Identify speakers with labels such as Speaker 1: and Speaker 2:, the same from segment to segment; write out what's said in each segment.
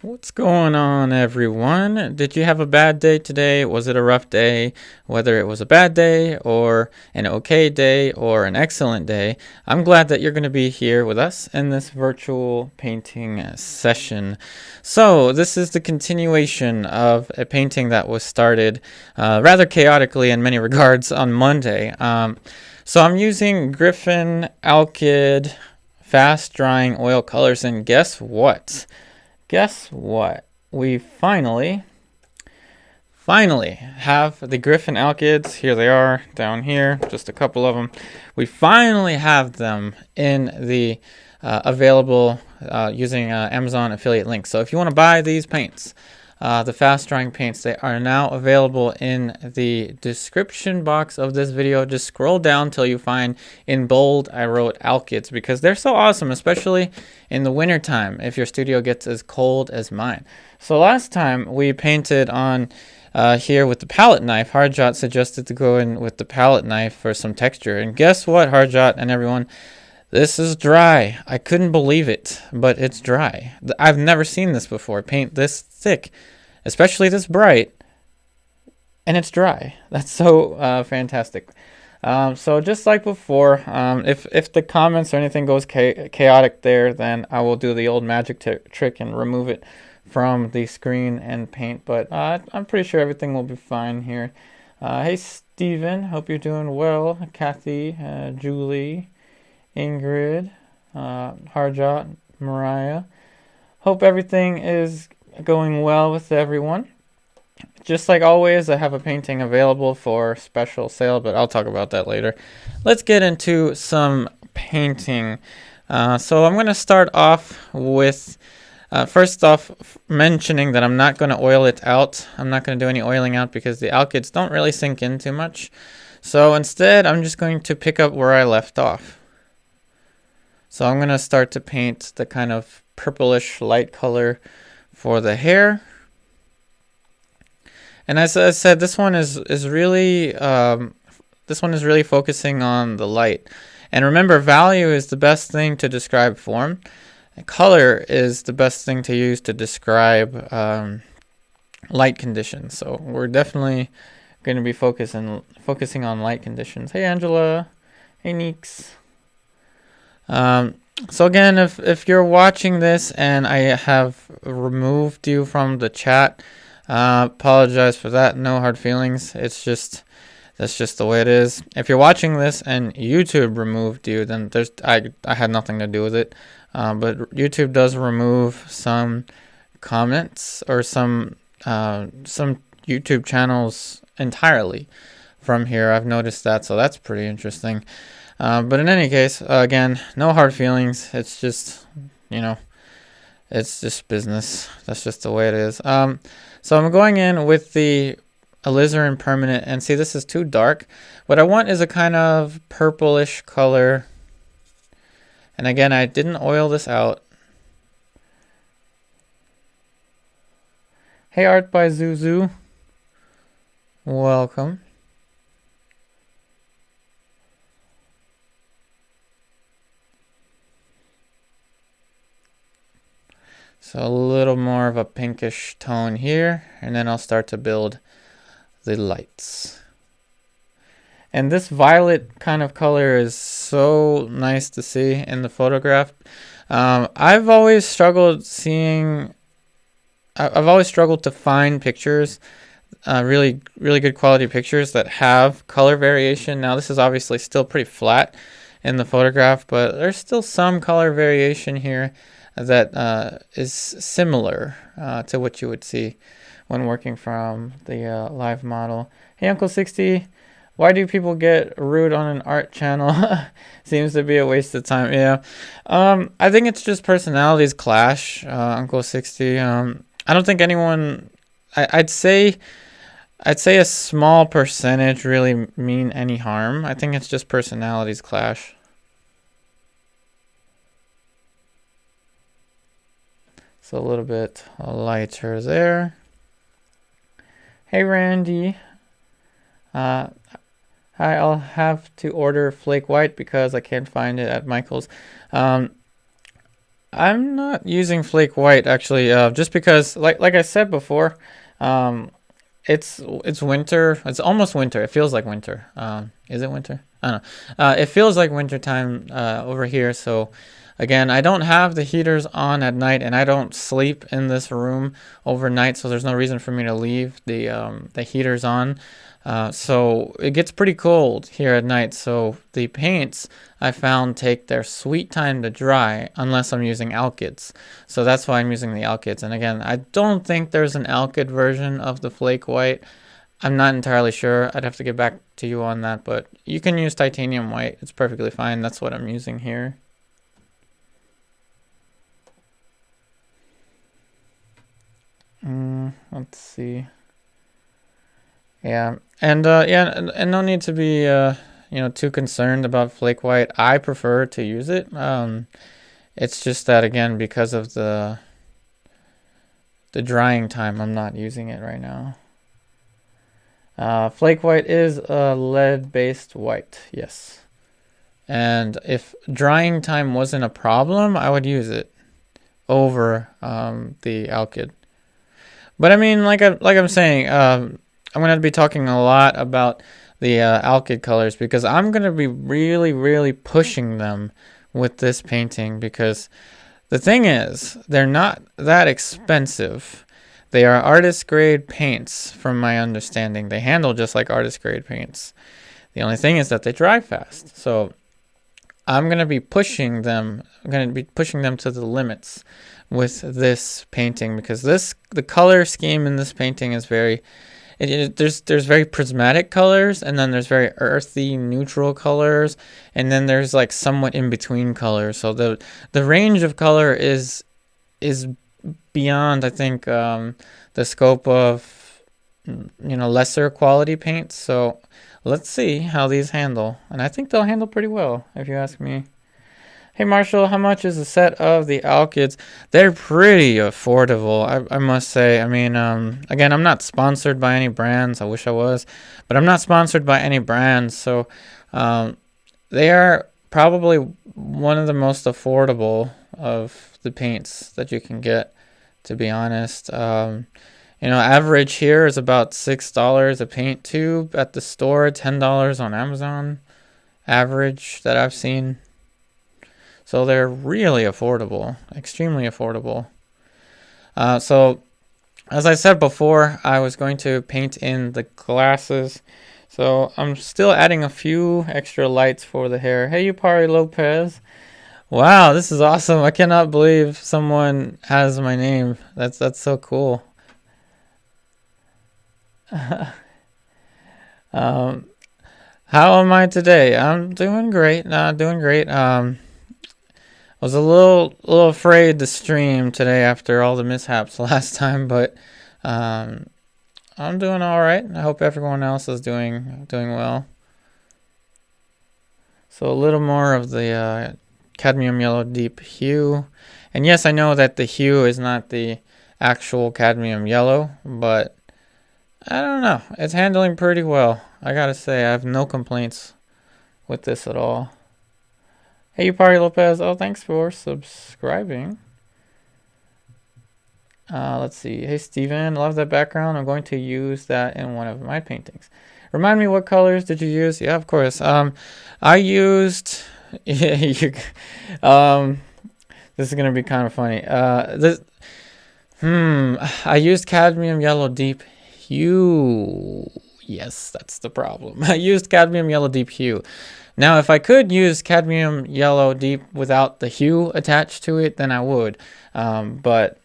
Speaker 1: What's going on, everyone? Did you have a bad day today? Was it a rough day? Whether it was a bad day or an okay day or an excellent day, I'm glad that you're going to be here with us in this virtual painting session. So this is the continuation of a painting that was started rather chaotically in many regards on Monday. So I'm using Griffin Alkyd fast drying oil colors, and guess what? We finally have the Griffin Alkyds. Here they are down here, just a couple of them. We finally have them in the available using Amazon affiliate links. So if you want to buy these paints, the fast drying paints, they are now available in the description box of this video. Just scroll down till you find in bold I wrote Alkyds, because they're so awesome, especially in the winter time if your studio gets as cold as mine. So last time we painted on here with the palette knife. Hardjot suggested to go in with the palette knife for some texture, and guess what, Hardjot and everyone? This is dry. I couldn't believe it, but it's dry. I've never seen this before. Paint this thick, especially this bright, and it's dry. That's so fantastic. So just like before, if the comments or anything goes chaotic there, then I will do the old magic trick and remove it from the screen and paint. But I'm pretty sure everything will be fine here. Hey, Steven. Hope you're doing well. Kathy, Julie, Ingrid, Harjot, Mariah. Hope everything is going well with everyone. Just like always, I have a painting available for special sale, but I'll talk about that later. Let's get into some painting. So I'm going to start off with, first off, mentioning that I'm not going to oil it out. I'm not going to do any oiling out because the alkyds don't really sink in too much. So instead, I'm just going to pick up where I left off. So I'm going to start to paint the kind of purplish light color for the hair. And as I said, this one is really focusing on the light. And remember, value is the best thing to describe form. Color is the best thing to use to describe light conditions. So we're definitely going to be focusing on light conditions. Hey, Angela. Hey, Neeks. So again, if you're watching this and I have removed you from the chat, apologize for that. No hard feelings. That's just the way it is. If you're watching this and YouTube removed you, then I had nothing to do with it. But YouTube does remove some comments or some YouTube channels entirely from here. I've noticed that, so that's pretty interesting. But in any case, again, no hard feelings. It's just, it's just business. That's just the way it is. So I'm going in with the Alizarin Permanent, and see, this is too dark. What I want is a kind of purplish color. And again, I didn't oil this out. Hey, Art by Zuzu. Welcome. So a little more of a pinkish tone here, and then I'll start to build the lights. And this violet kind of color is so nice to see in the photograph. I've always struggled to find pictures, really good quality pictures that have color variation. Now this is obviously still pretty flat in the photograph, but there's still some color variation here that is similar to what you would see when working from the live model. Hey, Uncle 60, why do people get rude on an art channel? Seems to be a waste of time. Yeah, I think it's just personalities clash, Uncle 60. I don't think anyone, I'd say a small percentage really mean any harm. I think it's just personalities clash. So a little bit lighter there. Hey, Randy. I'll have to order Flake White because I can't find it at Michael's. I'm not using Flake White actually, just because, like I said before, it's winter. It's almost winter. It feels like winter. Is it winter? I don't know. It feels like winter time over here. So again, I don't have the heaters on at night, and I don't sleep in this room overnight. So there's no reason for me to leave the heaters on. So it gets pretty cold here at night. So the paints I found take their sweet time to dry unless I'm using Alkyds. So that's why I'm using the Alkyds. And again, I don't think there's an Alkyd version of the Flake White. I'm not entirely sure. I'd have to get back to you on that, but you can use titanium white. It's perfectly fine. That's what I'm using here. Let's see. Yeah, and and no need to be too concerned about Flake White. I prefer to use it. It's just that, again, because of the drying time, I'm not using it right now. Flake White is a lead-based white, yes. And if drying time wasn't a problem, I would use it over the Alkyd. But I mean, like I'm saying, I'm going to be talking a lot about the Alkyd colors because I'm going to be really, really pushing them with this painting, because the thing is, they're not that expensive. They are artist grade paints from my understanding. They handle just like artist grade paints. The only thing is that they dry fast. So I'm going to be pushing them. I'm going to be pushing them to the limits with this painting, because the color scheme in this painting is very, there's very prismatic colors, and then there's very earthy neutral colors, and then there's like somewhat in between colors. So the range of color is beyond, I think, the scope of lesser quality paints. So let's see how these handle, and I think they'll handle pretty well, if you ask me. Hey Marshall, how much is a set of the Alkyds? They're pretty affordable, I must say. I mean, again, I'm not sponsored by any brands. I wish I was, but I'm not sponsored by any brands. So they are probably one of the most affordable of the paints that you can get, to be honest. Average here is about $6 a paint tube at the store, $10 on Amazon, average that I've seen. So they're really affordable, extremely affordable. So as I said before, I was going to paint in the glasses. So I'm still adding a few extra lights for the hair. Hey, Upari Lopez. Wow, this is awesome. I cannot believe someone has my name. That's so cool. How am I today? I'm doing great. Doing great. I was a little afraid to stream today after all the mishaps last time, but I'm doing all right. I hope everyone else is doing well. So a little more of the cadmium yellow deep hue, and yes, I know that the hue is not the actual cadmium yellow, but I don't know. It's handling pretty well. I gotta say, I have no complaints with this at all. Hey, Upari Lopez. Oh, thanks for subscribing. Let's see. Hey, Steven. Love that background. I'm going to use that in one of my paintings. Remind me, what colors did you use? Yeah, of course. I used... this is going to be kind of funny. I used cadmium yellow deep hue. Yes, that's the problem. I used cadmium yellow deep hue. Now, if I could use cadmium yellow deep without the hue attached to it, then I would. But,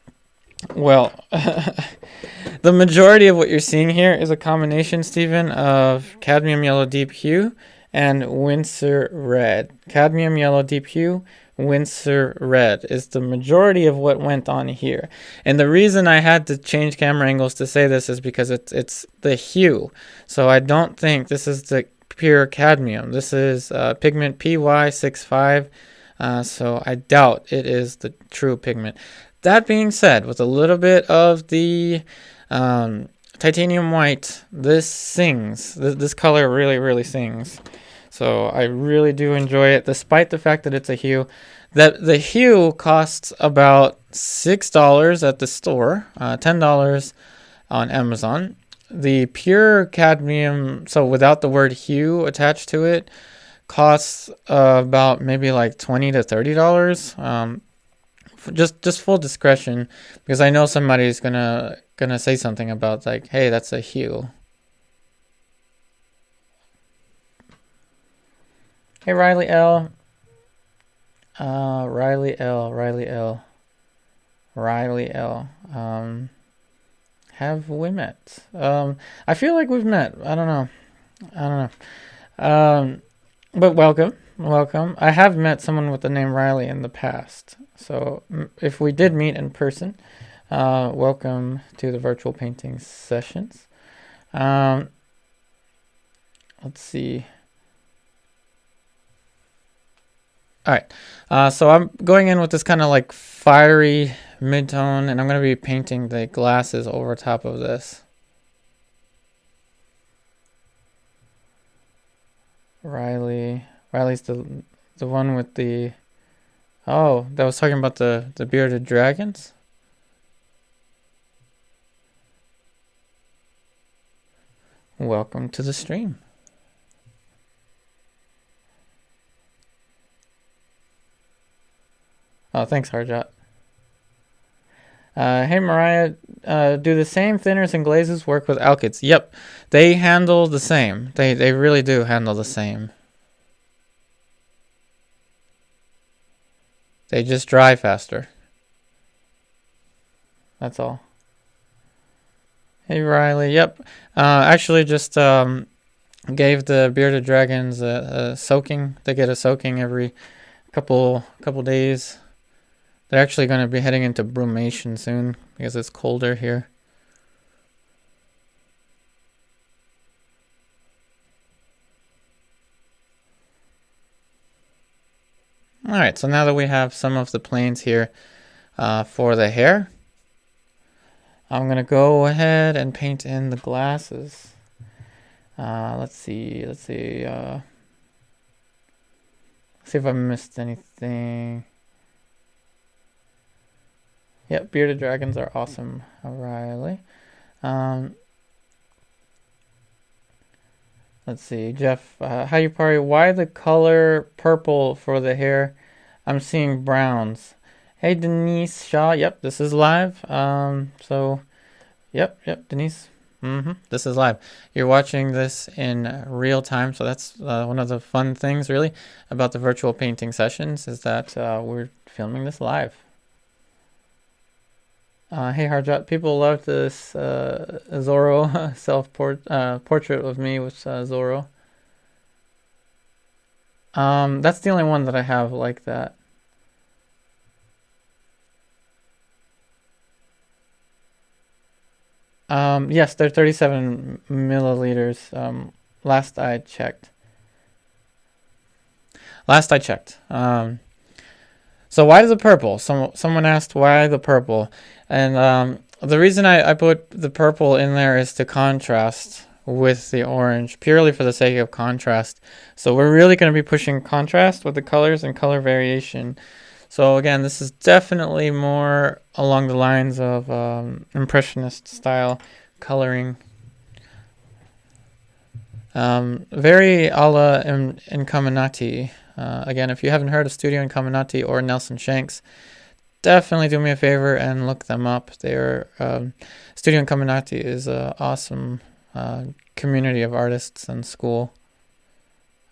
Speaker 1: well, the majority of what you're seeing here is a combination, Stephen, of cadmium yellow deep hue and Winsor Red. Cadmium yellow deep hue, Winsor Red is the majority of what went on here. And the reason I had to change camera angles to say this is because it's the hue. So I don't think this is the pure cadmium. This is pigment PY65, so I doubt it is the true pigment. That being said, with a little bit of the titanium white, this sings. This color really, really sings. So I really do enjoy it, despite the fact that it's a hue. The hue costs about $6 at the store, $10 on Amazon. The pure cadmium, so without the word hue attached to it, costs about maybe like $20 to $30. Just full discretion, because I know somebody's gonna say something about like, hey, that's a hue. Hey, Riley L. Riley L. Have we met? I feel like we've met. I don't know. But welcome. I have met someone with the name Riley in the past. So if we did meet in person, welcome to the virtual painting sessions. Let's see. All right, so I'm going in with this kind of like fiery mid-tone, and I'm going to be painting the glasses over top of this. Riley's the one with the, oh, that was talking about the bearded dragons. Welcome to the stream. Oh, thanks, Harjot. Hey, Mariah, do the same thinners and glazes work with Alkyds? Yep, they handle the same. They really do handle the same. They just dry faster. That's all. Hey, Riley. Yep. Actually, just gave the bearded dragons a soaking. They get a soaking every couple days. They're actually going to be heading into brumation soon because it's colder here. All right, so now that we have some of the planes here for the hair, I'm going to go ahead and paint in the glasses. Let's see if I missed anything. Yep, bearded dragons are awesome, Riley. Let's see, Jeff, how you party? Why the color purple for the hair? I'm seeing browns. Hey, Denise Shaw. Yep, this is live. So, yep, Denise. This is live. You're watching this in real time, so that's one of the fun things, really, about the virtual painting sessions is that we're filming this live. Hey, Harjot, people love this Zorro self-portrait of me with Zorro. That's the only one that I have like that. Yes, they're 37 milliliters. Last I checked. So why the purple? Someone asked why the purple. And the reason I put the purple in there is to contrast with the orange, purely for the sake of contrast. So we're really going to be pushing contrast with the colors and color variation. So again, this is definitely more along the lines of impressionist style coloring. Very a la Incaminati. Again, if you haven't heard of Studio Incaminati or Nelson Shanks, definitely do me a favor and look them up. They're Studio Incaminati is an awesome community of artists and school.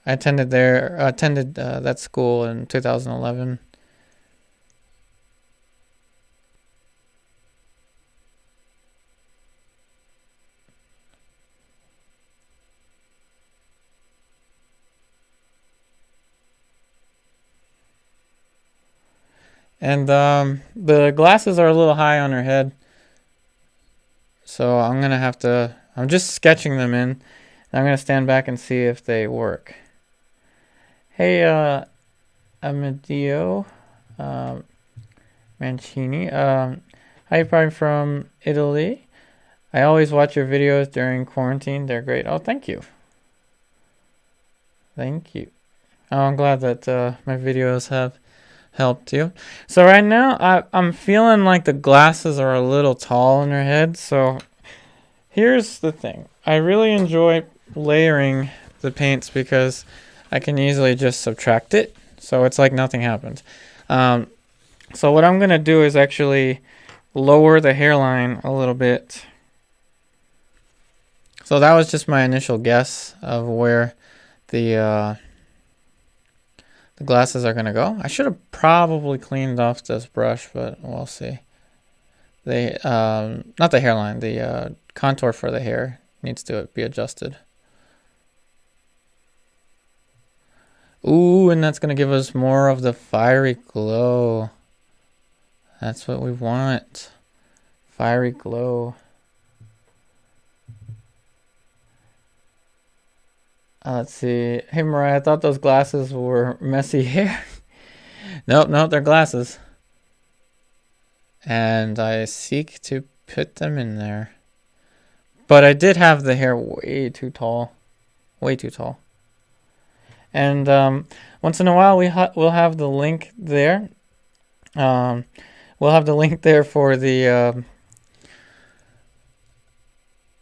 Speaker 1: I attended that school in 2011. And the glasses are a little high on her head. So I'm going to have to, I'm just sketching them in. And I'm going to stand back and see if they work. Hey, Amadeo Mancini. Hi, probably from Italy. I always watch your videos during quarantine. They're great. Oh, thank you. Thank you. Oh, I'm glad that my videos have helped you. So right now I'm feeling like the glasses are a little tall in her head. So here's the thing. I really enjoy layering the paints because I can easily just subtract it. So it's like nothing happened. So what I'm going to do is actually lower the hairline a little bit. So that was just my initial guess of where the glasses are going to go. I should have probably cleaned off this brush, but we'll see. Not the hairline, the contour for the hair needs to be adjusted. Ooh, and that's going to give us more of the fiery glow. That's what we want. Fiery glow. Let's see. Hey, Mariah, I thought those glasses were messy hair. Nope, they're glasses. And I seek to put them in there. But I did have the hair way too tall. Way too tall. And once in a while, we'll have the link there. We'll have the link there for the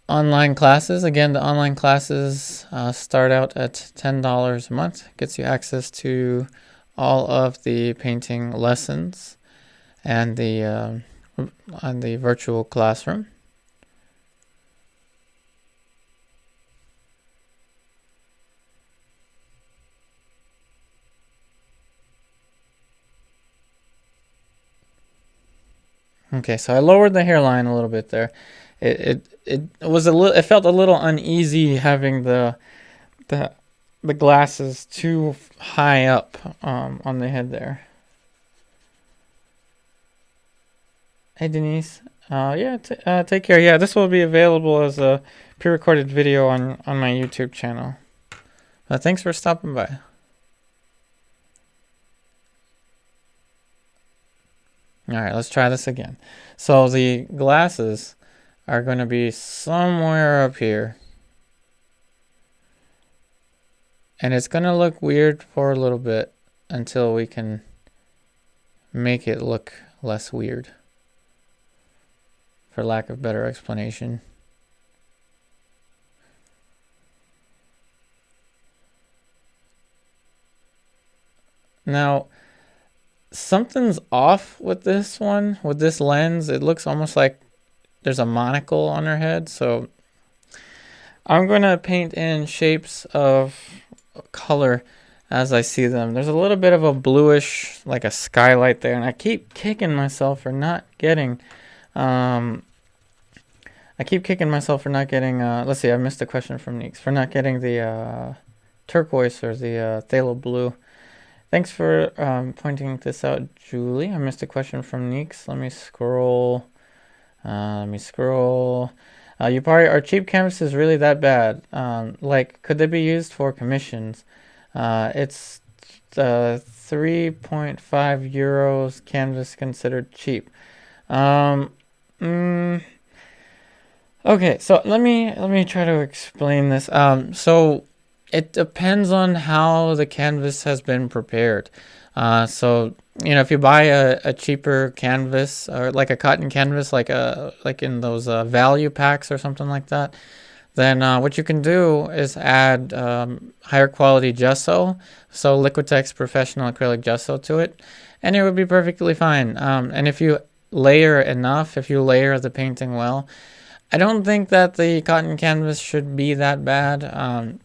Speaker 1: online classes. Again, the online classes start out at $10 a month. Gets you access to all of the painting lessons and the virtual classroom. Okay, so I lowered the hairline a little bit there. It was a little. It felt a little uneasy having the glasses too high up on the head there. Hey Denise, yeah, take care. Yeah, this will be available as a pre-recorded video on my YouTube channel. Thanks for stopping by. All right, let's try this again. So the glasses are going to be somewhere up here. And it's going to look weird for a little bit until we can make it look less weird, for lack of better explanation. Now, something's off with this one, with this lens. It looks almost like there's a monocle on her head. So I'm going to paint in shapes of color as I see them. There's a little bit of a bluish, like a skylight there. And I keep kicking myself for not getting, let's see, I missed a question from Neeks, for not getting the turquoise or the phthalo blue. Thanks for pointing this out, Julie. I missed a question from Neeks. Let me scroll. You probably, are cheap canvases really that bad? Like, could they be used for commissions? It's 3.5 euros canvas considered cheap. Okay, so let me try to explain this. So it depends on how the canvas has been prepared. So, you know, if you buy a cheaper canvas or like a cotton canvas, like in those value packs or something like that, then what you can do is add higher quality gesso, so Liquitex professional acrylic gesso to it, and it would be perfectly fine. And if you layer enough, if you layer the painting well, I don't think that the cotton canvas should be that bad.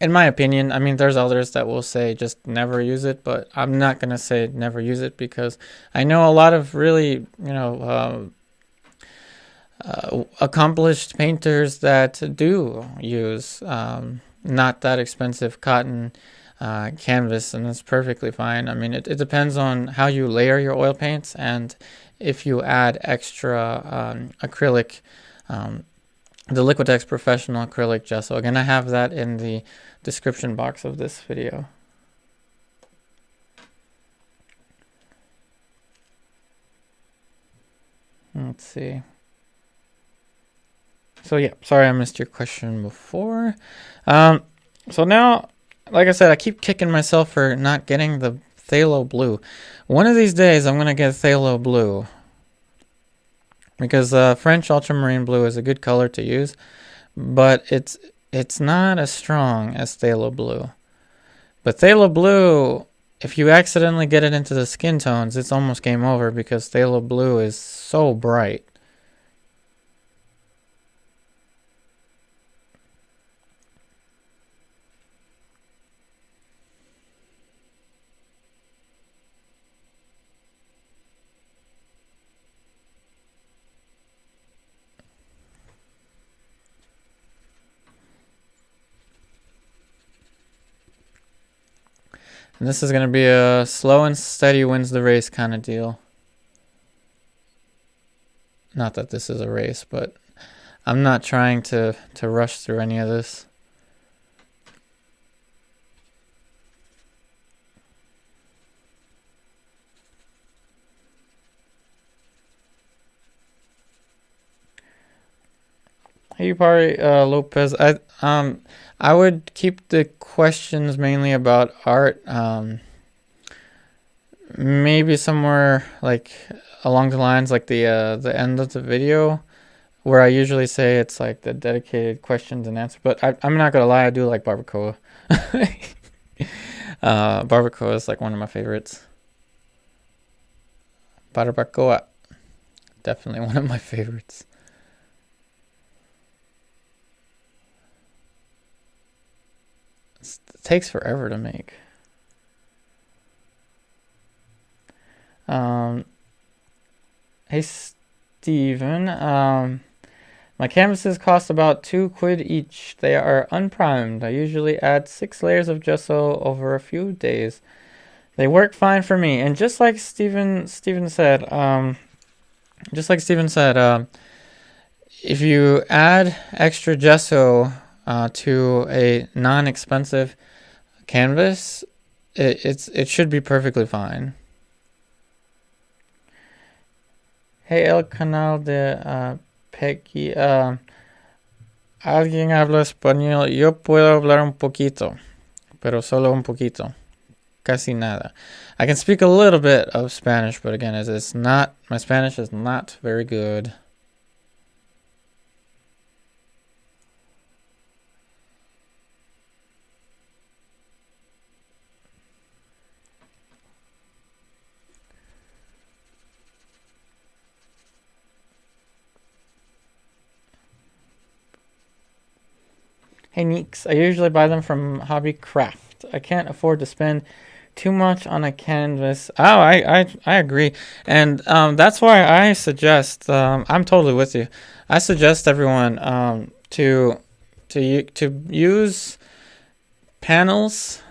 Speaker 1: In my opinion, I mean, there's others that will say just never use it, but I'm not going to say never use it because I know a lot of really, you know, accomplished painters that do use not that expensive cotton canvas, and that's perfectly fine. I mean, it depends on how you layer your oil paints and if you add extra acrylic, the Liquitex Professional Acrylic Gesso. Again, I have that in the description box of this video. Let's see. So yeah, sorry I missed your question before. So now, like I said, I keep kicking myself for not getting the phthalo blue. One of these days, I'm going to get phthalo blue. Because French ultramarine blue is a good color to use. But it's not as strong as phthalo blue. But phthalo blue, if you accidentally get it into the skin tones, it's almost game over because phthalo blue is so bright. And this is going to be a slow and steady wins the race kind of deal. Not that this is a race, but I'm not trying to rush through any of this. Hey, Pari Lopez. I would keep the questions mainly about art. Maybe somewhere like along the lines like the end of the video, where I usually say it's like the dedicated questions and answers. But I'm not gonna lie, I do like barbacoa. Barbacoa is like one of my favorites. Barbacoa, definitely one of my favorites. It takes forever to make. Hey Steven, my canvases cost about £2 each. They are unprimed. I usually add 6 layers of gesso over a few days. They work fine for me. And just like Steven said, if you add extra gesso to a non-expensive canvas, it should be perfectly fine. Hey, el canal de Peggy. Alguien habla español. Yo puedo hablar un poquito, pero solo un poquito. Casi nada. I can speak a little bit of Spanish, but again, it's not, my Spanish is not very good. Hey Neeks, I usually buy them from Hobby Craft. I can't afford to spend too much on a canvas. Oh, I agree. And that's why I suggest, I'm totally with you. I suggest everyone to use panels,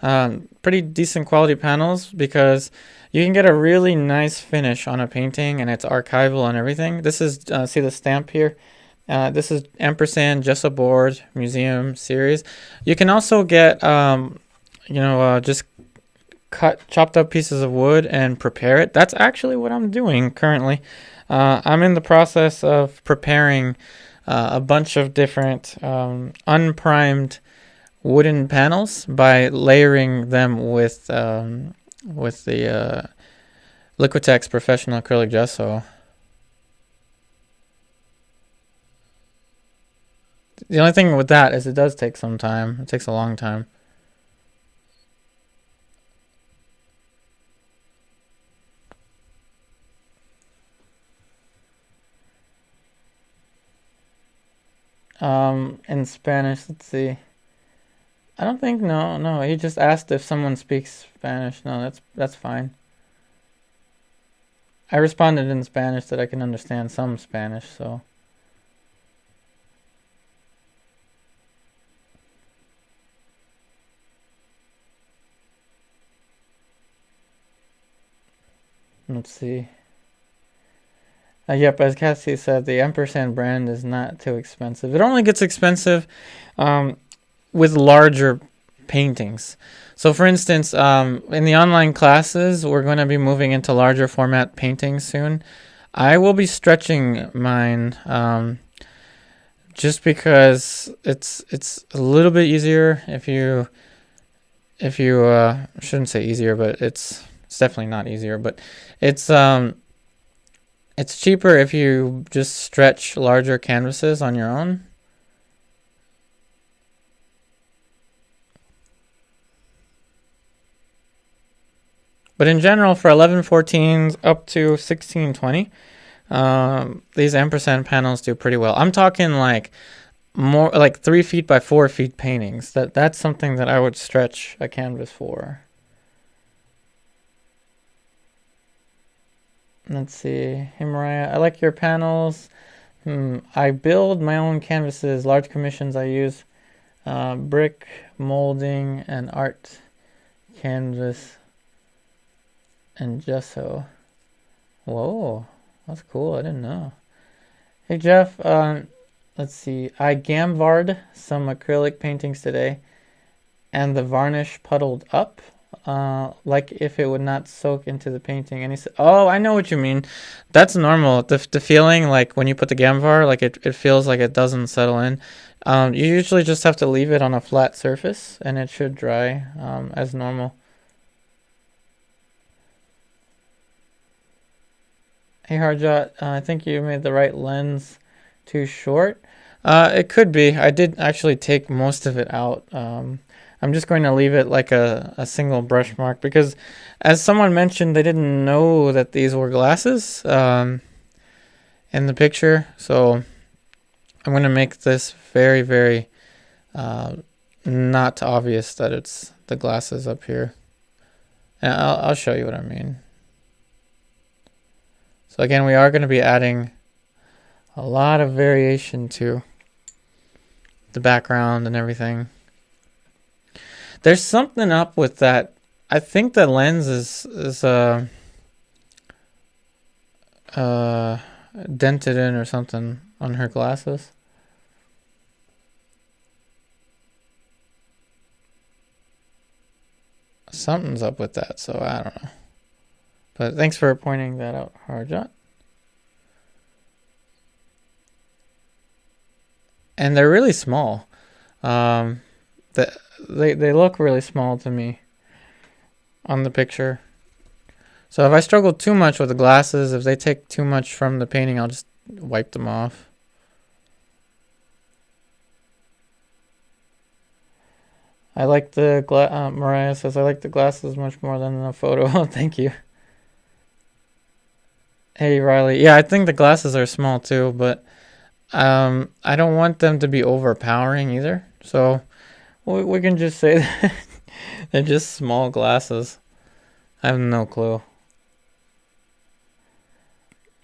Speaker 1: pretty decent quality panels, because you can get a really nice finish on a painting and it's archival and everything. This is, see the stamp here? This is ampersand gesso board museum series. You can also get just chopped up pieces of wood and prepare it. That's actually what I'm doing currently. I'm in the process of preparing a bunch of different unprimed wooden panels by layering them with the Liquitex professional acrylic gesso. The only thing with that is it does take some time. It takes a long time. In Spanish, let's see. I don't think, no. He just asked if someone speaks Spanish. No, that's fine. I responded in Spanish that I can understand some Spanish, so. Let's see. Yep, as Cassie said, the ampersand brand is not too expensive. It only gets expensive with larger paintings. So for instance, in the online classes, we're going to be moving into larger format paintings soon. I will be stretching mine just because it's a little bit easier if you shouldn't say easier, but it's It's definitely not easier, but it's cheaper if you just stretch larger canvases on your own. But in general, for 1114s up to 1620, these ampersand panels do pretty well. I'm talking like more like 3 feet by 4 feet paintings. That's something that I would stretch a canvas for. Let's see. Hey Mariah, I like your panels. I build my own canvases. Large commissions I use brick, molding, and art canvas and gesso. Whoa, that's cool. I didn't know. Hey Jeff, let's see. I gambored some acrylic paintings today, and the varnish puddled up, like if it would not soak into the painting. And he said, "Oh, I know what you mean. That's normal. The feeling like when you put the gamvar, like it feels like it doesn't settle in. You usually just have to leave it on a flat surface, and it should dry as normal." Hey Harjot, I think you made the right lens too short. It could be. I did actually take most of it out. I'm just going to leave it like a single brush mark because, as someone mentioned, they didn't know that these were glasses in the picture. So I'm going to make this very, very not obvious that it's the glasses up here. And I'll show you what I mean. So again, we are going to be adding a lot of variation to the background and everything. There's something up with that. I think the lens is dented in or something on her glasses. Something's up with that, so I don't know. But thanks for pointing that out, Harjot. And they're really small. They look really small to me on the picture. So if I struggle too much with the glasses, if they take too much from the painting, I'll just wipe them off. I like the Mariah says, I like the glasses much more than the photo. Thank you. Hey Riley, yeah, I think the glasses are small too, but I don't want them to be overpowering either. So we can just say that they're just small glasses. I have no clue.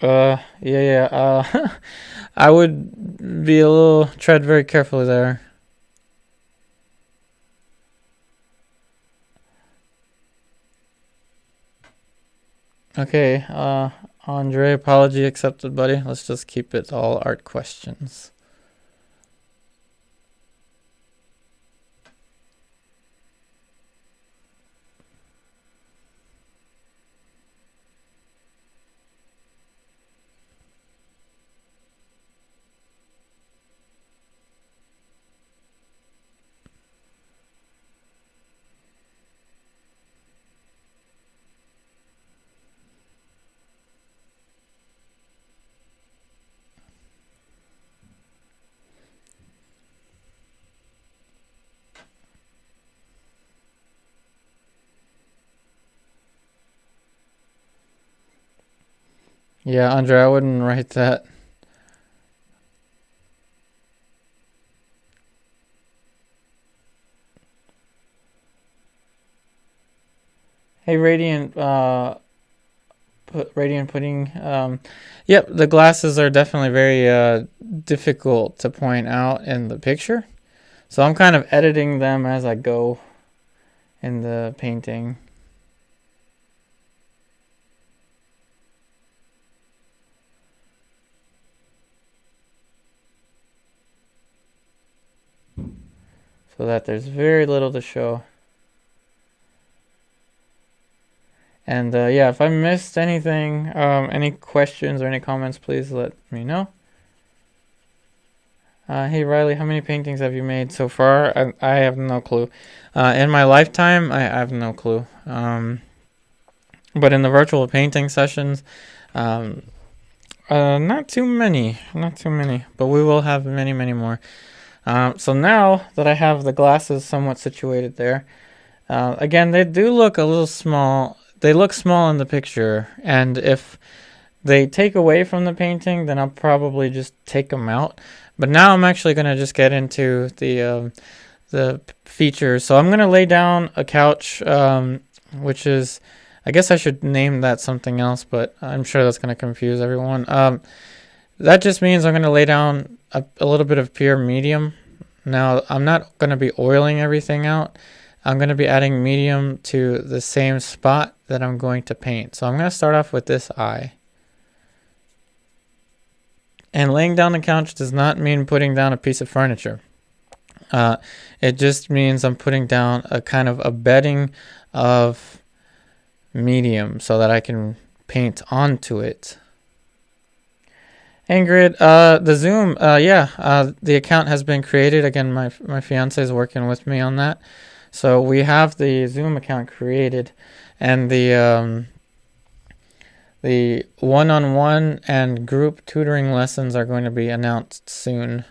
Speaker 1: Yeah. I would be a little tread very carefully there. Okay, Andre, apology accepted, buddy. Let's just keep it all art questions. Yeah, Andre, I wouldn't write that. Hey, Radiant, Radiant Pudding. Yep, the glasses are definitely very difficult to point out in the picture. So I'm kind of editing them as I go in the painting. So that there's very little to show. And yeah, if I missed anything, any questions or any comments, please let me know. Hey Riley, how many paintings have you made so far? I have no clue. In my lifetime, I have no clue. But in the virtual painting sessions, um, not too many, but we will have many, many more. So now that I have the glasses somewhat situated there, again, they do look a little small. They look small in the picture, and if they take away from the painting, then I'll probably just take them out. But now I'm actually going to just get into the features. So I'm going to lay down a couch, which is, I guess I should name that something else, but I'm sure that's going to confuse everyone. That just means I'm going to lay down a little bit of pure medium. Now, I'm not going to be oiling everything out. I'm going to be adding medium to the same spot that I'm going to paint. So I'm going to start off with this eye. And laying down the couch does not mean putting down a piece of furniture. It just means I'm putting down a kind of a bedding of medium so that I can paint onto it. Ingrid, the Zoom, the account has been created. Again, my fiance is working with me on that. So we have the Zoom account created, and the one-on-one and group tutoring lessons are going to be announced soon.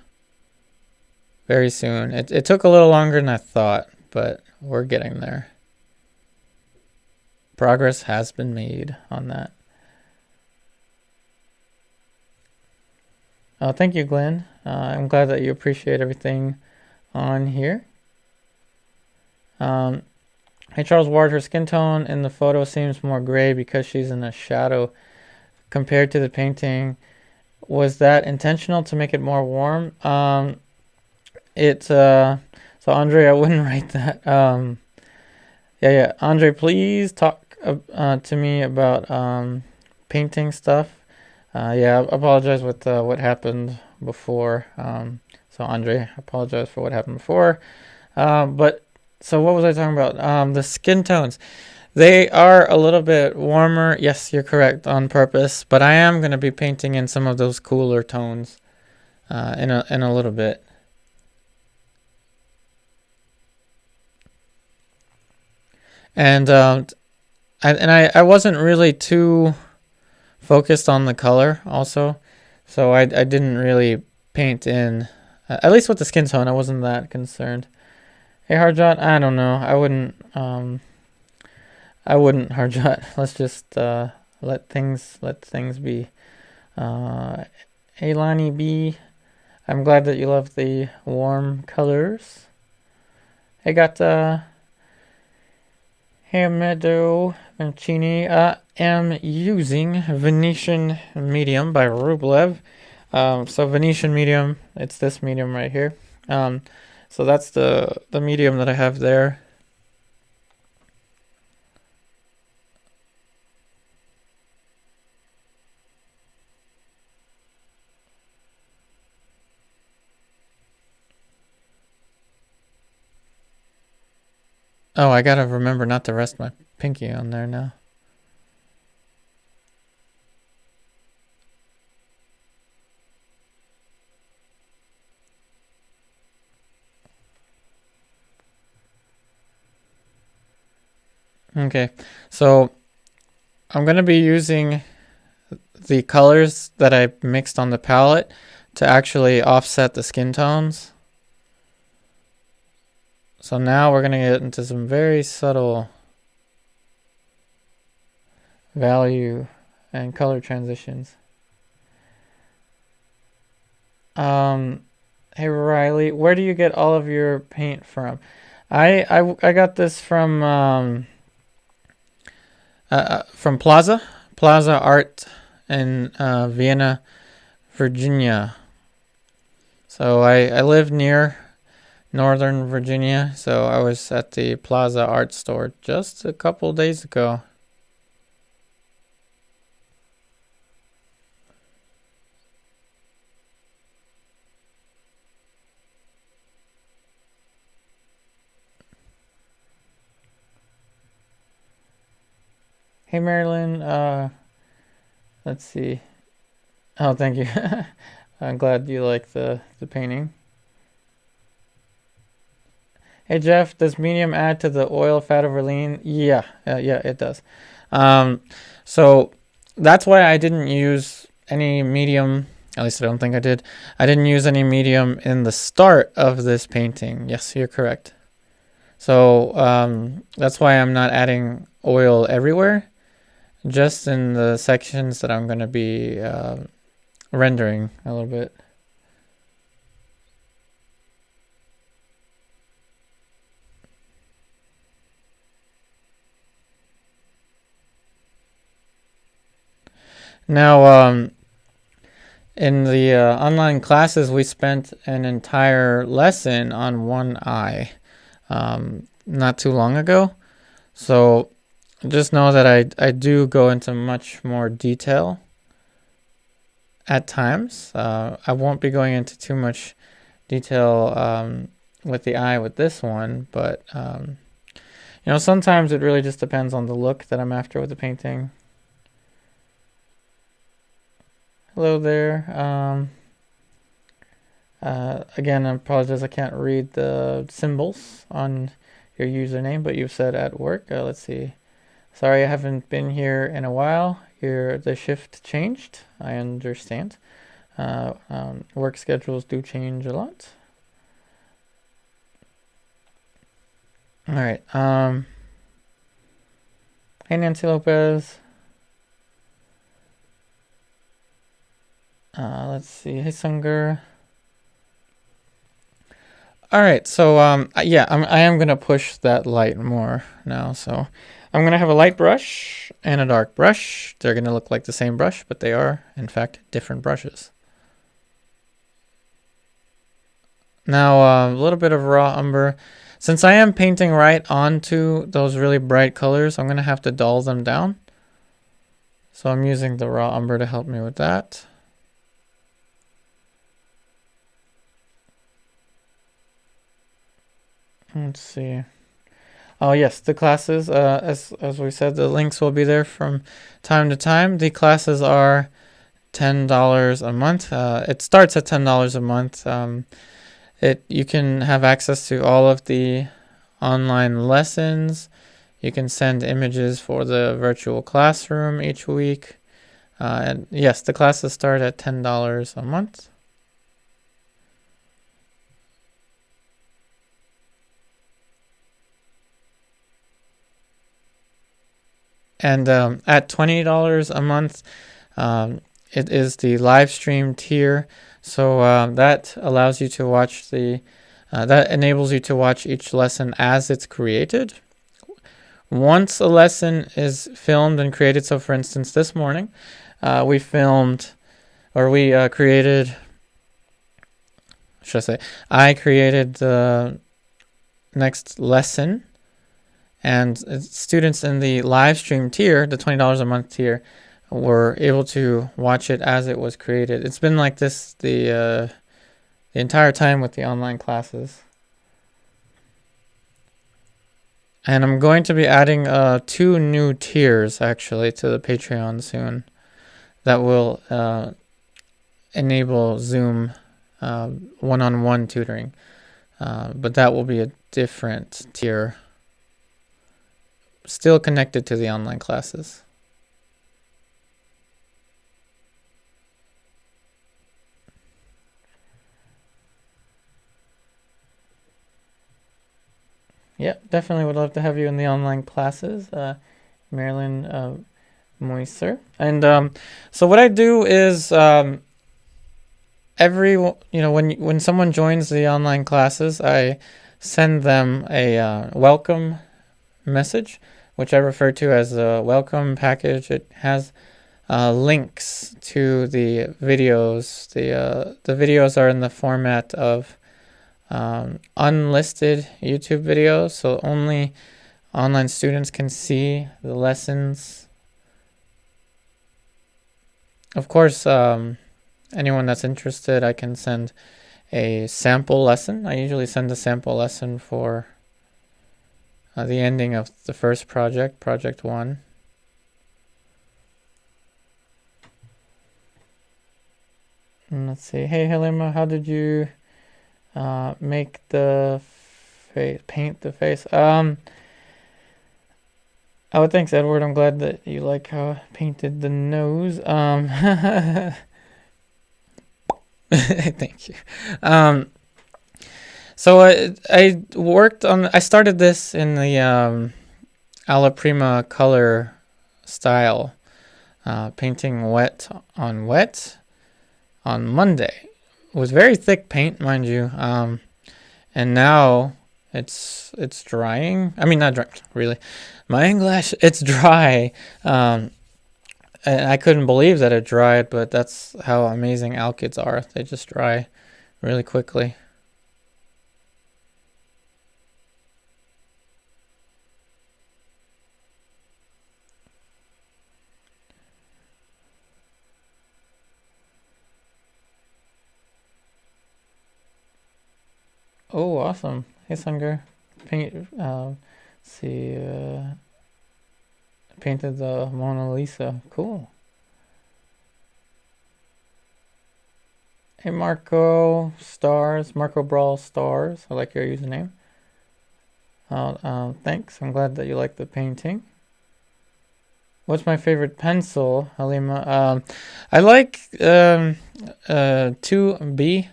Speaker 1: Very soon. It took a little longer than I thought, but we're getting there. Progress has been made on that. Thank you, Glenn. I'm glad that you appreciate everything on here. Hey, Charles Ward, her skin tone in the photo seems more gray because she's in a shadow compared to the painting. Was that intentional to make it more warm? So Andre, I wouldn't write that. Andre, please talk to me about painting stuff. I apologize with what happened before. So Andre, I apologize for what happened before. So what was I talking about? The skin tones. They are a little bit warmer. Yes, you're correct, on purpose. But I am going to be painting in some of those cooler tones in a little bit. And I wasn't really too focused on the color also. So I didn't really paint in, at least with the skin tone, I wasn't that concerned. Hey, Harjot, I don't know. I wouldn't, Harjot. Let's just let things be. Hey, Lonnie B, I'm glad that you love the warm colors. I got Hey, Meadow Mancini. Am using Venetian Medium by Rublev. So Venetian Medium, it's this medium right here. So that's the medium that I have there. Oh, I gotta remember not to rest my pinky on there now. Okay, so I'm going to be using the colors that I mixed on the palette to actually offset the skin tones. So now we're going to get into some very subtle value and color transitions. Hey Riley, where do you get all of your paint from? I got this from Plaza Art in Vienna, Virginia. So I live near Northern Virginia, so I was at the Plaza Art store just a couple days ago. Hey Marilyn, let's see. Oh, thank you. I'm glad you like the painting. Hey Jeff, does medium add to the oil fat over lean? Yeah, it does. So that's why I didn't use any medium. At least I don't think I did. I didn't use any medium in the start of this painting. Yes, you're correct. So that's why I'm not adding oil everywhere, just in the sections that I'm going to be rendering a little bit. Now, in the online classes, we spent an entire lesson on one eye not too long ago. So just know that I do go into much more detail at times. I won't be going into too much detail with the eye with this one, but you know, sometimes it really just depends on the look that I'm after with the painting. Hello there. Again, I apologize, I can't read the symbols on your username, but you've said at work. Let's see. Sorry, I haven't been here in a while. The shift changed. I understand. Work schedules do change a lot. All right. Hey, Nancy Lopez. Let's see. Hey, Sunger. All right. So, yeah, I am going to push that light more now. So I'm going to have a light brush and a dark brush. They're going to look like the same brush, but they are, in fact, different brushes. Now, a little bit of raw umber. Since I am painting right onto those really bright colors, I'm going to have to dull them down. So I'm using the raw umber to help me with that. Let's see. Oh yes, the classes, as we said, the links will be there from time to time. The classes are $10 a month. It starts at $10 a month. You can have access to all of the online lessons. You can send images for the virtual classroom each week. And yes, the classes start at $10 a month. And at $20 a month, it is the live stream tier. So that allows you to watch that enables you to watch each lesson as it's created. Once a lesson is filmed and created, so for instance, this morning, we created, I created the next lesson. And students in the live stream tier, the $20 a month tier, were able to watch it as it was created. It's been like this the entire time with the online classes. And I'm going to be adding 2 new tiers, actually, to the Patreon soon that will enable Zoom one-on-one tutoring. But that will be a different tier, still connected to the online classes. Yeah, definitely would love to have you in the online classes, Marilyn Moiser. And so what I do is when someone joins the online classes, I send them a welcome message, which I refer to as a welcome package. It has links to the videos. The videos are in the format of unlisted YouTube videos, so only online students can see the lessons. Of course, anyone that's interested, I can send a sample lesson. I usually send a sample lesson for the ending of the first project, project 1. And let's see. Hey, Helima, how did you make the face, paint the face? Oh, thanks, Edward. I'm glad that you like how I painted the nose. Thank you. So I started this in the Alla Prima color style, painting wet on Monday. It was very thick paint, mind you, and now it's drying. I mean, not dry, really. My English, it's dry. And I couldn't believe that it dried, but that's how amazing Alkyds are. They just dry really quickly. Oh, awesome. Hey, Sunger. Painted the Mona Lisa. Cool. Hey, Marco Brawl Stars. I like your username. Thanks. I'm glad that you like the painting. What's my favorite pencil, Halima? I like 2B.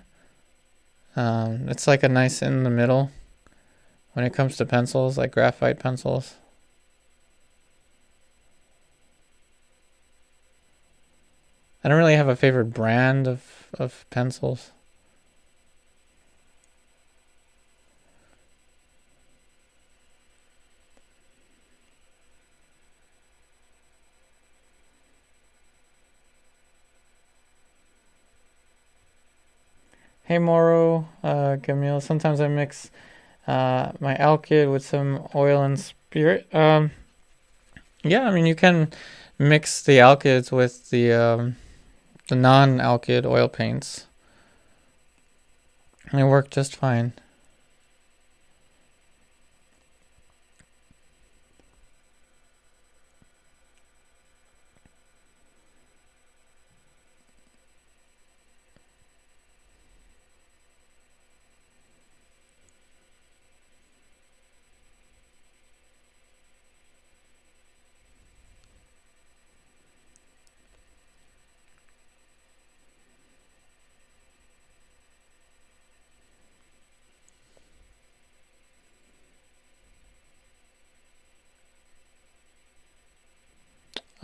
Speaker 1: It's like a nice in the middle when it comes to pencils, like graphite pencils. I don't really have a favorite brand of pencils. Hey Moro, Camille. Sometimes I mix my Alkyd with some oil and spirit. Yeah, I mean you can mix the Alkyds with the non-Alkyd oil paints. They work just fine.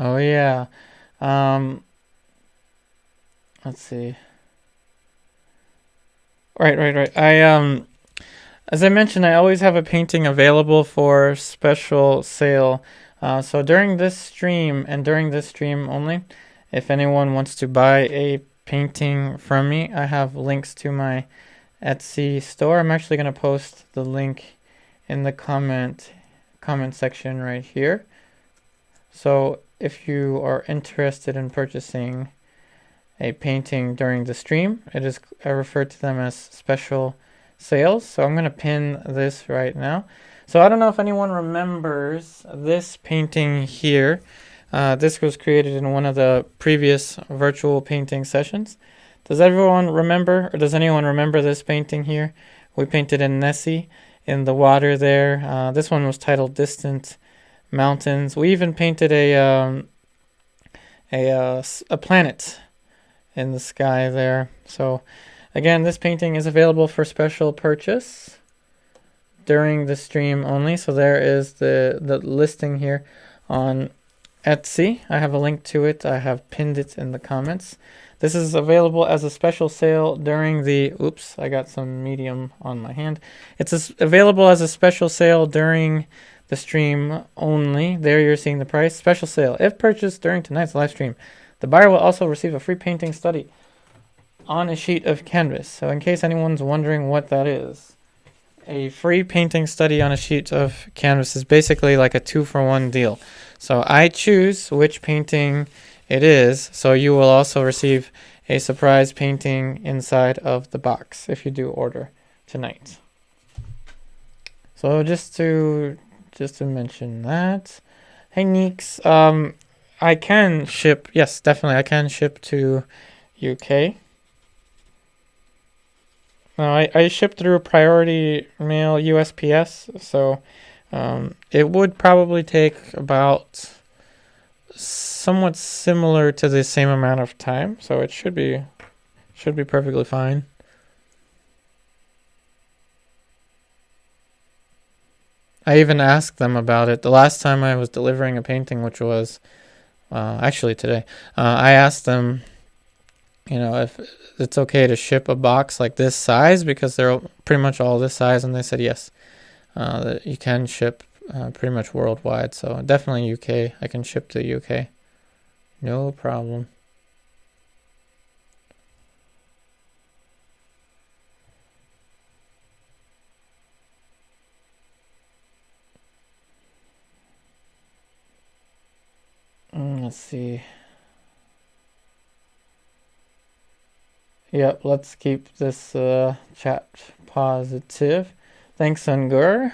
Speaker 1: Oh yeah. Let's see. Right. As I mentioned, I always have a painting available for special sale. So during this stream and during this stream only, if anyone wants to buy a painting from me, I have links to my Etsy store. I'm actually going to post the link in the comment section right here. So if you are interested in purchasing a painting during the stream, I refer to them as special sales. So I'm going to pin this right now. So I don't know if anyone remembers this painting here. This was created in one of the previous virtual painting sessions. Does everyone remember, or does anyone remember this painting here? We painted in Nessie in the water there. This one was titled Distant Mountains. We even painted a planet in the sky there. So again, this painting is available for special purchase during the stream only. So there is the listing here on Etsy. I have a link to it. I have pinned it in the comments. This is available as a special sale during the, oops, I got some medium on my hand. It's available as a special sale during the stream only. There you're seeing the price. Special sale. If purchased during tonight's live stream, the buyer will also receive a free painting study on a sheet of canvas. So in case anyone's wondering what that is, a free painting study on a sheet of canvas is basically like a 2-for-1 deal. So I choose which painting it is, so you will also receive a surprise painting inside of the box if you do order tonight. So just to mention that. Hey Neeks, I can ship, yes, definitely I can ship to UK. No, I ship through Priority Mail USPS, so It would probably take about somewhat similar to the same amount of time, so it should be perfectly fine. I even asked them about it the last time I was delivering a painting, which was actually today. I asked them, if it's okay to ship a box like this size, because they're pretty much all this size, and they said yes, that you can ship pretty much worldwide. So definitely UK. I can ship to UK, no problem. Let's see. Yep, let's keep this chat positive. Thanks, Ungur.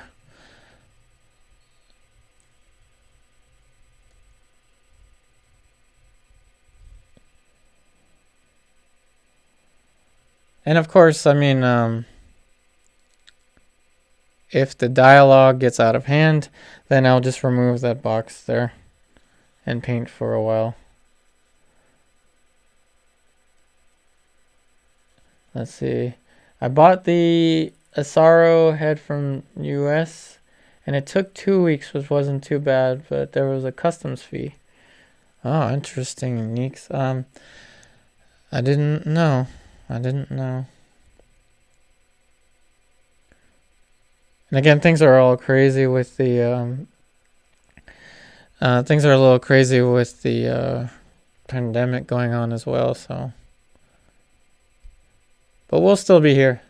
Speaker 1: And of course, I mean, if the dialogue gets out of hand, then I'll just remove that box there and paint for a while. Let's see. I bought the Asaro head from US, and it took 2 weeks, which wasn't too bad, but there was a customs fee. Oh, interesting, Neeks. I didn't know. And again, things are all crazy with the things are a little crazy with the pandemic going on as well, so. But we'll still be here.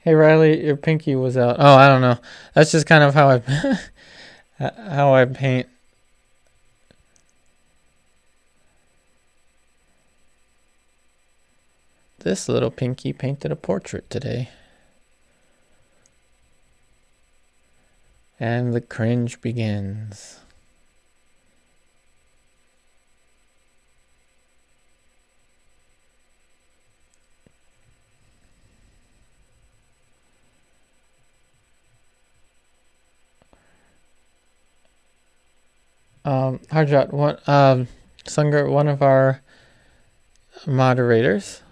Speaker 1: Hey Riley, your pinky was out. Oh, I don't know. That's just kind of how I paint. This little pinky painted a portrait today. And the cringe begins. Harjot, Sunger, one of our moderators.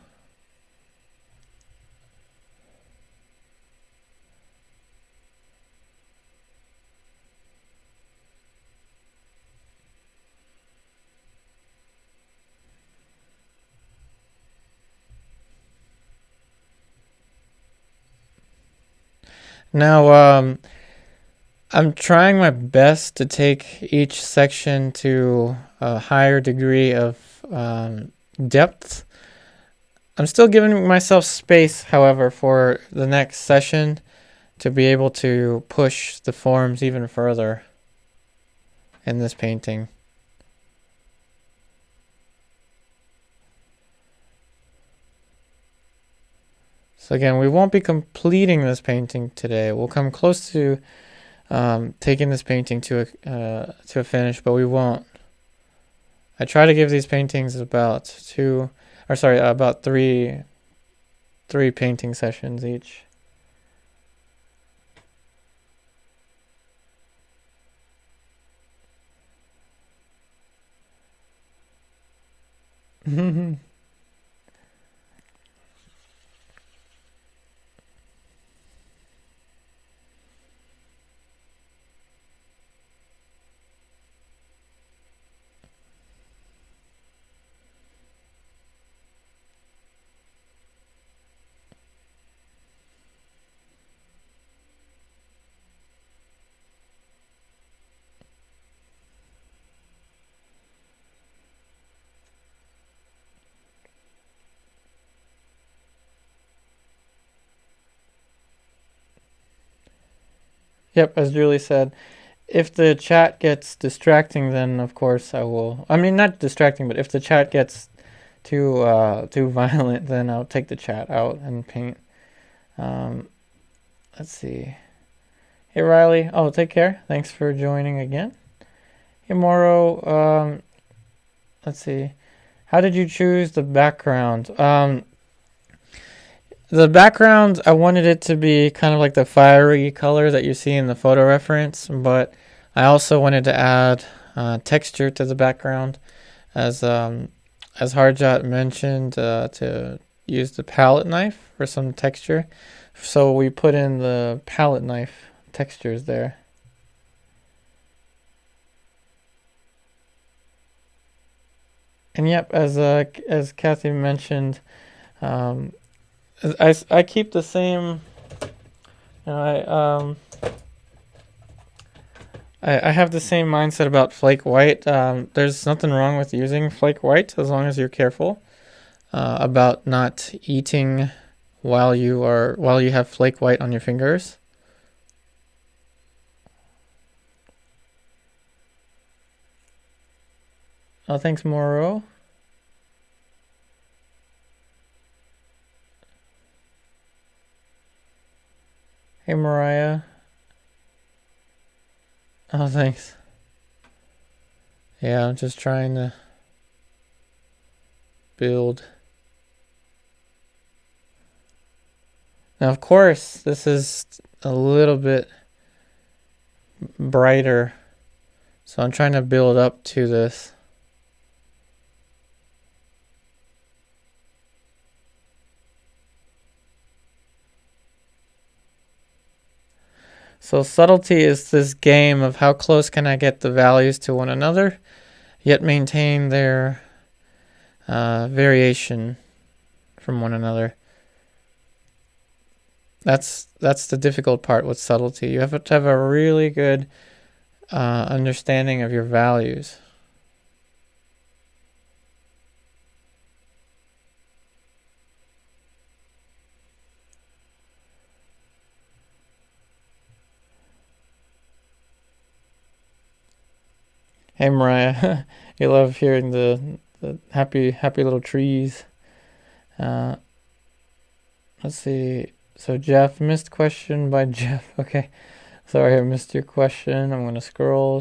Speaker 1: Now, I'm trying my best to take each section to a higher degree of depth. I'm still giving myself space, however, for the next session to be able to push the forms even further in this painting. So again, we won't be completing this painting today. We'll come close to taking this painting to a finish, but we won't. I try to give these paintings about three painting sessions each. Yep, as Julie said, if the chat gets distracting, then of course I will. I mean, not distracting, but if the chat gets too violent, then I'll take the chat out and paint. Let's see. Hey Riley, oh, take care. Thanks for joining again. Hey Moro, let's see. How did you choose the background? The background, I wanted it to be kind of like the fiery color that you see in the photo reference, but I also wanted to add texture to the background, as Harjot mentioned, to use the palette knife for some texture. So we put in the palette knife textures there. And yep, as Kathy mentioned, I keep the same. You know, I have the same mindset about flake white. There's nothing wrong with using flake white as long as you're careful about not eating while you have flake white on your fingers. Oh, thanks, Moro. Hey, Mariah. Oh, thanks. Yeah, I'm just trying to build. Now, of course, this is a little bit brighter, so I'm trying to build up to this. So subtlety is this game of how close can I get the values to one another, yet maintain their variation from one another. That's the difficult part with subtlety. You have to have a really good understanding of your values. Hey Mariah, you love hearing the happy little trees. Let's see. So Jeff, missed question by Jeff. Okay, sorry I missed your question. I'm gonna scroll.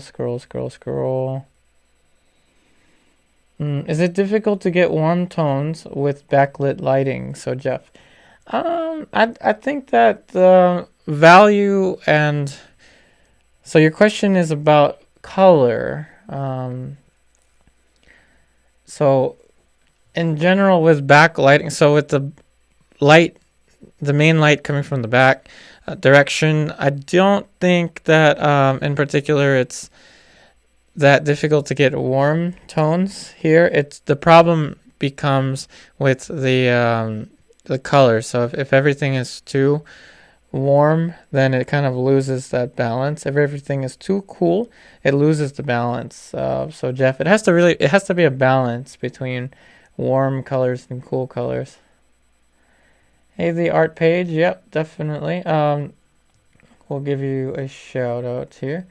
Speaker 1: Is it difficult to get warm tones with backlit lighting? So Jeff, I think that the value and so your question is about color. So in general with backlighting, so with the light, the main light coming from the back direction, I don't think that in particular it's that difficult to get warm tones here. It's the problem becomes with the color. So if everything is too warm, then it kind of loses that balance. If everything is too cool, it loses the balance. So Jeff, it has to be a balance between warm colors and cool colors. Hey, the art page, yep, definitely. We'll give you a shout out here.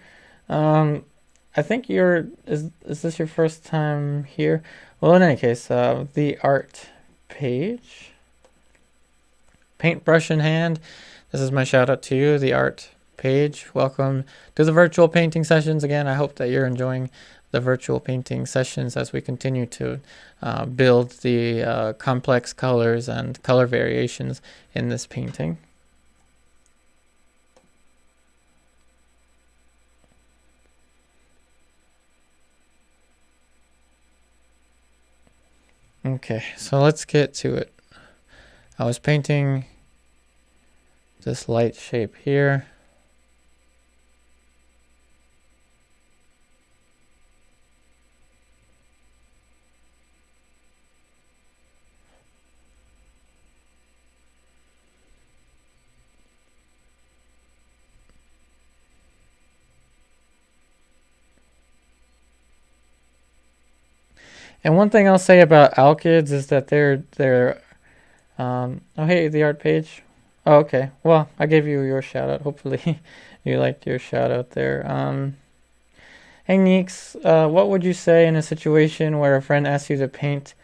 Speaker 1: I think is this your first time here? Well, in any case, the art page, paintbrush in hand. This is my shout out to you, the art page. Welcome to the virtual painting sessions again. I hope that you're enjoying the virtual painting sessions as we continue to build the complex colors and color variations in this painting. Okay, so let's get to it. I was painting this light shape here. And one thing I'll say about Alkyds is that they're oh hey, the art page. Oh, okay. Well, I gave you your shout out. Hopefully you liked your shout out there. Hey Neeks, what would you say in a situation where a friend asks you to paint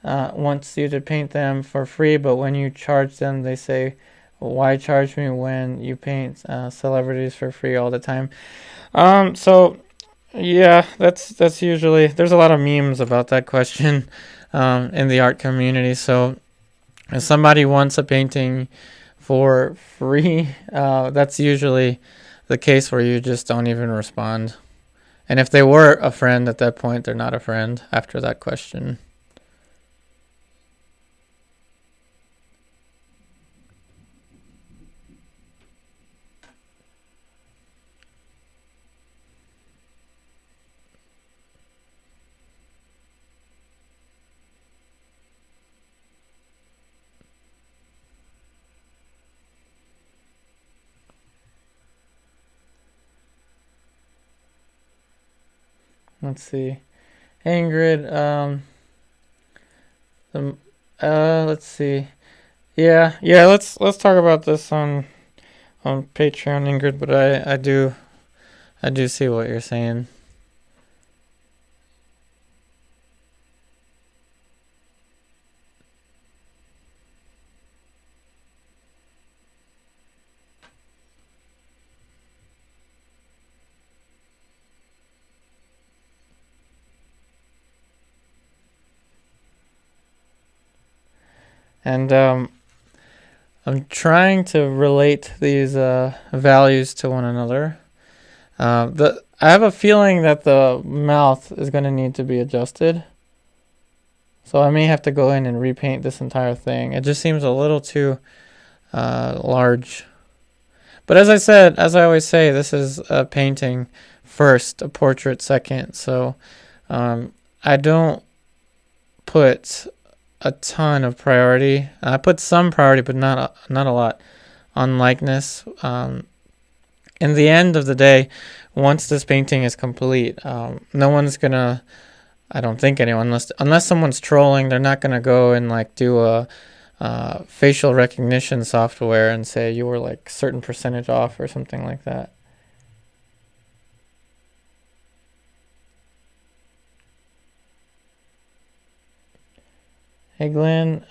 Speaker 1: wants you to paint them for free, but when you charge them, they say, why charge me when you paint celebrities for free all the time? So yeah, that's usually, there's a lot of memes about that question in the art community. So if somebody wants a painting for free, that's usually the case where you just don't even respond. And if they were a friend at that point, they're not a friend after that question. Let's see. Ingrid, let's see. Yeah, let's talk about this on Patreon, Ingrid, but I do see what you're saying. And I'm trying to relate these values to one another. I have a feeling that the mouth is going to need to be adjusted. So I may have to go in and repaint this entire thing. It just seems a little too large. But as I said, as I always say, this is a painting first, a portrait second. So I don't put a ton of priority. I put some priority, but not a lot on likeness. In the end of the day, once this painting is complete, no one's gonna, I don't think anyone, unless someone's trolling, they're not gonna go and like do a facial recognition software and say you were like certain percentage off or something like that. Hey Glenn,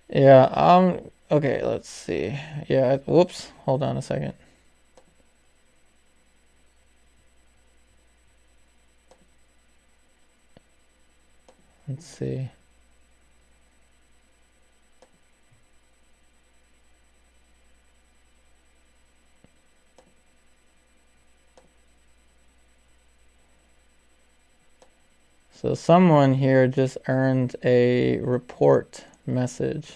Speaker 1: yeah, okay, let's see. Yeah, whoops, hold on a second. Let's see. So someone here just earned a report message.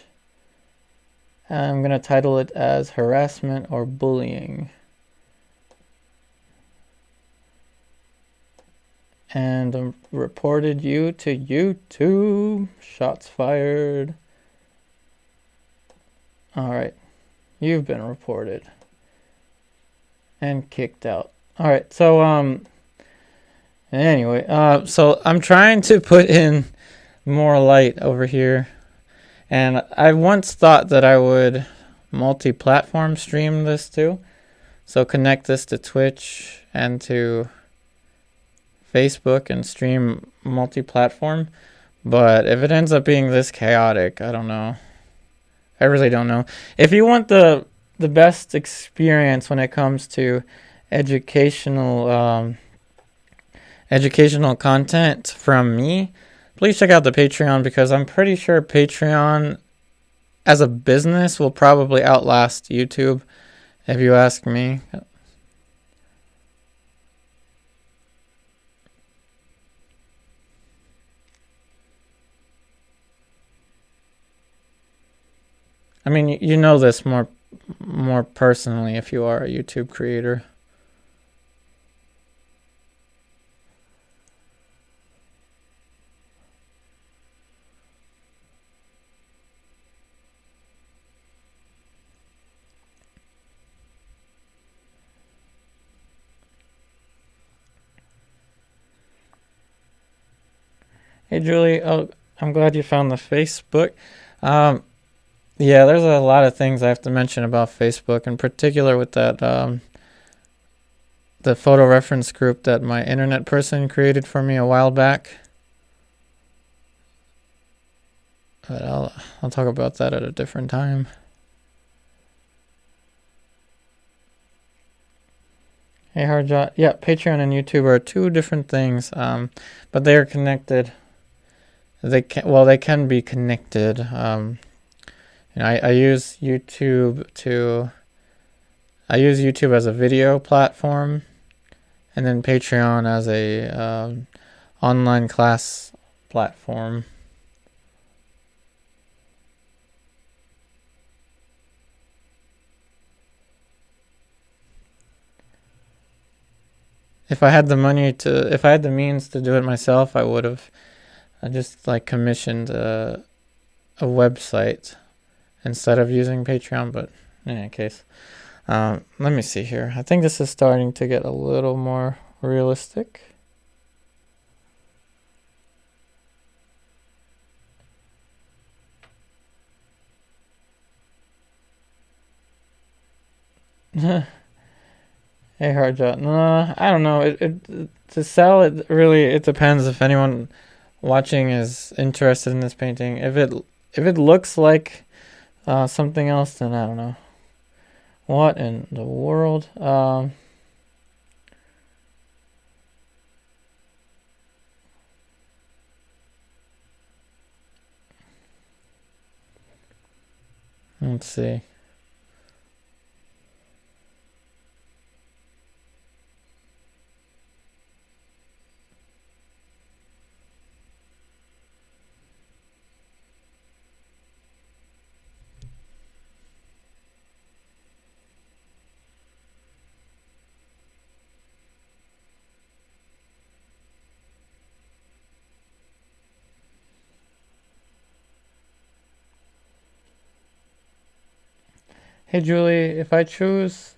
Speaker 1: I'm going to title it as harassment or bullying. And reported you to YouTube. Shots fired. All right. You've been reported. And kicked out. All right. So, anyway, so I'm trying to put in more light over here. And I once thought that I would multi-platform stream this too. So connect this to Twitch and to Facebook and stream multi-platform. But if it ends up being this chaotic, I don't know. I really don't know. If you want the best experience when it comes to educational content from me, please check out the Patreon, because I'm pretty sure Patreon as a business will probably outlast YouTube, if you ask me. I mean, you know this more personally if you are a YouTube creator. Hey, Julie. Oh, I'm glad you found the Facebook. Yeah, there's a lot of things I have to mention about Facebook, in particular with that the photo reference group that my internet person created for me a while back. But I'll talk about that at a different time. Hey Hardjot, yeah, Patreon and YouTube are two different things, but they are connected. They can be connected. I use YouTube as a video platform, and then Patreon as a online class platform. If I had the means to do it myself, I would have just like commissioned a website instead of using Patreon. But in any case, let me see here. I think this is starting to get a little more realistic. Hey Hardjot, no, I don't know. To sell it, really, it depends if anyone watching is interested in this painting. If it looks like something else, then I don't know. What in the world? Let's see. Hey Julie, if I choose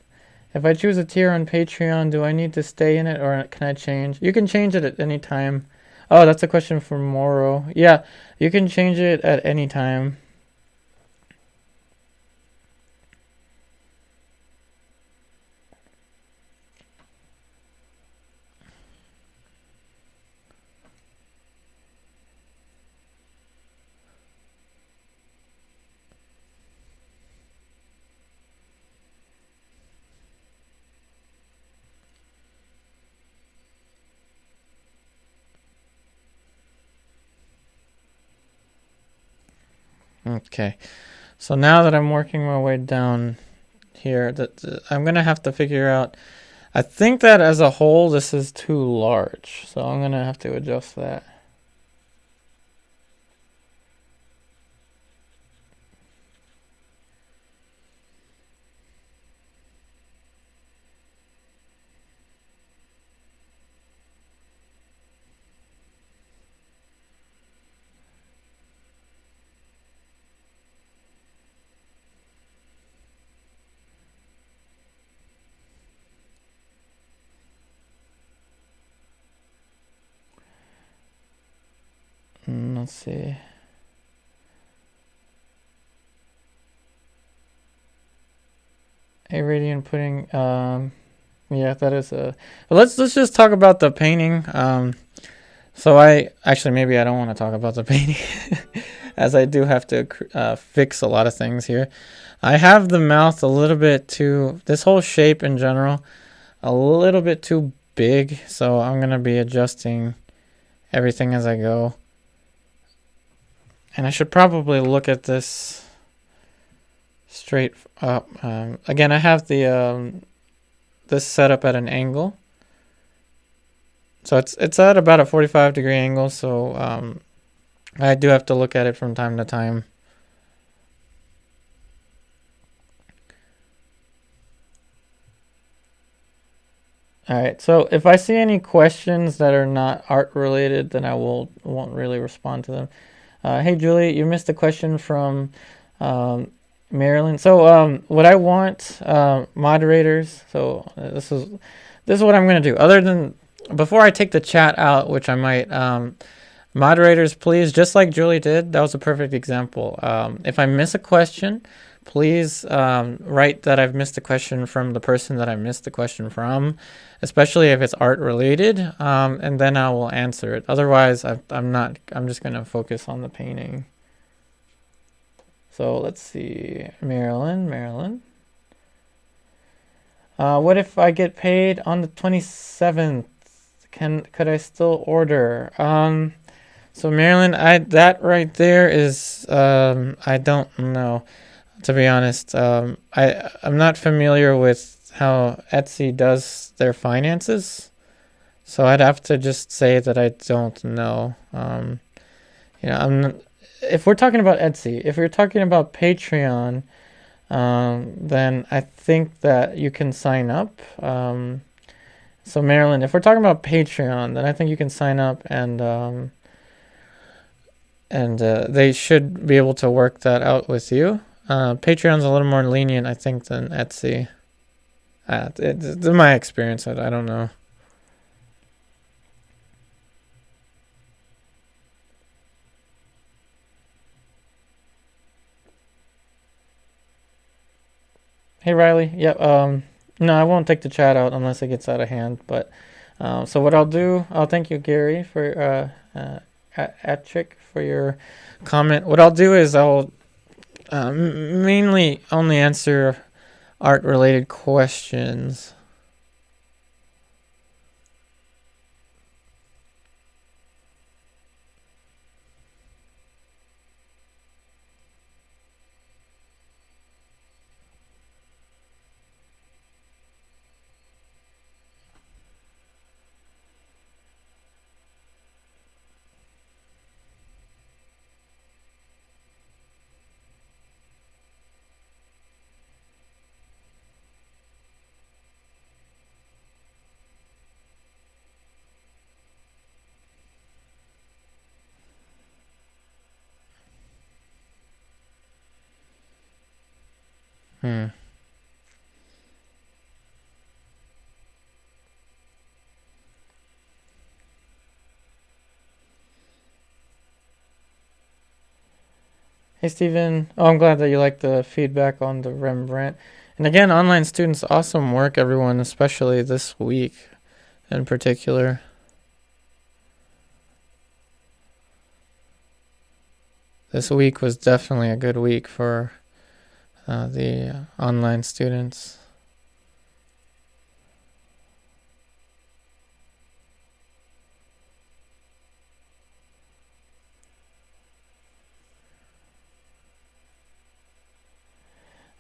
Speaker 1: a tier on Patreon, do I need to stay in it or can I change? You can change it at any time. Oh, that's a question for Moro. Yeah, you can change it at any time. Okay, so now that I'm working my way down here, I'm gonna have to figure out. I think that as a whole, this is too large, so I'm gonna have to adjust that. Let's see. A radiant pudding. Yeah, that is a. Let's just talk about the painting. So maybe I don't want to talk about the painting, as I do have to fix a lot of things here. I have the mouth a little bit too. This whole shape in general, a little bit too big. So I'm gonna be adjusting everything as I go. And I should probably look at this straight up. Again, I have the this set up at an angle. So it's at about a 45-degree angle, so I do have to look at it from time to time. Alright, so if I see any questions that are not art related, then I won't really respond to them. Hey Julie, you missed a question from Marilyn. So what I want, moderators, so this is what I'm going to do. Other than, before I take the chat out, which I might, moderators, please, just like Julie did, that was a perfect example. If I miss a question, please write that I've missed a question from the person that I missed the question from, especially if it's art related, and then I will answer it. Otherwise, I'm just going to focus on the painting. So let's see, Maryland. What if I get paid on the 27th? Could I still order? So Maryland, that right there is I don't know, to be honest. I'm not familiar with how Etsy does their finances, so I'd have to just say that I don't know. If we're talking about Etsy, if you're talking about Patreon, then I think that you can sign up. So Maryland, if we're talking about Patreon, then I think you can sign up, and they should be able to work that out with you. Patreon's a little more lenient, I think, than Etsy. It's my experience. I don't know. Hey Riley, yep. No, I won't take the chat out unless it gets out of hand. But so what I'll do, I'll thank you, Gary, for Atchick, for your comment. What I'll do is I'll mainly only answer art-related questions. Hey Stephen, I'm glad that you like the feedback on the Rembrandt. And again, online students, awesome work, everyone, especially this week in particular. This week was definitely a good week for the online students.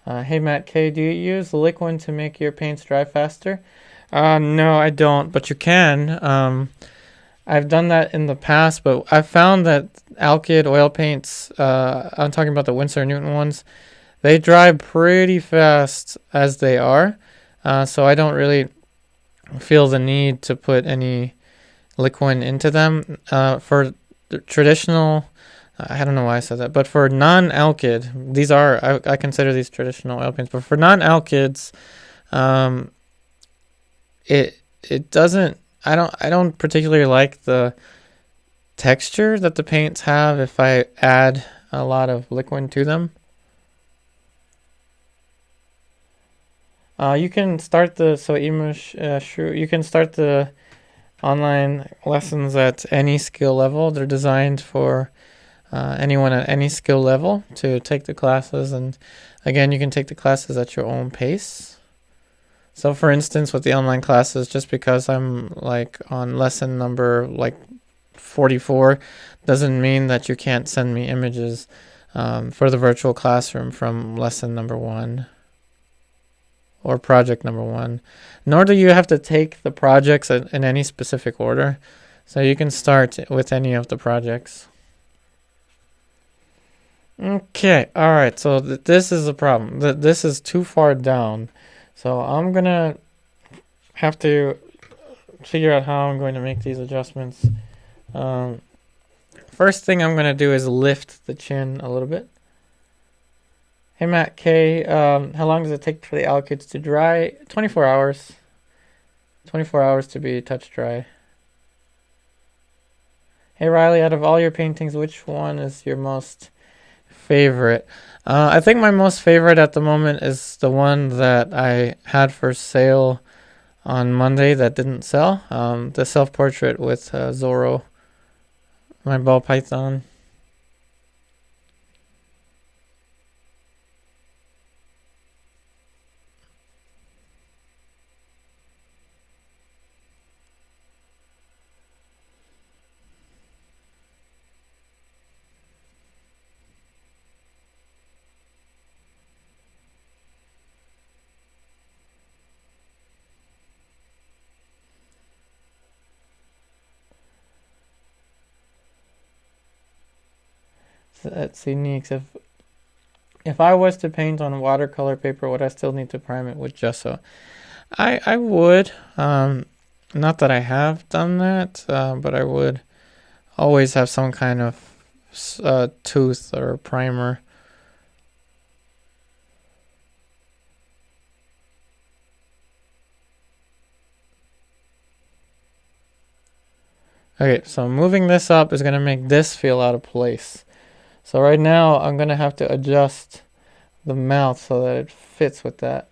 Speaker 1: Hey Matt K, do you use the liquid to make your paints dry faster? No, I don't, but you can. I've done that in the past, but I've found that Alkyd oil paints, I'm talking about the Winsor Newton ones, they dry pretty fast as they are. So I don't really feel the need to put any liquid into them. For the traditional, I don't know why I said that, but for non-Alkyd, these are, I consider these traditional oil paints, but for non-Alkyds, it doesn't, I don't particularly like the texture that the paints have if I add a lot of liquid to them. You can start the, so Imush, you can start the online lessons at any skill level. They're designed for anyone at any skill level to take the classes, and again, you can take the classes at your own pace. So for instance, with the online classes, just because I'm like on lesson number like 44 doesn't mean that you can't send me images for the virtual classroom from lesson number 1 or project number 1. Nor do you have to take the projects in any specific order. So you can start with any of the projects. Okay, all right, so this is a problem. This is too far down. So I'm going to have to figure out how I'm going to make these adjustments. First thing I'm going to do is lift the chin a little bit. Hey Matt K, how long does it take for the Alkyds to dry? 24 hours. 24 hours to be touch dry. Hey Riley, out of all your paintings, which one is your most favorite? I think my most favorite at the moment is the one that I had for sale on Monday that didn't sell. The self-portrait with Zorro, my ball python. Etsy Neeks. If I was to paint on watercolor paper, would I still need to prime it with gesso? I would. Not that I have done that, but I would always have some kind of tooth or primer. Okay, so moving this up is going to make this feel out of place. So right now I'm going to have to adjust the mouth so that it fits with that.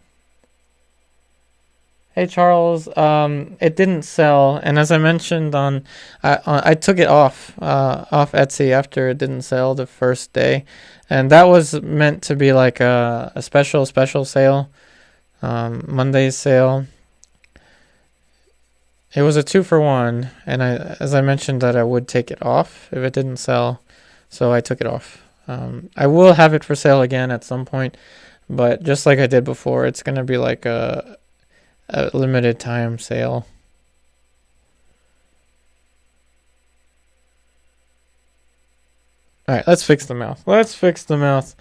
Speaker 1: Hey Charles, it didn't sell, and as I mentioned I took it off Etsy after it didn't sell the first day, and that was meant to be like a special sale, Monday's sale. It was a 2-for-1, and as I mentioned that I would take it off if it didn't sell, so I took it off. I will have it for sale again at some point, but just like I did before, it's gonna be like a limited time sale. All right, let's fix the mouth. Let's fix the mouth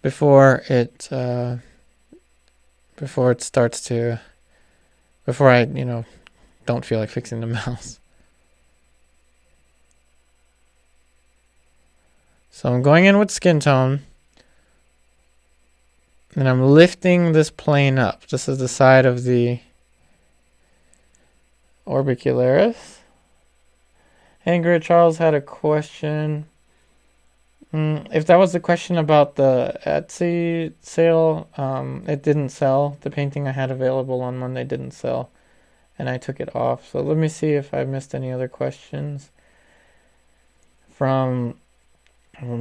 Speaker 1: before it starts to, before I, don't feel like fixing the mouth. So I'm going in with skin tone, and I'm lifting this plane up. This is the side of the orbicularis. Ingrid Charles had a question. If that was the question about the Etsy sale, it didn't sell. The painting I had available on Monday didn't sell, and I took it off. So let me see if I missed any other questions from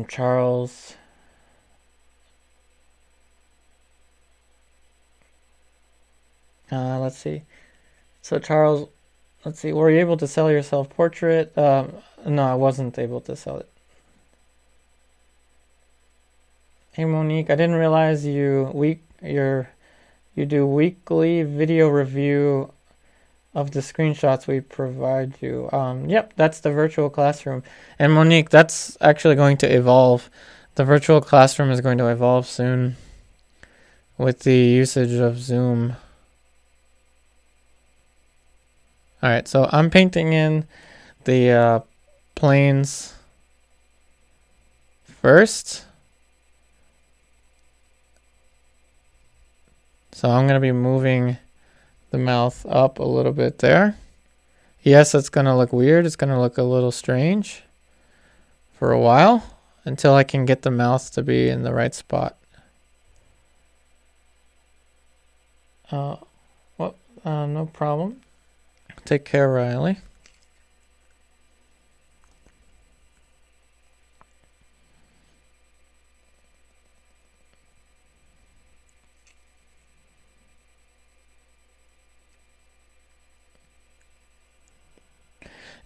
Speaker 1: Charles. Let's see. So Charles, let's see. Were you able to sell your self-portrait? No, I wasn't able to sell it. Hey Monique, I didn't realize you do weekly video review of the screenshots we provide you. Yep, that's the virtual classroom. And Monique, that's actually going to evolve. The virtual classroom is going to evolve soon with the usage of Zoom. All right, so I'm painting in the planes first. So I'm going to be moving the mouth up a little bit there. Yes, it's going to look weird. It's going to look a little strange for a while until I can get the mouth to be in the right spot. No problem. Take care, Riley.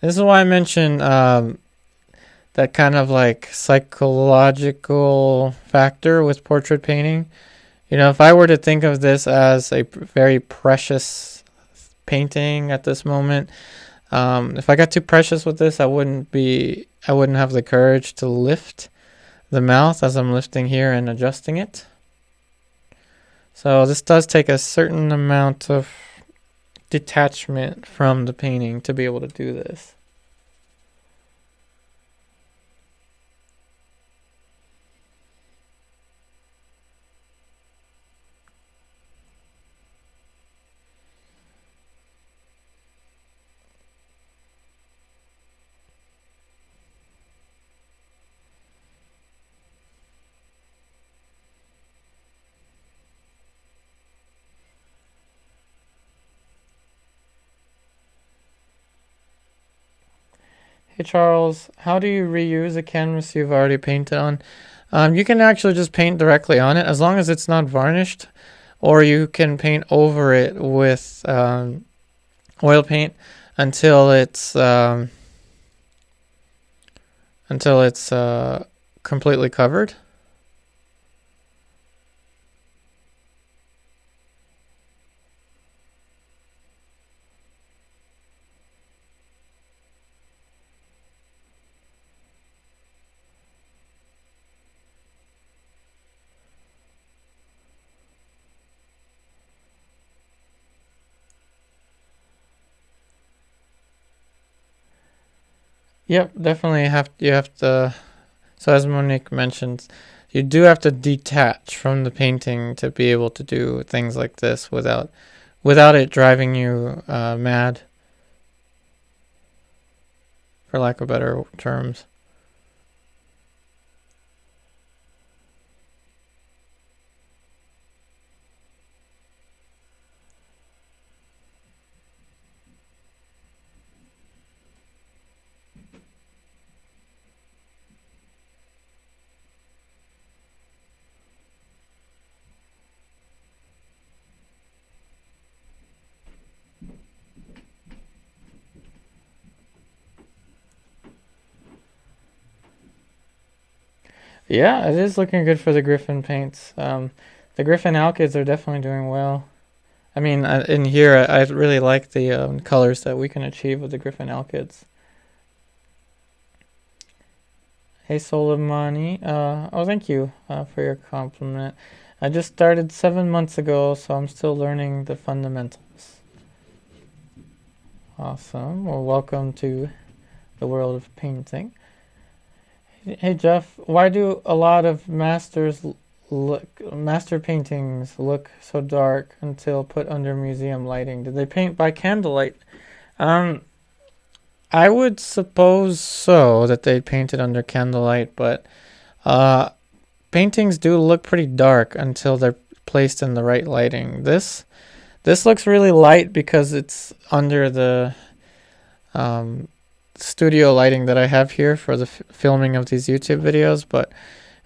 Speaker 1: This is why I mentioned that kind of like psychological factor with portrait painting. If I were to think of this as a very precious painting at this moment, if I got too precious with this, I wouldn't have the courage to lift the mouth as I'm lifting here and adjusting it. So this does take a certain amount of detachment from the painting to be able to do this. Hey Charles, how do you reuse a canvas you've already painted on? You can actually just paint directly on it as long as it's not varnished, or you can paint over it with oil paint until it's completely covered. Yep, definitely you have to. So as Monique mentioned, you do have to detach from the painting to be able to do things like this without it driving you mad, for lack of better terms. Yeah, it is looking good for the Griffin paints. The Griffin Alkyds are definitely doing well. I mean, in here, I really like the colors that we can achieve with the Griffin Alkyds. Hey, Soleimani. Oh, thank you for your compliment. I just started 7 months ago, so I'm still learning the fundamentals. Awesome. Well, welcome to the world of painting. Hey, Jeff, why do a lot of master paintings look so dark until put under museum lighting? Did they paint by candlelight? I would suppose so, that they painted under candlelight, but paintings do look pretty dark until they're placed in the right lighting. This looks really light because it's under the studio lighting that I have here for the filming of these YouTube videos, but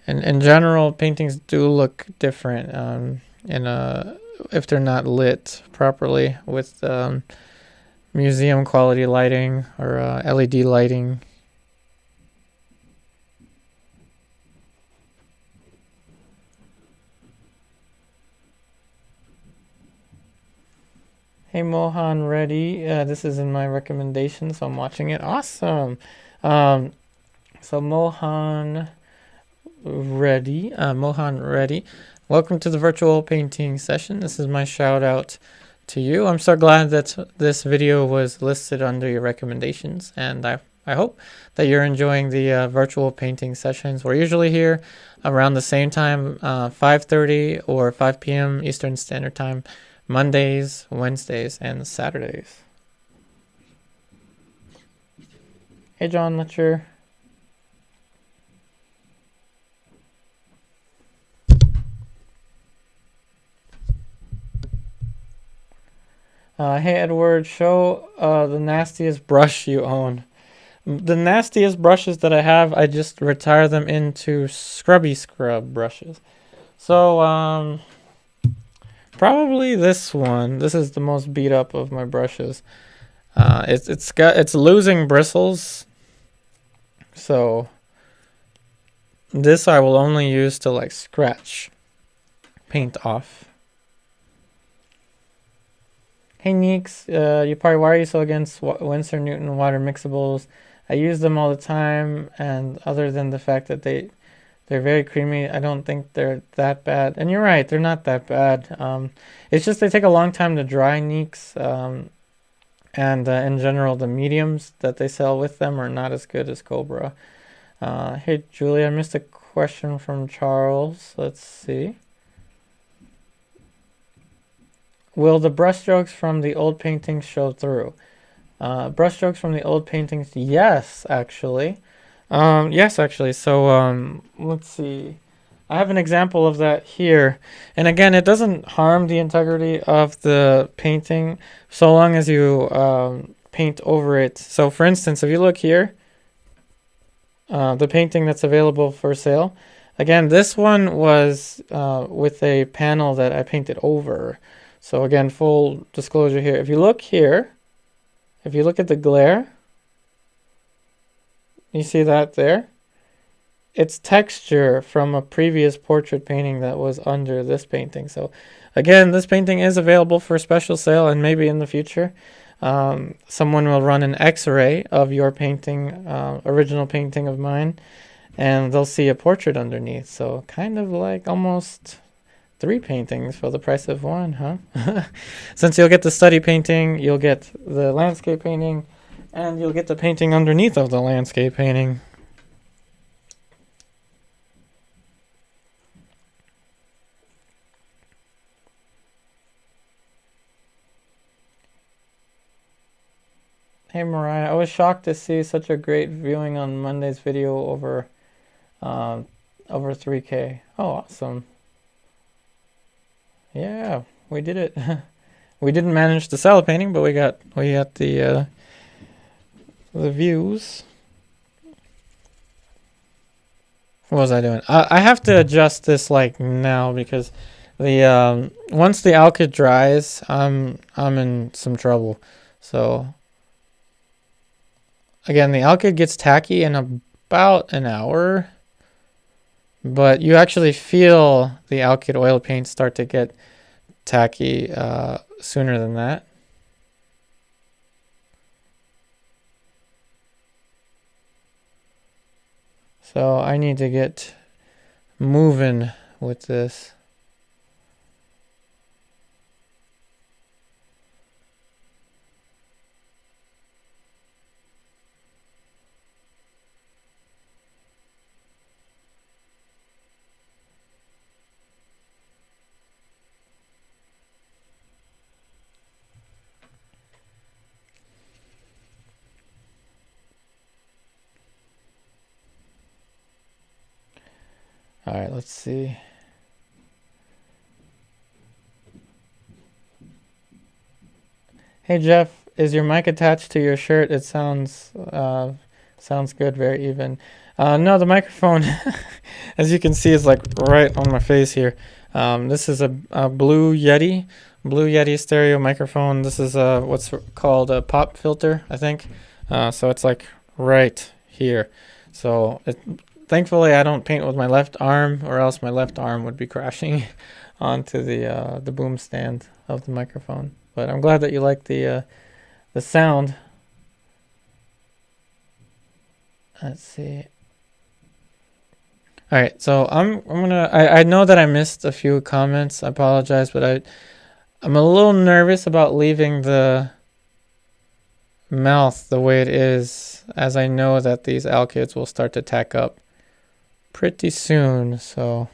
Speaker 1: in general, paintings do look different if they're not lit properly with museum quality lighting or LED lighting. Hey, Mohan Reddy, this is in my recommendation, so I'm watching it. Awesome. So Mohan Reddy, welcome to the virtual painting session. This is my shout out to you. I'm so glad that this video was listed under your recommendations, and I hope that you're enjoying the virtual painting sessions. We're usually here around the same time, 5:30 or 5 p.m. Eastern Standard Time, Mondays, Wednesdays, and Saturdays. Hey, John Letcher. Hey, Edward, show the nastiest brush you own. The nastiest brushes that I have, I just retire them into scrubby scrub brushes. So, probably this one. This is the most beat up of my brushes. It's losing bristles. So, this I will only use to like scratch paint off. Hey Neeks, why are you so against Winsor Newton water mixables? I use them all the time, and other than the fact that they're very creamy, I don't think they're that bad. And you're right, they're not that bad. It's just they take a long time to dry, Neeks. And in general, the mediums that they sell with them are not as good as Cobra. Hey Julie, I missed a question from Charles. Let's see. Will the brushstrokes from the old paintings show through? Brushstrokes from the old paintings, yes, actually. So, let's see. I have an example of that here. And again, it doesn't harm the integrity of the painting so long as you paint over it. So, for instance, if you look here, the painting that's available for sale. Again, this one was with a panel that I painted over. So again, full disclosure here. If you look here, if you look at the glare, you see that there? It's texture from a previous portrait painting that was under this painting. So again, this painting is available for special sale, and maybe in the future, someone will run an X-ray of your painting, original painting of mine, and they'll see a portrait underneath. So kind of like almost 3 paintings for the price of 1, huh? Since you'll get the study painting, you'll get the landscape painting, and you'll get the painting underneath of the landscape painting. Hey Mariah, I was shocked to see such a great viewing on Monday's video over 3K. Oh, awesome. Yeah, we did it. We didn't manage to sell a painting, but we got the views. What was I doing? I have to adjust this like now because the once the Alkyd dries, I'm in some trouble. So again, the Alkyd gets tacky in about an hour, but you actually feel the Alkyd oil paint start to get tacky sooner than that. So I need to get moving with this. All right, let's see. Hey Jeff, is your mic attached to your shirt? It sounds good, very even. No, the microphone, as you can see, is like right on my face here. This is a Blue Yeti stereo microphone. This is what's called a pop filter, I think. So it's like right here. So thankfully I don't paint with my left arm, or else my left arm would be crashing onto the boom stand of the microphone. But I'm glad that you like the sound. Let's see. All right, so I know that I missed a few comments. I apologize, but I'm a little nervous about leaving the mouth the way it is, as I know that these Alkyds will start to tack up pretty soon. So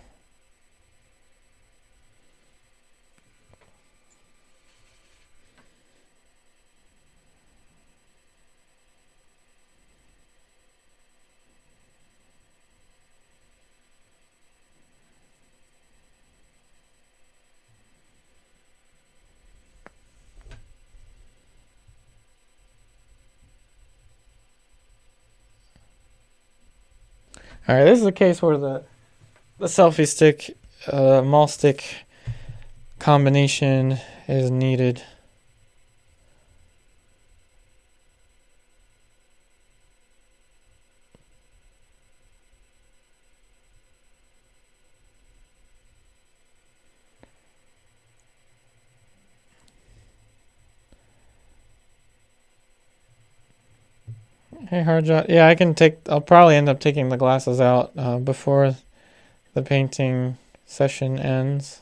Speaker 1: all right, this is a case where the selfie stick, mall stick combination is needed. Hey Harjot, yeah, I'll probably end up taking the glasses out before the painting session ends.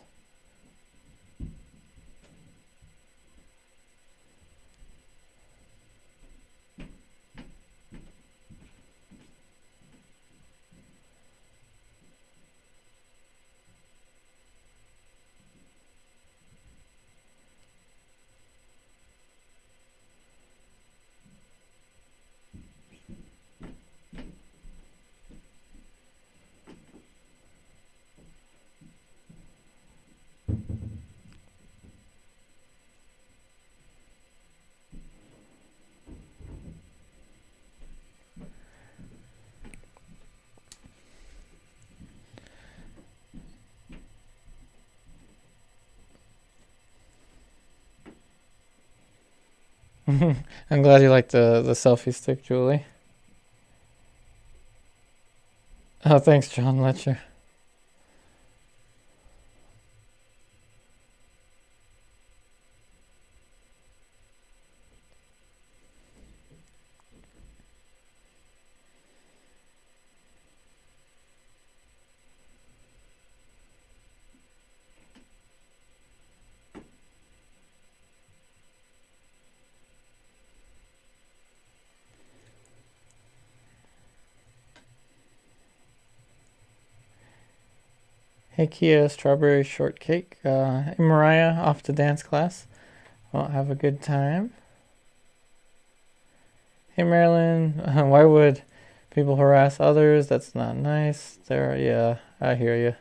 Speaker 1: I'm glad you like the selfie stick, Julie. Oh, thanks, John Letcher. Hey Kia, strawberry shortcake. Hey Mariah, off to dance class. Well, have a good time. Hey Marilyn, why would people harass others? That's not nice. Yeah, I hear you.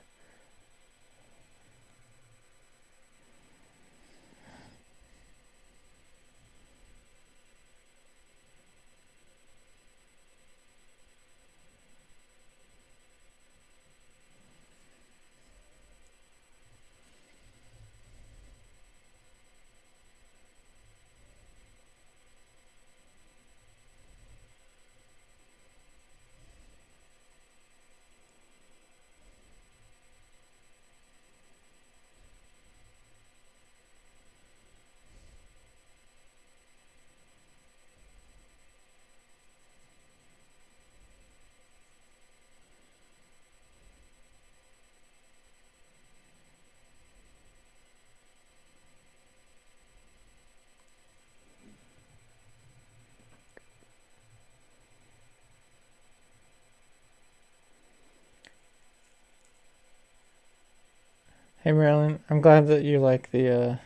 Speaker 1: Hey Marilyn, I'm glad that you like the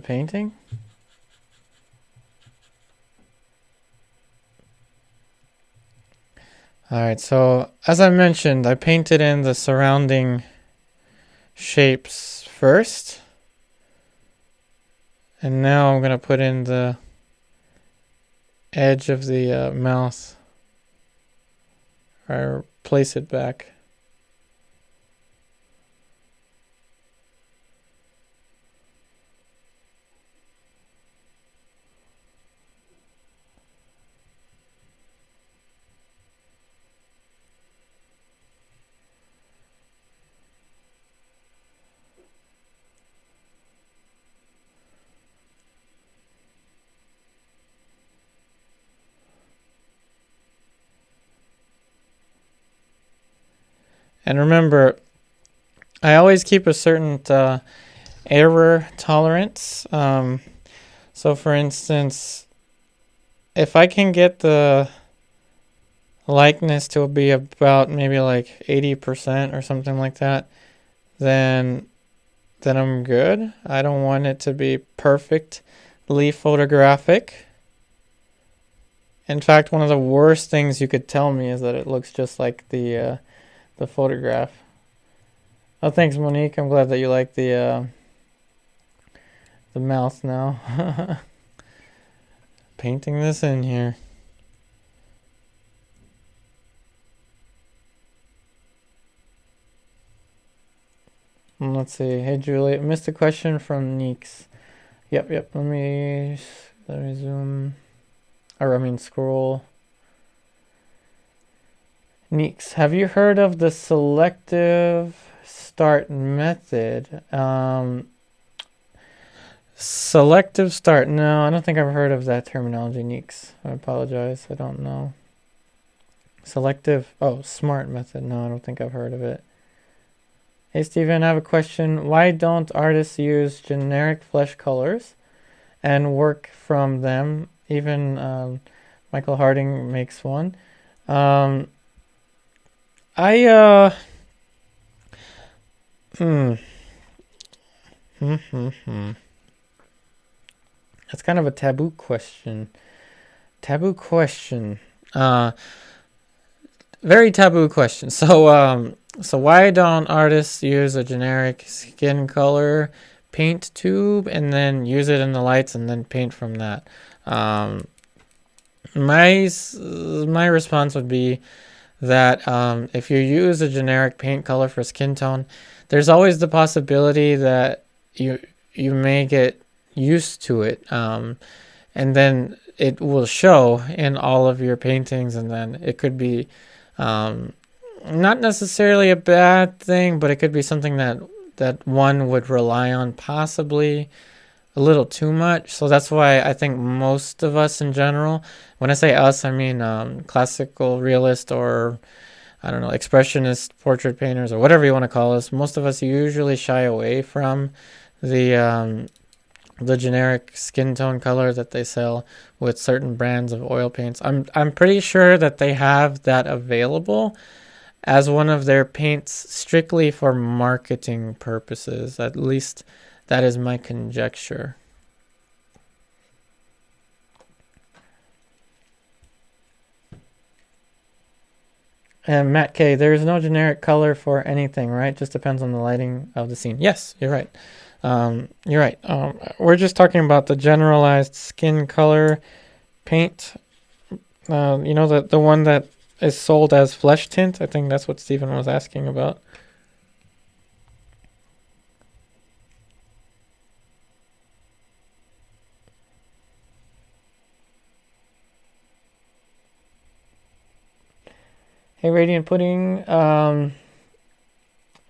Speaker 1: painting. Alright, so as I mentioned, I painted in the surrounding shapes first. And now I'm going to put in the edge of the mouth. Or place it back. And remember, I always keep a certain error tolerance. So for instance, if I can get the likeness to be about maybe like 80% or something like that, then I'm good. I don't want it to be perfectly photographic. In fact, one of the worst things you could tell me is that it looks just like the photograph. Oh, thanks, Monique. I'm glad that you like the mouth now. Painting this in here. Let's see. Hey, Julie. I missed a question from Neeks. Yep. Let me zoom. Or I mean scroll. Neeks, have you heard of the selective start method? Selective start. No, I don't think I've heard of that terminology, Neeks. I apologize. I don't know. Selective. Oh, smart method. No, I don't think I've heard of it. Hey, Steven, I have a question. Why don't artists use generic flesh colors and work from them? Even Michael Harding makes one. That's kind of a taboo question. Very taboo question. So why don't artists use a generic skin color paint tube and then use it in the lights and then paint from that? My response would be that if you use a generic paint color for skin tone, there's always the possibility that you may get used to it, and then it will show in all of your paintings, and then it could be not necessarily a bad thing, but it could be something that one would rely on possibly a little too much. So that's why I think most of us in general, when I say us, I mean classical realist or I don't know, expressionist portrait painters or whatever you want to call us. Most of us usually shy away from the generic skin tone color that they sell with certain brands of oil paints. I'm pretty sure that they have that available, as one of their paints strictly for marketing purposes. At least that is my conjecture. And Matt K, there is no generic color for anything, right? Just depends on the lighting of the scene. Yes, you're right. You're right. We're just talking about the generalized skin color paint. You know, the one that is sold as flesh tint. I think that's what Stephen was asking about. Hey, Radiant Pudding.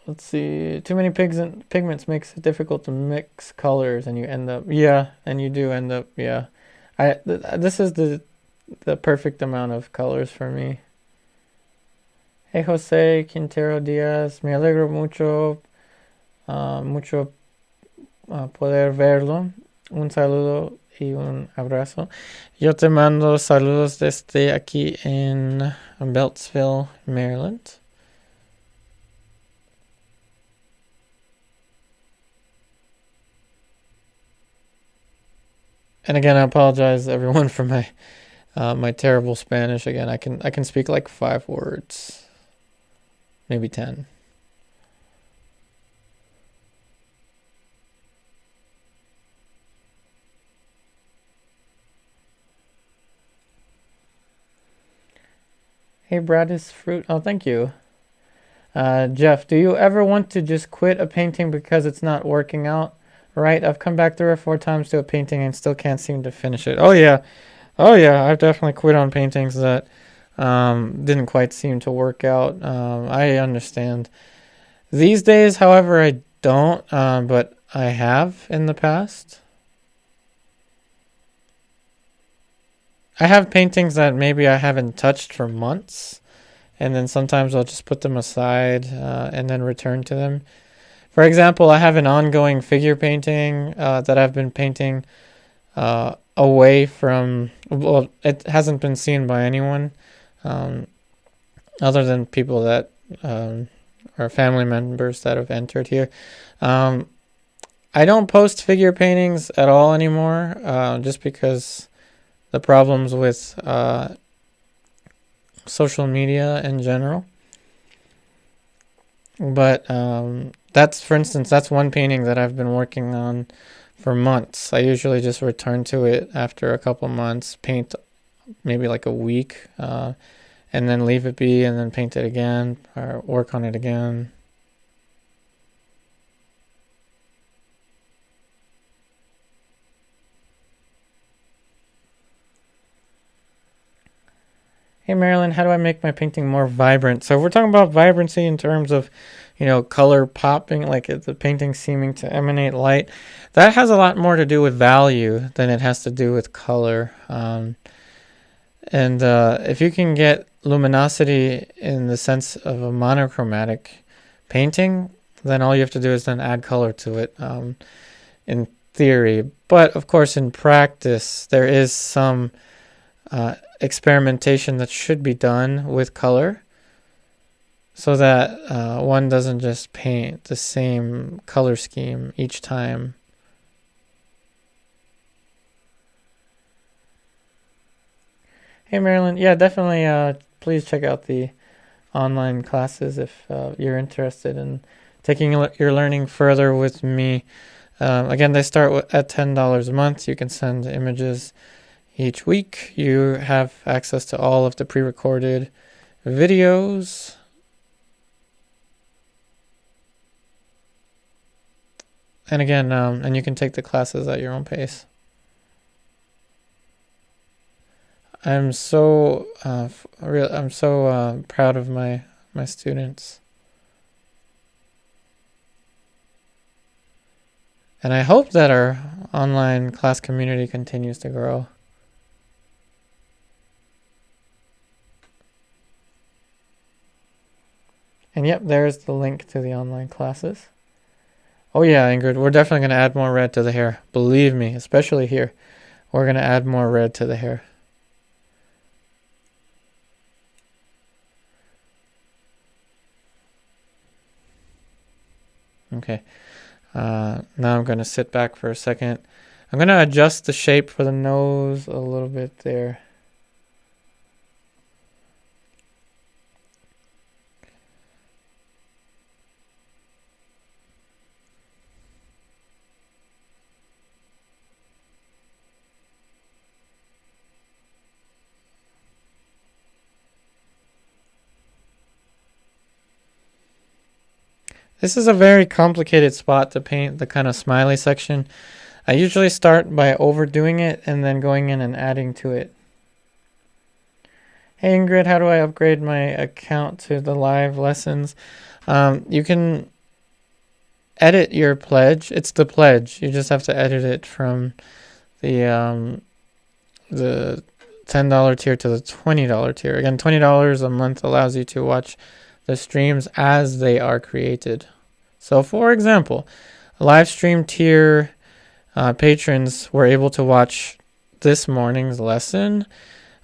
Speaker 1: Let's see. Too many pigments makes it difficult to mix colors, and you end up, yeah, and you do end up, yeah. This is the perfect amount of colors for me. Hey, Jose Quintero Diaz. Me alegro mucho, poder verlo. Un saludo y un abrazo. Yo te mando saludos desde aquí en Beltsville, Maryland. And again, I apologize everyone for my my terrible Spanish. Again, I can speak like 5 words, maybe 10. Hey, Brad is fruit. Oh, thank you. Jeff, do you ever want to just quit a painting because it's not working out right? I've come back 3 or 4 times to a painting and still can't seem to finish it. Oh yeah. I've definitely quit on paintings that didn't quite seem to work out. I understand. These days, however, I don't, but I have in the past. I have paintings that maybe I haven't touched for months, and then sometimes I'll just put them aside and then return to them. For example, I have an ongoing figure painting that I've been painting away from, well, it hasn't been seen by anyone other than people that are family members that have entered here. I don't post figure paintings at all anymore just because the problems with social media in general. But that's, for instance, that's one painting that I've been working on for months. I usually just return to it after a couple months, paint maybe like a week, and then leave it be, and then paint it again or work on it again. Hey Marilyn, how do I make my painting more vibrant? So if we're talking about vibrancy in terms of, you know, color popping, like the painting seeming to emanate light, that has a lot more to do with value than it has to do with color. And if you can get luminosity in the sense of a monochromatic painting, then all you have to do is then add color to it in theory. But of course, in practice, there is some experimentation that should be done with color so that one doesn't just paint the same color scheme each time. Hey Marilyn, yeah, definitely please check out the online classes if you're interested in taking your learning further with me. Again, they start at $10 a month. You can send images each week. You have access to all of the pre-recorded videos. And again, and you can take the classes at your own pace. I'm so proud of my students. And I hope that our online class community continues to grow. And yep, there's the link to the online classes. Oh yeah, Ingrid, we're definitely going to add more red to the hair. Believe me, especially here. We're going to add more red to the hair. Okay. Now I'm going to sit back for a second. I'm going to adjust the shape for the nose a little bit there. This is a very complicated spot to paint the kind of smiley section. I usually start by overdoing it and then going in and adding to it. Hey Ingrid, how do I upgrade my account to the live lessons? You can edit your pledge. It's the pledge. You just have to edit it from the $10 tier to the $20 tier. Again, $20 a month allows you to watch the streams as they are created. So for example, live stream tier patrons were able to watch this morning's lesson.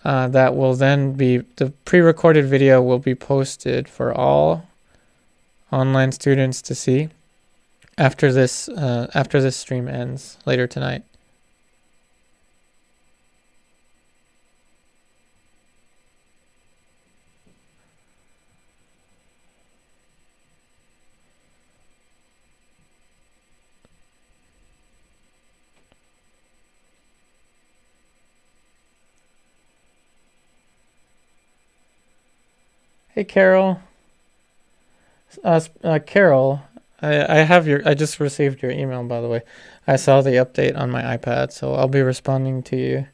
Speaker 1: That will then be, the pre-recorded video will be posted for all online students to see after this stream ends later tonight. Hey Carol. Carol, I just received your email, by the way. I saw the update on my iPad, so I'll be responding to you.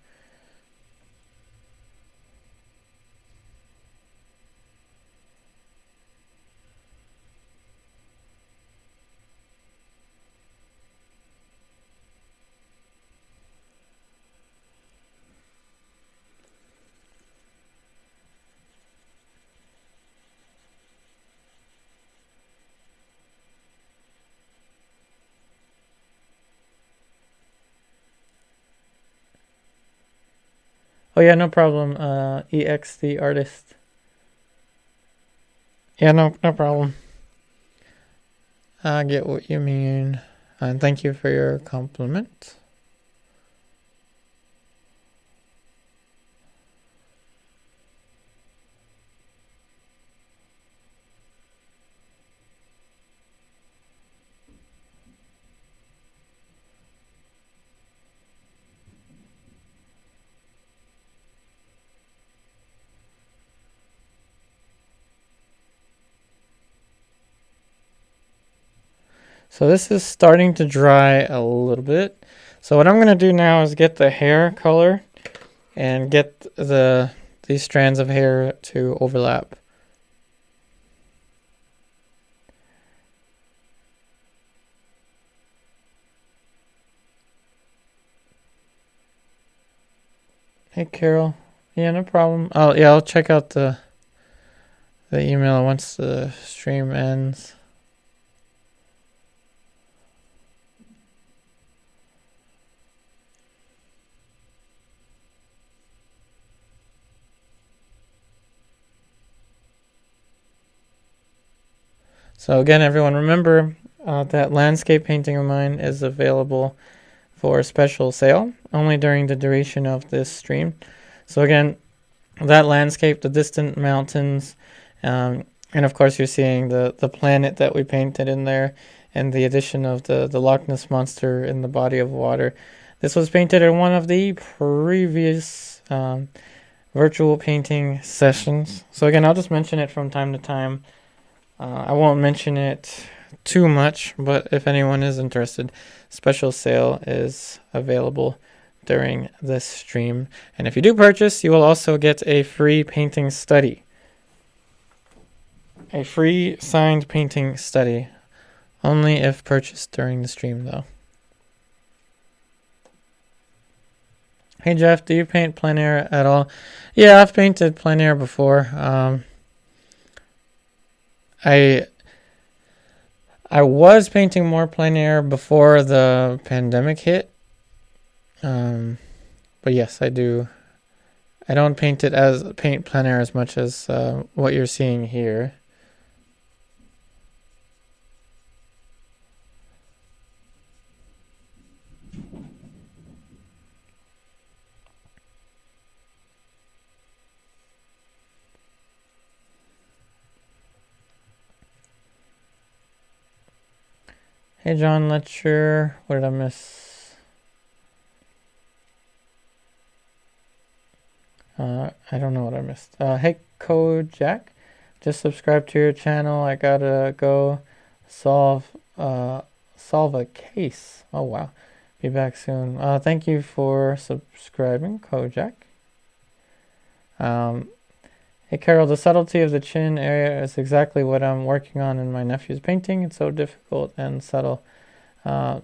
Speaker 1: Oh yeah, no problem. EX the artist. Yeah, no problem. I get what you mean. And thank you for your compliment. So this is starting to dry a little bit. So what I'm going to do now is get the hair color and get these strands of hair to overlap. Hey Carol. Yeah, no problem. I'll check out the email once the stream ends. So again, everyone, remember that landscape painting of mine is available for a special sale only during the duration of this stream. So again, that landscape, the distant mountains, and of course you're seeing the planet that we painted in there, and the addition of the Loch Ness Monster in the body of water. This was painted in one of the previous virtual painting sessions. So again, I'll just mention it from time to time. I won't mention it too much, but if anyone is interested, special sale is available during this stream. And if you do purchase, you will also get a free painting study. A free signed painting study. Only if purchased during the stream, though. Hey Jeff, do you paint plein air at all? Yeah, I've painted plein air before. I was painting more plein air before the pandemic hit. But yes, I do. I don't paint plein air as much as what you're seeing here. Hey, John Letcher. What did I miss? I don't know what I missed. Hey, Kojak. Just subscribe to your channel. I gotta go solve a case. Oh, wow. Be back soon. Thank you for subscribing, Kojak. Hey, Carol, the subtlety of the chin area is exactly what I'm working on in my nephew's painting. It's so difficult and subtle. Oh,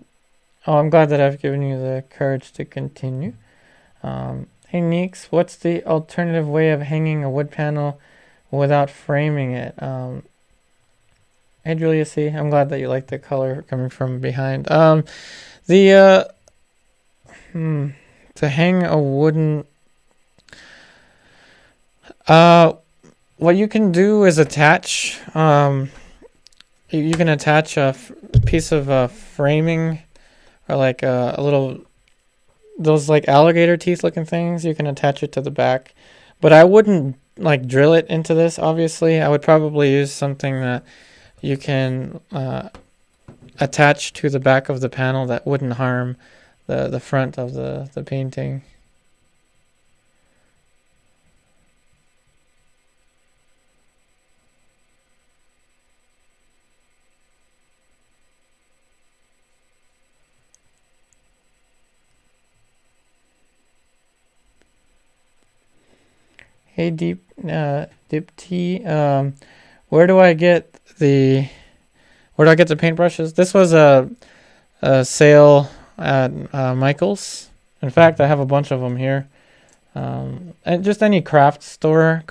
Speaker 1: I'm glad that I've given you the courage to continue. Hey, Neeks, what's the alternative way of hanging a wood panel without framing it? Hey, Julia C., I'm glad that you like the color coming from behind. To hang a wooden... what you can do is attach... you can attach a piece of framing, or like a little... those like alligator teeth looking things. You can attach it to the back. But I wouldn't like drill it into this, obviously. I would probably use something that you can attach to the back of the panel that wouldn't harm the front of the painting. Hey, Deep T, where do I get the paintbrushes? This was a sale at Michael's. In fact, I have a bunch of them here. And just any crafty store.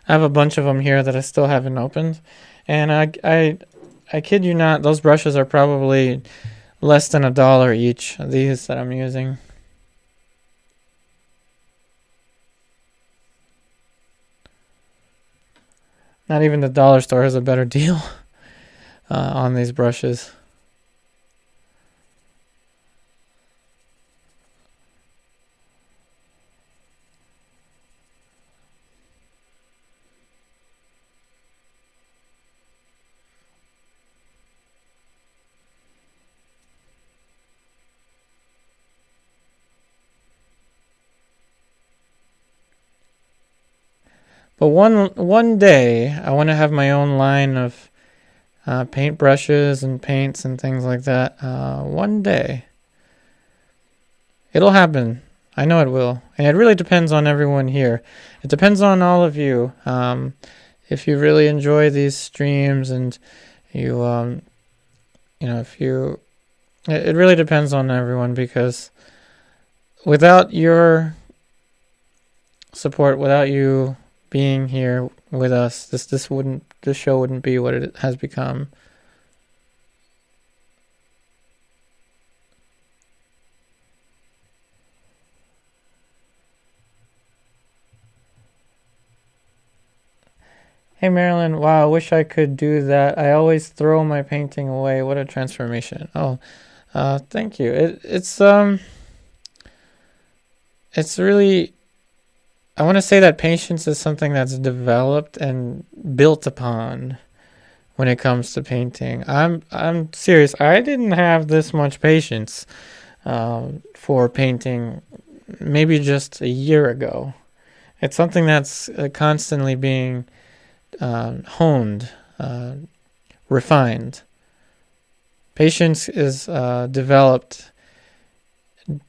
Speaker 1: I have a bunch of them here that I still haven't opened. And I kid you not, those brushes are probably less than $1 each, these that I'm using. Not even the dollar store has a better deal on these brushes. But one day, I want to have my own line of paint brushes and paints and things like that. One day. It'll happen. I know it will. And it really depends on everyone here. It depends on all of you. If you really enjoy these streams and you, it really depends on everyone, because without your support, without you being here with us, this show wouldn't be what it has become. Hey Marilyn, wow, I wish I could do that. I always throw my painting away. What a transformation. Oh, thank you. It's really, I want to say that patience is something that's developed and built upon when it comes to painting. I'm serious. I didn't have this much patience for painting maybe just a year ago. It's something that's constantly being honed, refined. Patience is developed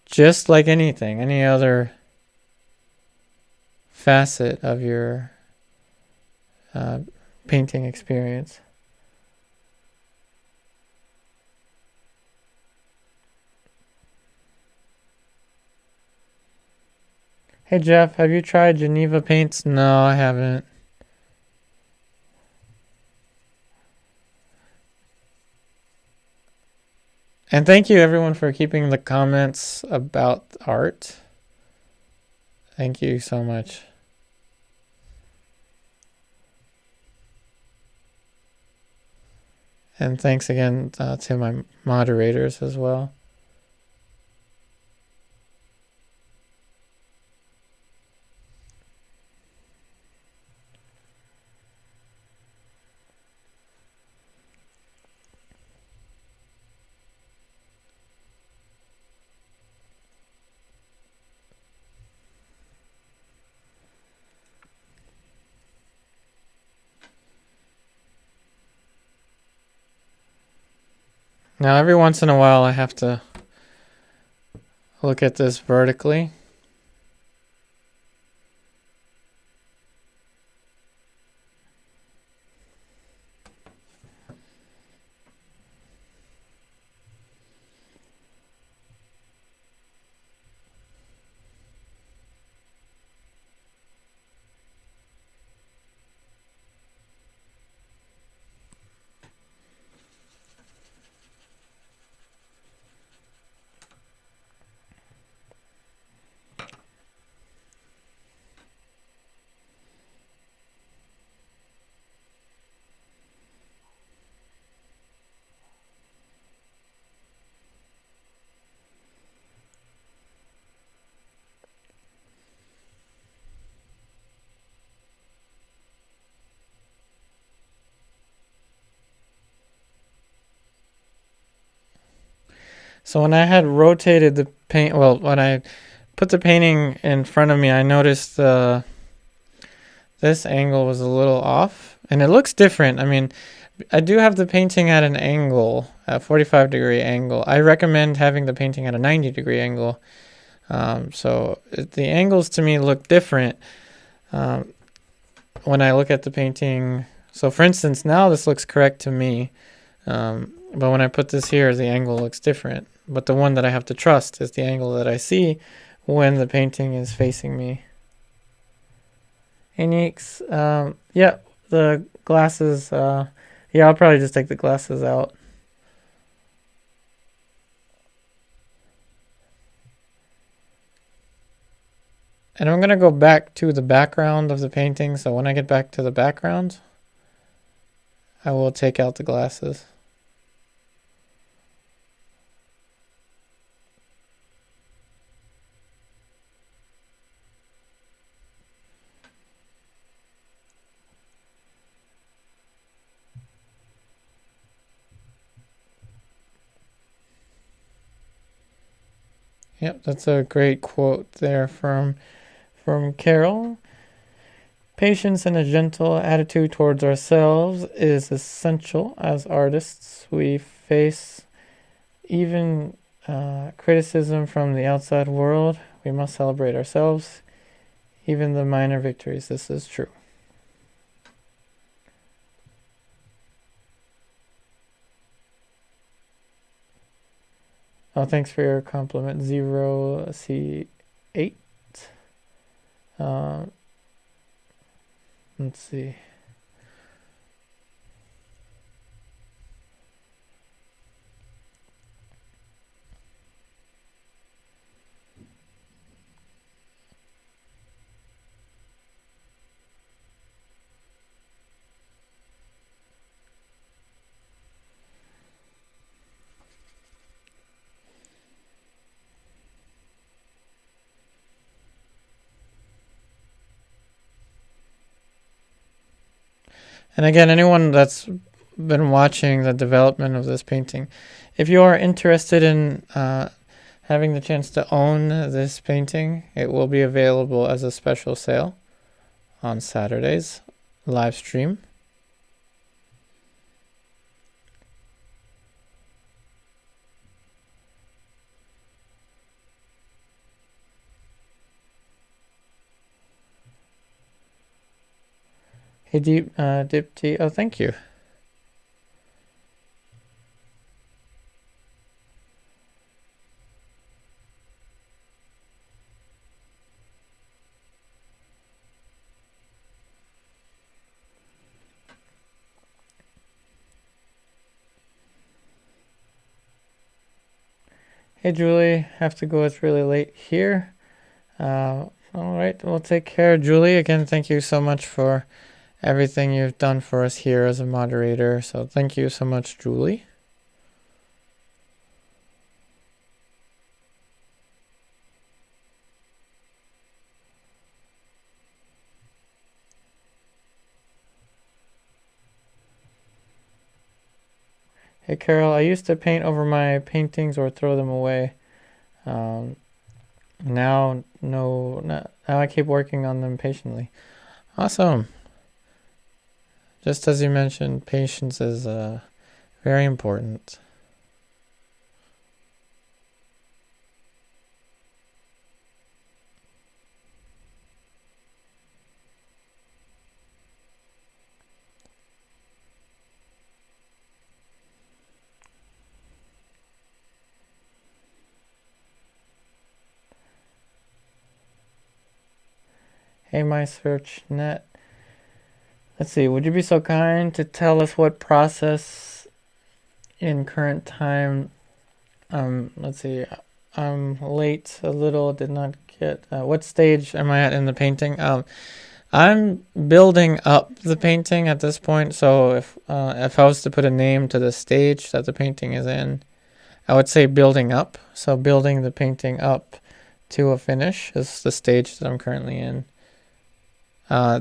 Speaker 1: just like anything, any other facet of your painting experience. Hey Jeff, have you tried Geneva paints? No, I haven't. And thank you everyone for keeping the comments about art. Thank you so much. And thanks again to my moderators as well. Now every once in a while I have to look at this vertically. So when I had rotated the paint, well, when I put the painting in front of me, I noticed this angle was a little off, and it looks different. I mean, I do have the painting at an angle, a 45-degree angle. I recommend having the painting at a 90-degree angle. So the angles to me look different when I look at the painting. So for instance, now this looks correct to me, but when I put this here, the angle looks different. But the one that I have to trust is the angle that I see when the painting is facing me. Onyx, yeah, the glasses, yeah, I'll probably just take the glasses out. And I'm going to go back to the background of the painting. So when I get back to the background, I will take out the glasses. Yep, that's a great quote there from Carol. Patience and a gentle attitude towards ourselves is essential as artists. We face even criticism from the outside world. We must celebrate ourselves, even the minor victories. This is true. Oh, thanks for your compliment. 0C8. Let's see. And again, anyone that's been watching the development of this painting, if you are interested in having the chance to own this painting, it will be available as a special sale on Saturday's live stream. Hey, Dipti, oh, thank you. Hey, Julie, have to go. It's really late here. All right, we'll take care. Julie, again, thank you so much for everything you've done for us here as a moderator. So thank you so much, Julie. Hey, Carol, I used to paint over my paintings or throw them away. Now I keep working on them patiently. Awesome. Just as you mentioned, patience is very important. Hey, my search net. Let's see. Would you be so kind to tell us what process in current time? Let's see. I'm late a little. Did not get. What stage am I at in the painting? I'm building up the painting at this point. So if I was to put a name to the stage that the painting is in, I would say building up. So building the painting up to a finish is the stage that I'm currently in.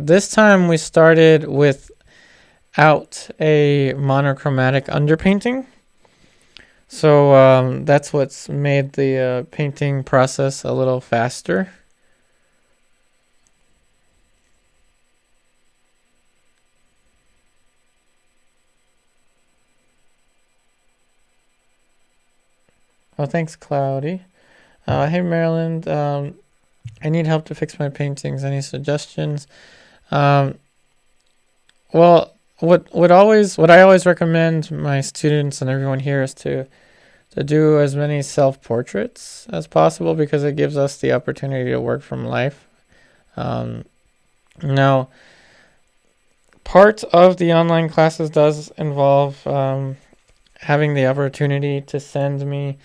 Speaker 1: This time we started without a monochromatic underpainting. So that's what's made the painting process a little faster. Oh, thanks, Cloudy. Hey, Maryland. I need help to fix my paintings. Any suggestions? Well, what I always recommend my students and everyone here is to do as many self-portraits as possible, because it gives us the opportunity to work from life. Now, part of the online classes does involve having the opportunity to send me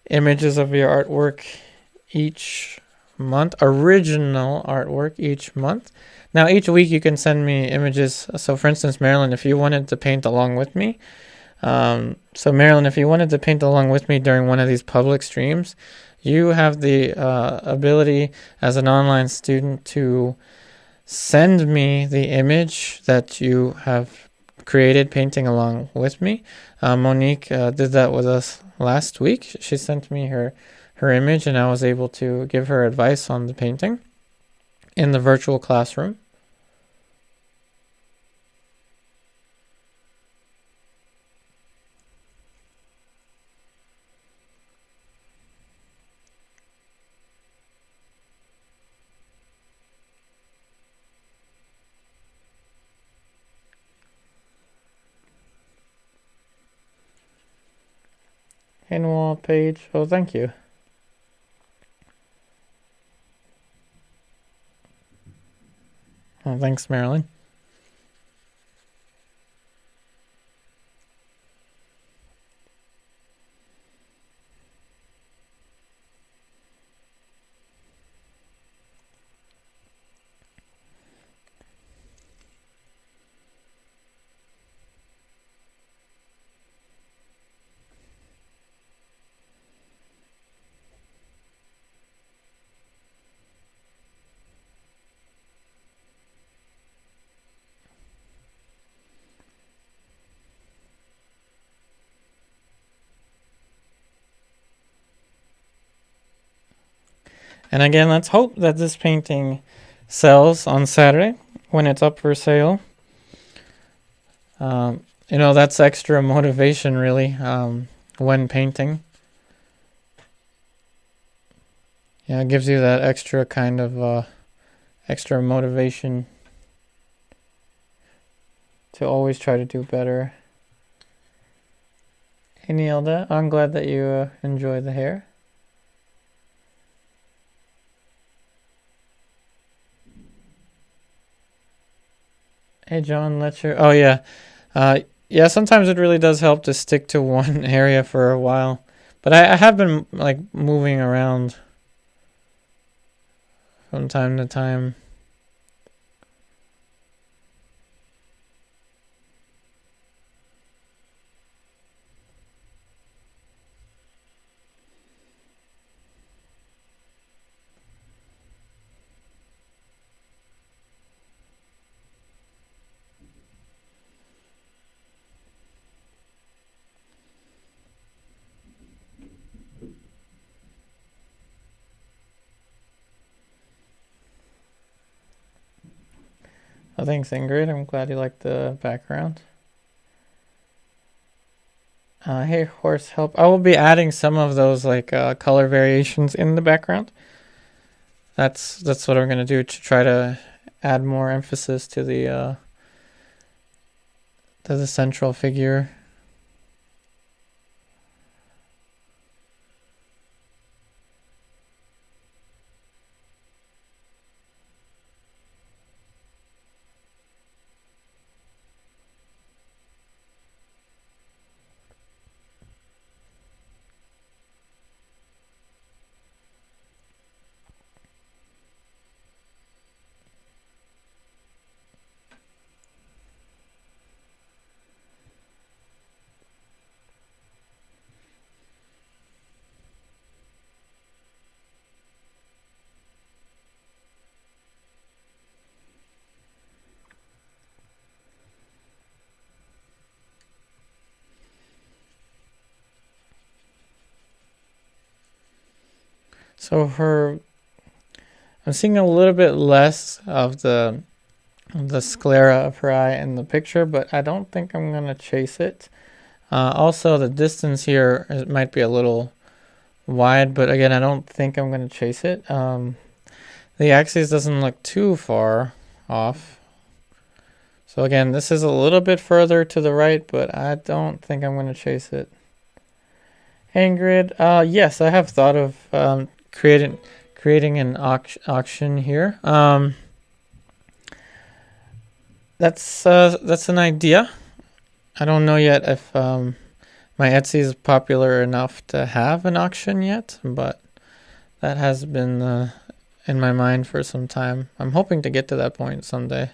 Speaker 1: images of your artwork each month, original artwork each month. Now, each week you can send me images. So, for instance, Marilyn, if you wanted to paint along with me, Marilyn, if you wanted to paint along with me during one of these public streams, you have the ability as an online student to send me the image that you have created painting along with me. Monique did that with us last week. She sent me her image, and I was able to give her advice on the painting in the virtual classroom. In-wall page. Oh, thank you. Oh, thanks, Marilyn. And again, let's hope that this painting sells on Saturday when it's up for sale. That's extra motivation, really, when painting. Yeah, it gives you that extra kind of extra motivation to always try to do better. Hey, Neilda, I'm glad that you enjoy the hair. Hey, John Letcher. Oh, yeah. Yeah, sometimes it really does help to stick to one area for a while. But I have been, moving around from time to time. Oh, thanks, Ingrid. I'm glad you like the background. Hey, horse help. I will be adding some of those color variations in the background. That's what I'm gonna do to try to add more emphasis to the central figure. So I'm seeing a little bit less of the sclera of her eye in the picture, but I don't think I'm gonna chase it. Also, the distance here might be a little wide, but again, I don't think I'm gonna chase it. The axis doesn't look too far off. So again, this is a little bit further to the right, but I don't think I'm gonna chase it. Hang grid, yes, I have thought of creating an auction here. That's an idea. I don't know yet if my Etsy is popular enough to have an auction yet, but that has been in my mind for some time. I'm hoping to get to that point someday.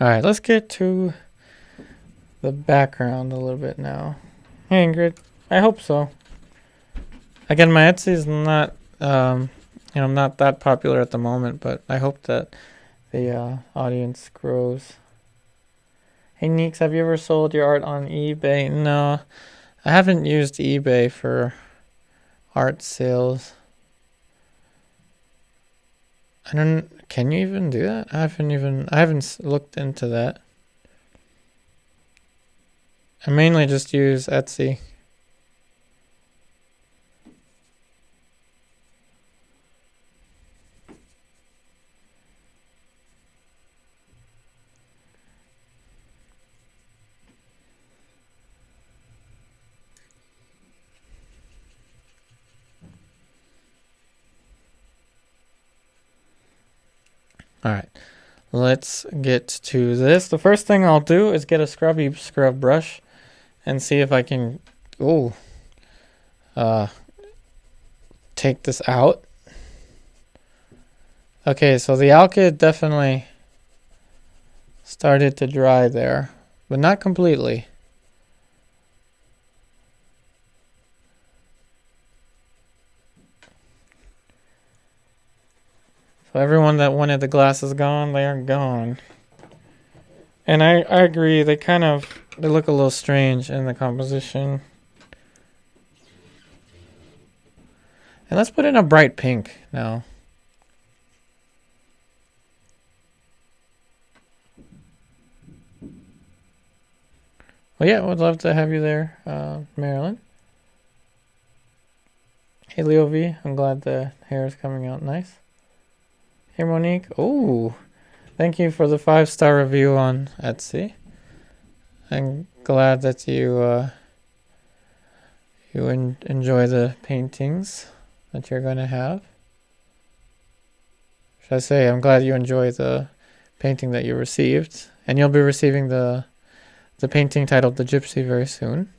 Speaker 1: All right, let's get to the background a little bit now. Hey, Ingrid, I hope so. Again, my Etsy is not, not that popular at the moment, but I hope that the audience grows. Hey, Neeks, have you ever sold your art on eBay? No, I haven't used eBay for art sales. Can you even do that? I haven't looked into that. I mainly just use Etsy. All right, let's get to this. The first thing I'll do is get a scrub brush and see if I can, take this out. Okay, so the Alkyd definitely started to dry there, but not completely. So everyone that wanted the glasses gone, they are gone. And I agree, they look a little strange in the composition. And let's put in a bright pink now. Well, yeah, would love to have you there, Marilyn. Hey, Leo V, I'm glad the hair is coming out nice. Hey, Monique. Oh, thank you for the 5-star review on Etsy. I'm glad that you enjoy the paintings that you're going to have. Should I say, I'm glad you enjoy the painting that you received. And you'll be receiving the painting titled The Gypsy very soon.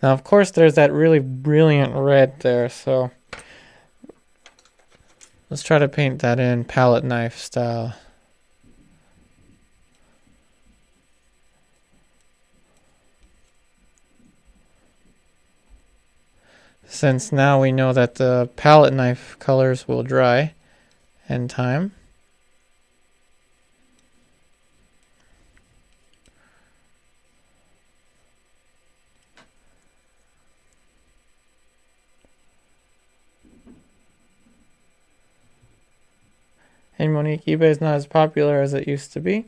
Speaker 1: Now, of course, there's that really brilliant red there, so let's try to paint that in palette knife style. Since now we know that the palette knife colors will dry in time. Hey Monique, eBay is not as popular as it used to be,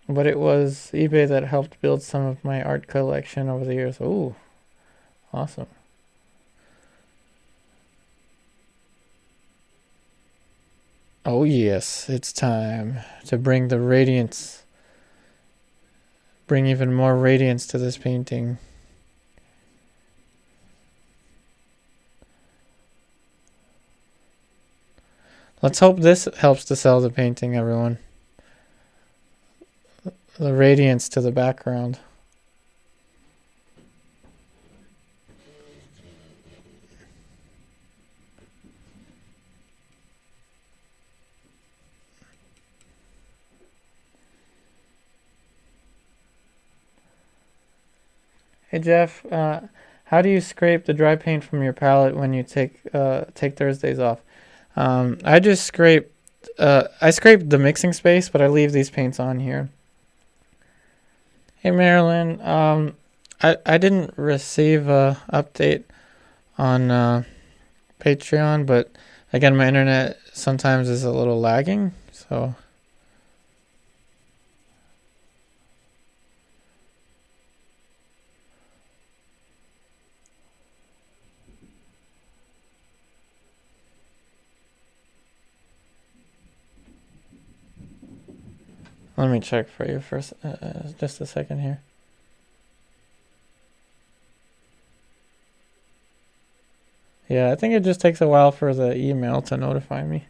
Speaker 1: but it was eBay that helped build some of my art collection over the years. Ooh, awesome. Oh yes, it's time to bring the radiance, bring even more radiance to this painting. Let's hope this helps to sell the painting, everyone. The radiance to the background. Hey Jeff, how do you scrape the dry paint from your palette when you take Thursdays off? I just scrape. I scrape the mixing space, but I leave these paints on here. Hey Marilyn, I didn't receive a update on Patreon, but again, my internet sometimes is a little lagging, so. Let me check for you first, just a second here. Yeah, I think it just takes a while for the email to notify me.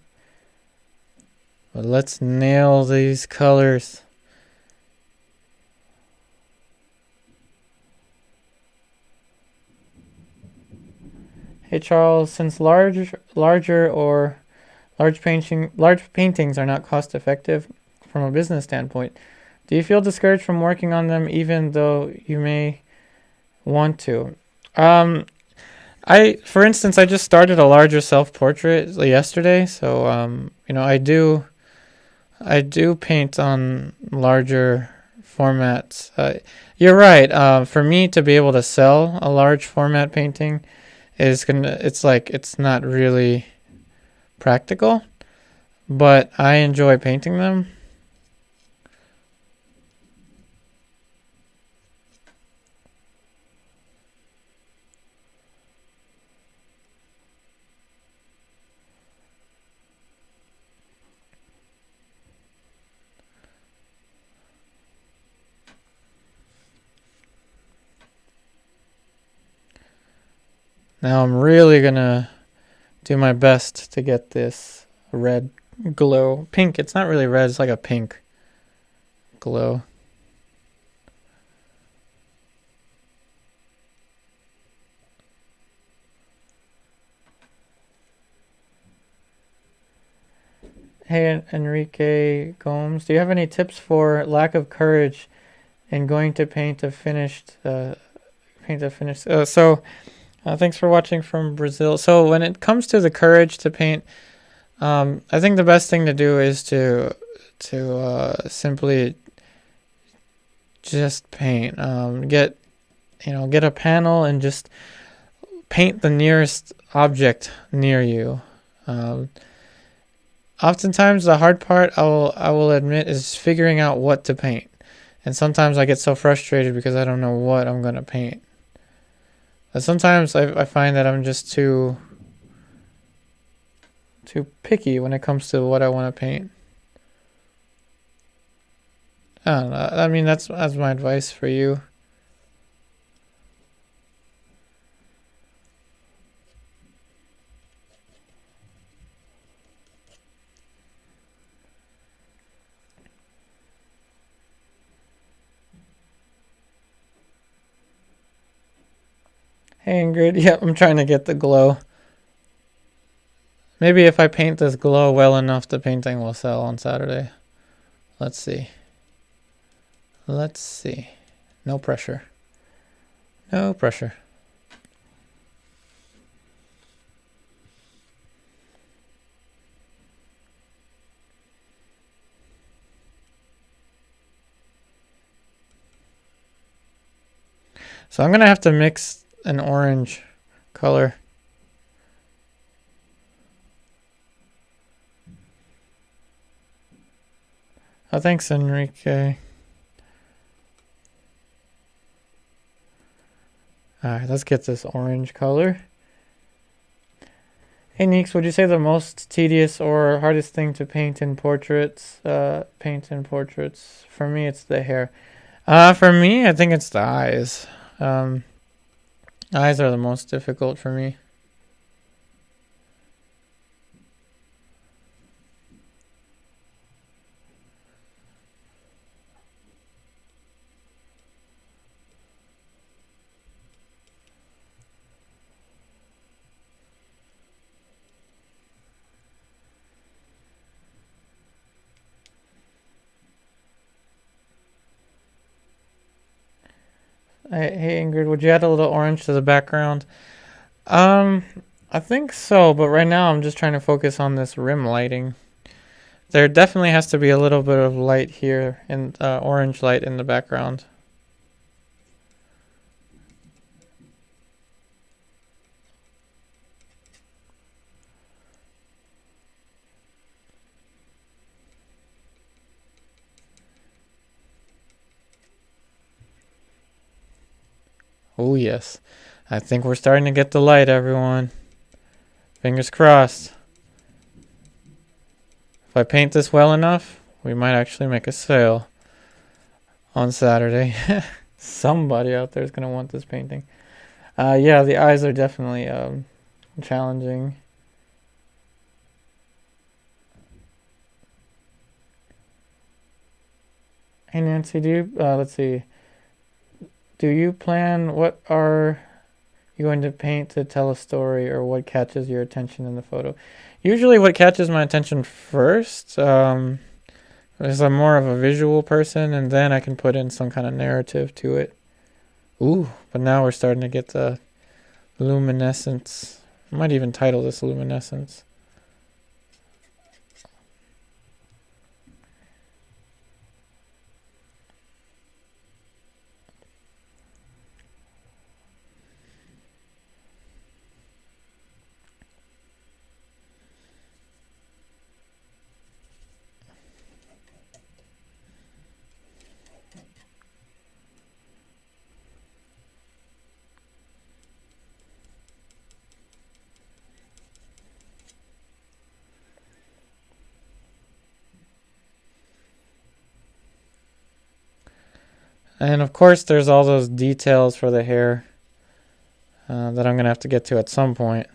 Speaker 1: But let's nail these colors. Hey Charles, since large paintings are not cost effective from a business standpoint, do you feel discouraged from working on them even though you may want to? For instance, I just started a larger self-portrait yesterday, so I do paint on larger formats. You're right. For me to be able to sell a large format painting it's not really practical, but I enjoy painting them. Now I'm really gonna do my best to get this red glow. Pink, it's not really red, it's like a pink glow. Hey Enrique Gomes, do you have any tips for lack of courage in going to paint a finished thanks for watching from Brazil. So when it comes to the courage to paint, I think the best thing to do is to simply just paint. Get a panel and just paint the nearest object near you. Oftentimes the hard part, I will admit, is figuring out what to paint. And sometimes I get so frustrated because I don't know what I'm going to paint. But sometimes I find that I'm just too picky when it comes to what I want to paint. I don't know. I mean, that's my advice for you. Hey Ingrid, yep, I'm trying to get the glow. Maybe if I paint this glow well enough, the painting will sell on Saturday. Let's see. Let's see. No pressure. No pressure. So I'm going to have to mix an orange color. Oh, thanks, Enrique. Alright, let's get this orange color. Hey, Neeks, would you say the most tedious or hardest thing to paint in portraits? For me, it's the hair. For me, I think it's the eyes. Eyes are the most difficult for me. Hey Ingrid, would you add a little orange to the background? Um, I think so, but right now I'm just trying to focus on this rim lighting. There definitely has to be a little bit of light here, and orange light in the background. Oh yes, I think we're starting to get the light, everyone. Fingers crossed. If I paint this well enough, we might actually make a sale on Saturday. Somebody out there is going to want this painting. Yeah, the eyes are definitely challenging. Hey Nancy, let's see. Do you plan, what are you going to paint to tell a story, or what catches your attention in the photo? Usually what catches my attention first, is I'm more of a visual person, and then I can put in some kind of narrative to it. Ooh, but now we're starting to get the luminescence. I might even title this luminescence. And of course, there's all those details for the hair that I'm going to have to get to at some point.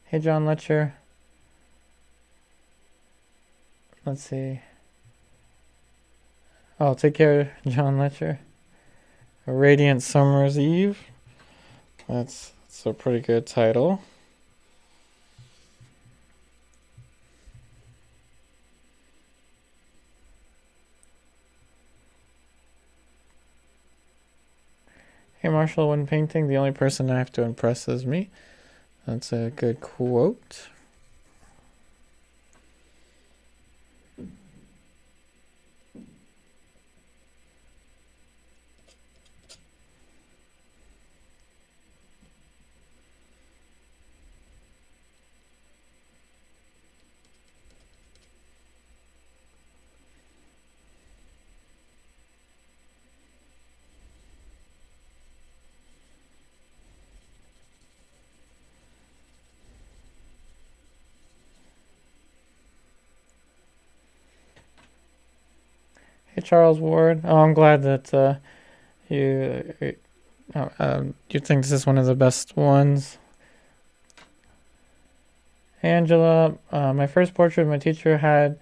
Speaker 1: Hey, John Letcher. Let's see. Oh, take care, John Letcher. A Radiant Summer's Eve. That's a pretty good title. Hey, Marshall, when painting, the only person I have to impress is me. That's a good quote. Hey, Charles Ward. Oh, I'm glad that you think this is one of the best ones. Hey, Angela. My first portrait, my teacher had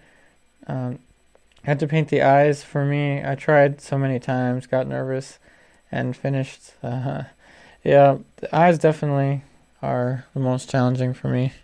Speaker 1: to paint the eyes for me. I tried so many times, got nervous, and finished. Yeah, the eyes definitely are the most challenging for me.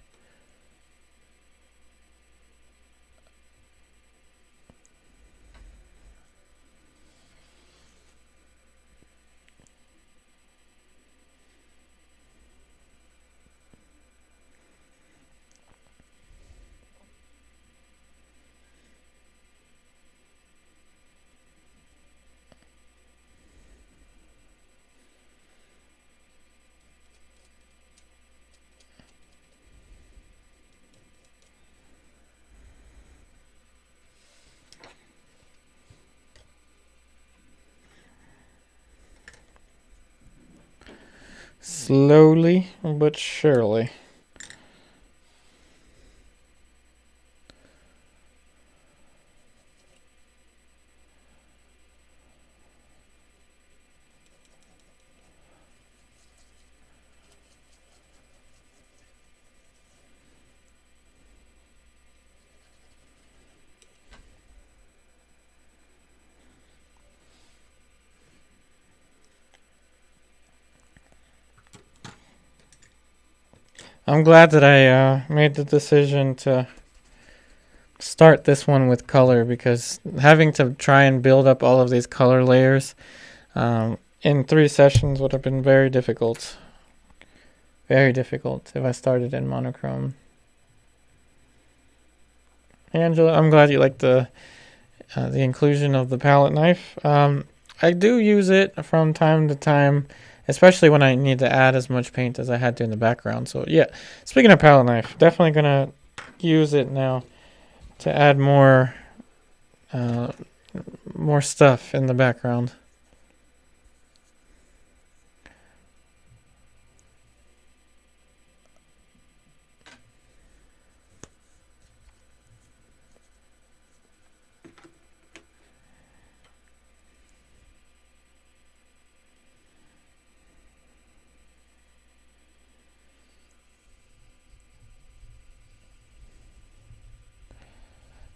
Speaker 1: Slowly but surely. I'm glad that I made the decision to start this one with color, because having to try and build up all of these color layers in 3 sessions would have been very difficult. Very difficult if I started in monochrome. Hey Angela, I'm glad you like the inclusion of the palette knife. I do use it from time to time, especially when I need to add as much paint as I had to in the background. So yeah, speaking of palette knife, definitely gonna use it now to add more stuff in the background.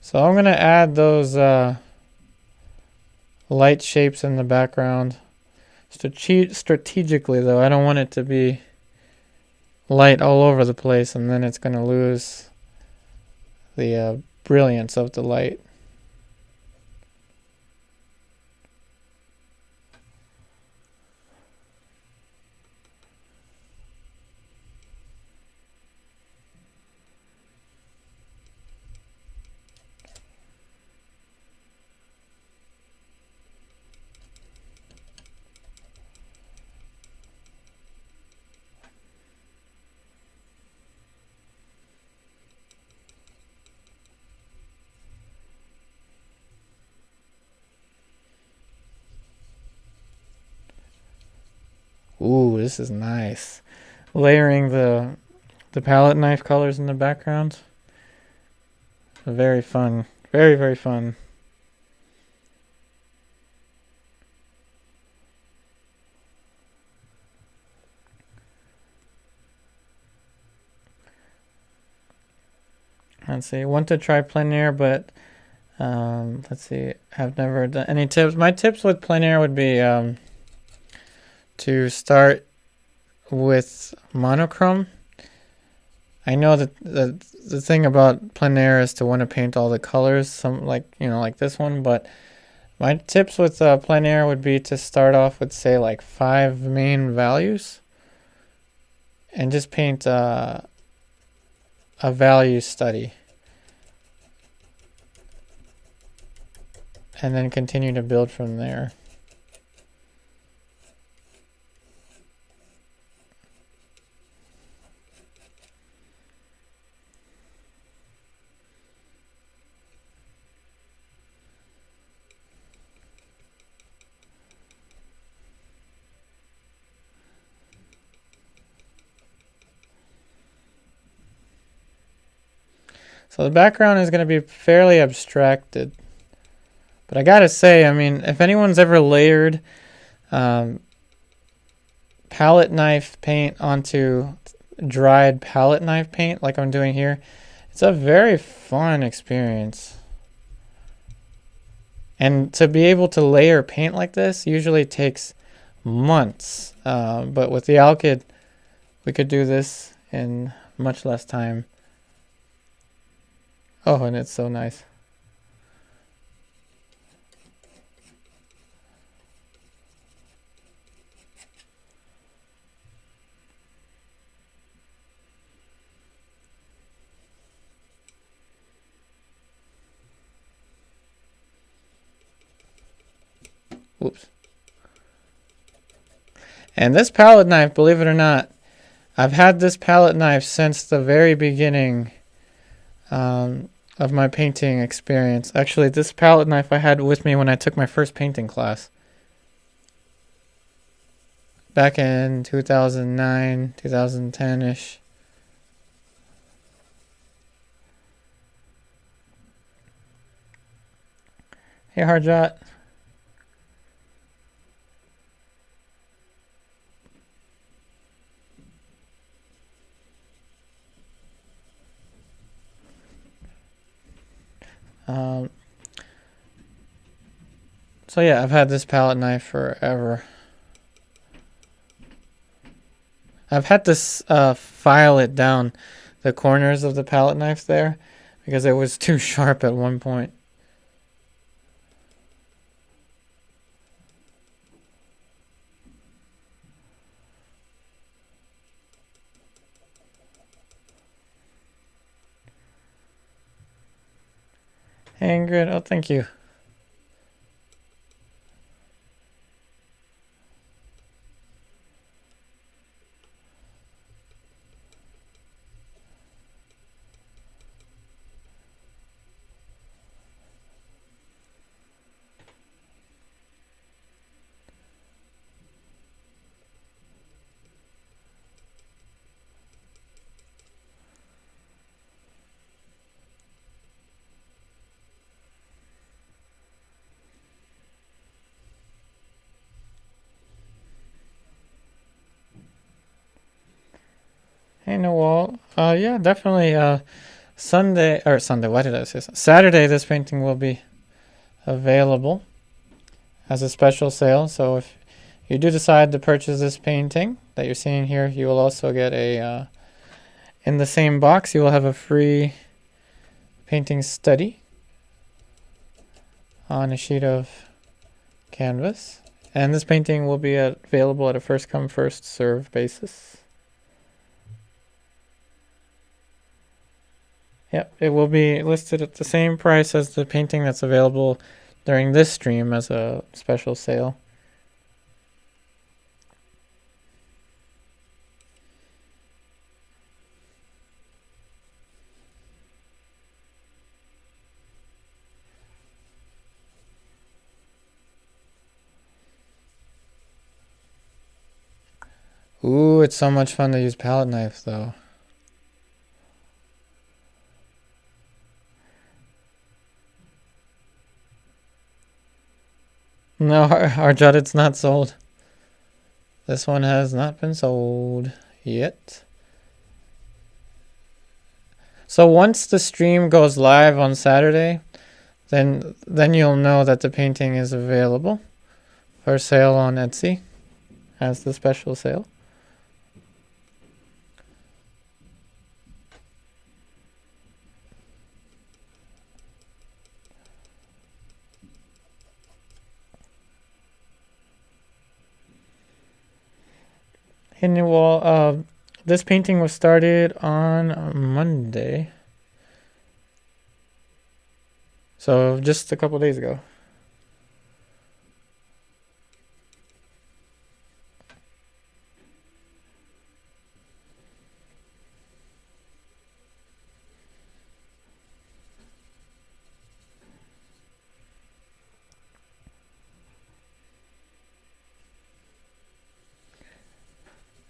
Speaker 1: So I'm going to add those light shapes in the background. Strategically though, I don't want it to be light all over the place, and then it's going to lose the brilliance of the light. Ooh, this is nice. Layering the palette knife colors in the background. Very fun. Very, very fun. Let's see. Want to try plein air, but let's see. I've never done any tips. My tips with plein air would be to start with monochrome. I know that the thing about plein air is to want to paint all the colors, some like this one, but my tips with plein air would be to start off with, say, like 5 main values and just paint a value study, and then continue to build from there. So the background is going to be fairly abstracted. But I gotta say, I mean, if anyone's ever layered palette knife paint onto dried palette knife paint like I'm doing here, it's a very fun experience. And to be able to layer paint like this usually takes months. But with the Alkyd, we could do this in much less time. Oh, and it's so nice. Whoops. And this palette knife, believe it or not, I've had this palette knife since the very beginning of my painting experience. Actually, this palette knife I had with me when I took my first painting class. Back in 2009, 2010-ish. Hey, Harjot. So yeah, I've had this palette knife forever. I've had to file it down the corners of the palette knife there because it was too sharp at one point. Hey Ingrid, oh thank you. Hey Noel, yeah, definitely. Sunday, why did I say Saturday? This painting will be available as a special sale. So if you do decide to purchase this painting that you're seeing here, you will also get a, in the same box, you will have a free painting study on a sheet of canvas. And this painting will be available at a first come, first serve basis. Yep, it will be listed at the same price as the painting that's available during this stream as a special sale. Ooh, it's so much fun to use palette knives though. No, Arjad, it's not sold. This one has not been sold yet. So once the stream goes live on Saturday, then you'll know that the painting is available for sale on Etsy as the special sale. And well, this painting was started on Monday. So just a couple days ago.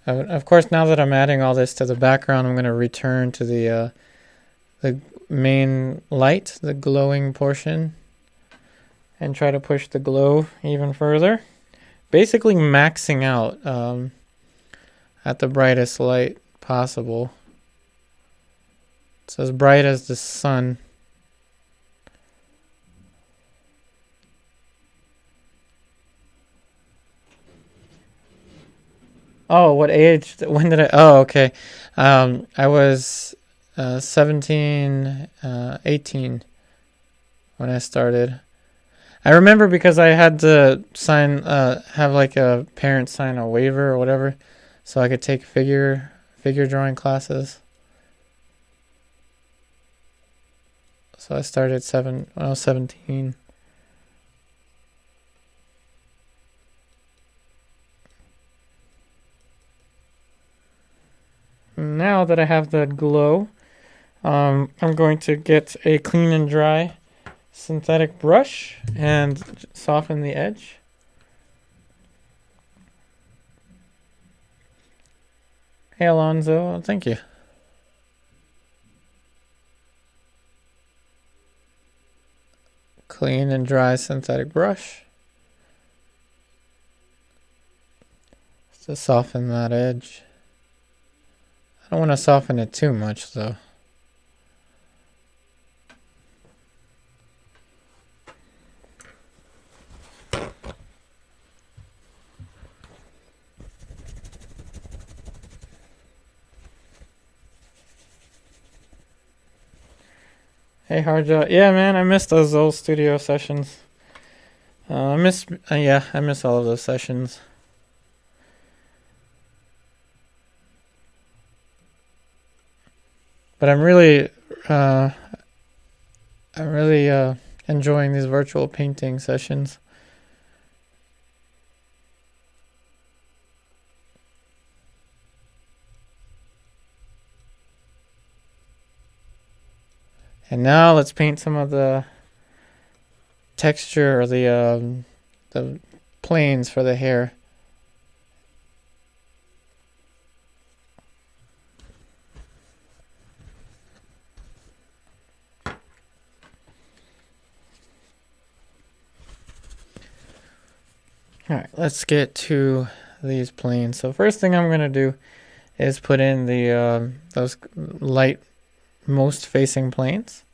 Speaker 1: Of course, now that I'm adding all this to the background, I'm going to return to the main light, the glowing portion, and try to push the glow even further. Basically maxing out at the brightest light possible. It's as bright as the sun. Oh, what age? When did I? Oh, okay. I was 17, 18 when I started. I remember because I had to sign, have like a parent sign a waiver or whatever, so I could take figure drawing classes. So I started when I was 17. Now that I have the glow, I'm going to get a clean and dry synthetic brush and soften the edge. Hey Alonzo, thank you. Clean and dry synthetic brush. Just to soften that edge. I don't want to soften it too much though. Hey Harja. Yeah, man, I miss those old studio sessions. I miss all of those sessions. But I'm really enjoying these virtual painting sessions. And now let's paint some of the texture or the planes for the hair. Alright, let's get to these planes. So first thing I'm going to do is put in the those light most facing planes.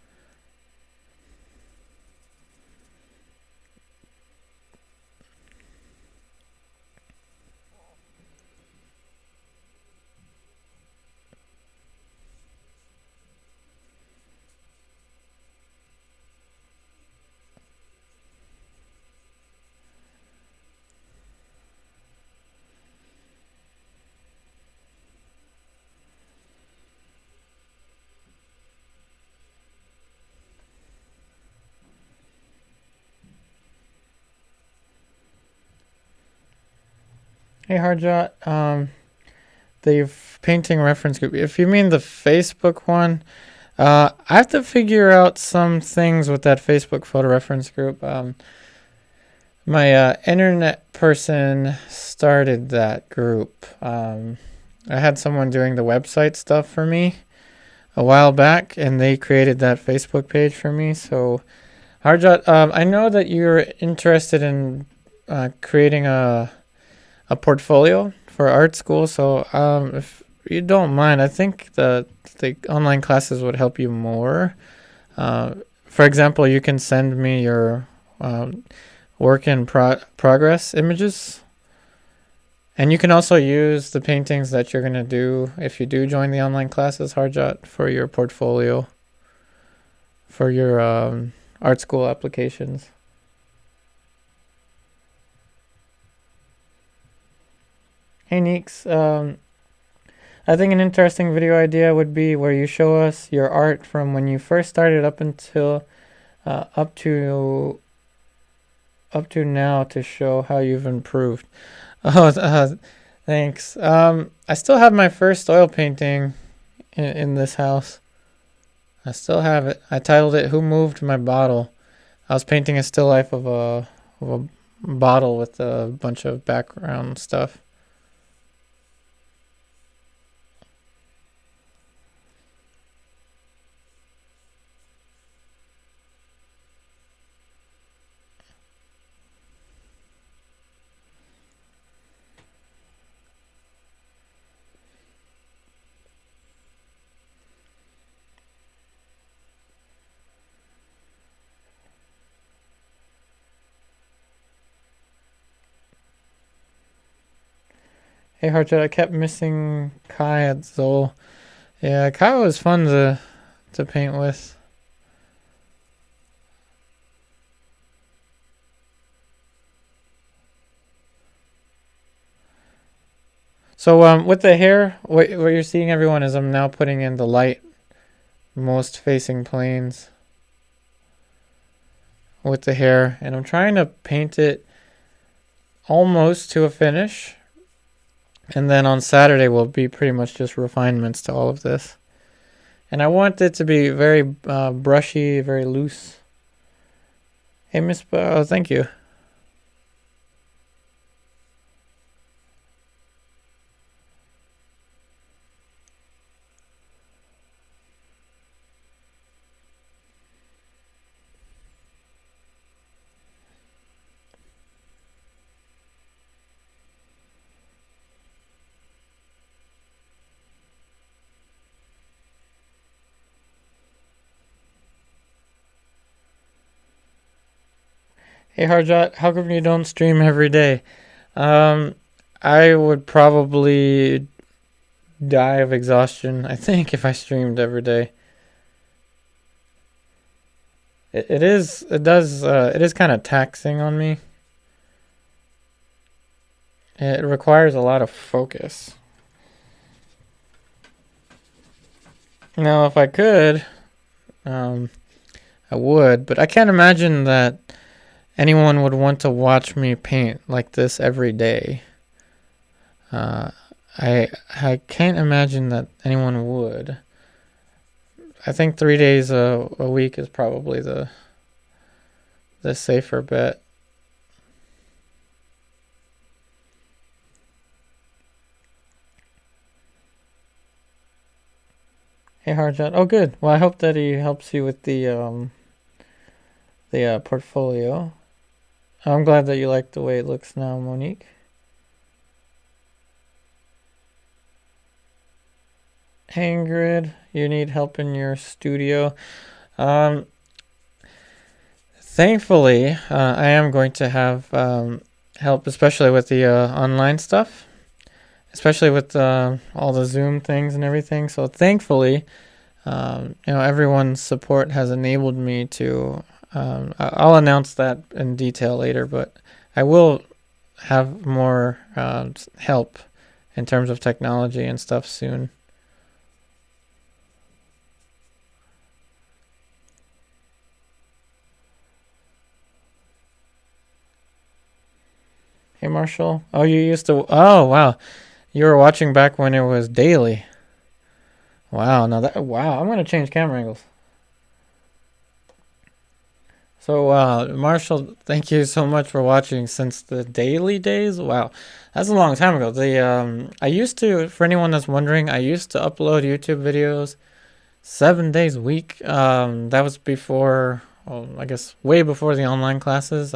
Speaker 1: Hey Harjot, the painting reference group. If you mean the Facebook one, I have to figure out some things with that Facebook photo reference group. My internet person started that group. I had someone doing the website stuff for me a while back, and they created that Facebook page for me. So, Harjot, I know that you're interested in creating a portfolio for art school. So, if you don't mind, I think the online classes would help you more. For example, you can send me your work in progress images. And you can also use the paintings that you're going to do if you do join the online classes, Harjot, for your portfolio, for your art school applications. Hey Neeks, I think an interesting video idea would be where you show us your art from when you first started up until up to now to show how you've improved. Oh, thanks. I still have my first oil painting in this house. I still have it. I titled it "Who Moved My Bottle?" I was painting a still life of a bottle with a bunch of background stuff. Hey Harjot, I kept missing Kai at Zol. Yeah, Kai was fun to paint with. So with the hair, what you're seeing, everyone, is I'm now putting in the light most facing planes with the hair, and I'm trying to paint it almost to a finish. And then on Saturday will be pretty much just refinements to all of this. And I want it to be very brushy, very loose. Hey, Miss, thank you. Hey Harjot, how come you don't stream every day? I would probably die of exhaustion, I think, if I streamed every day. It is. It does. It is kind of taxing on me. It requires a lot of focus. Now, if I could, I would, but I can't imagine that anyone would want to watch me paint like this every day. I can't imagine that anyone would. I think 3 days a week is probably the safer bet. Hey Harjot. Oh good. Well, I hope that he helps you with the portfolio. I'm glad that you like the way it looks now, Monique. Ingrid, you need help in your studio. Thankfully, I am going to have help, especially with the online stuff, especially with all the Zoom things and everything. So thankfully, everyone's support has enabled me to. I'll announce that in detail later, but I will have more help in terms of technology and stuff soon. Hey Marshall. Oh, you used to. Oh wow, you were watching back when it was daily. Wow. Now that. Wow. I'm gonna change camera angles. So Marshall, thank you so much for watching since the daily days. Wow, that's a long time ago. I used to, for anyone that's wondering, I used to upload YouTube videos 7 days a week. That was before, well, I guess, way before the online classes.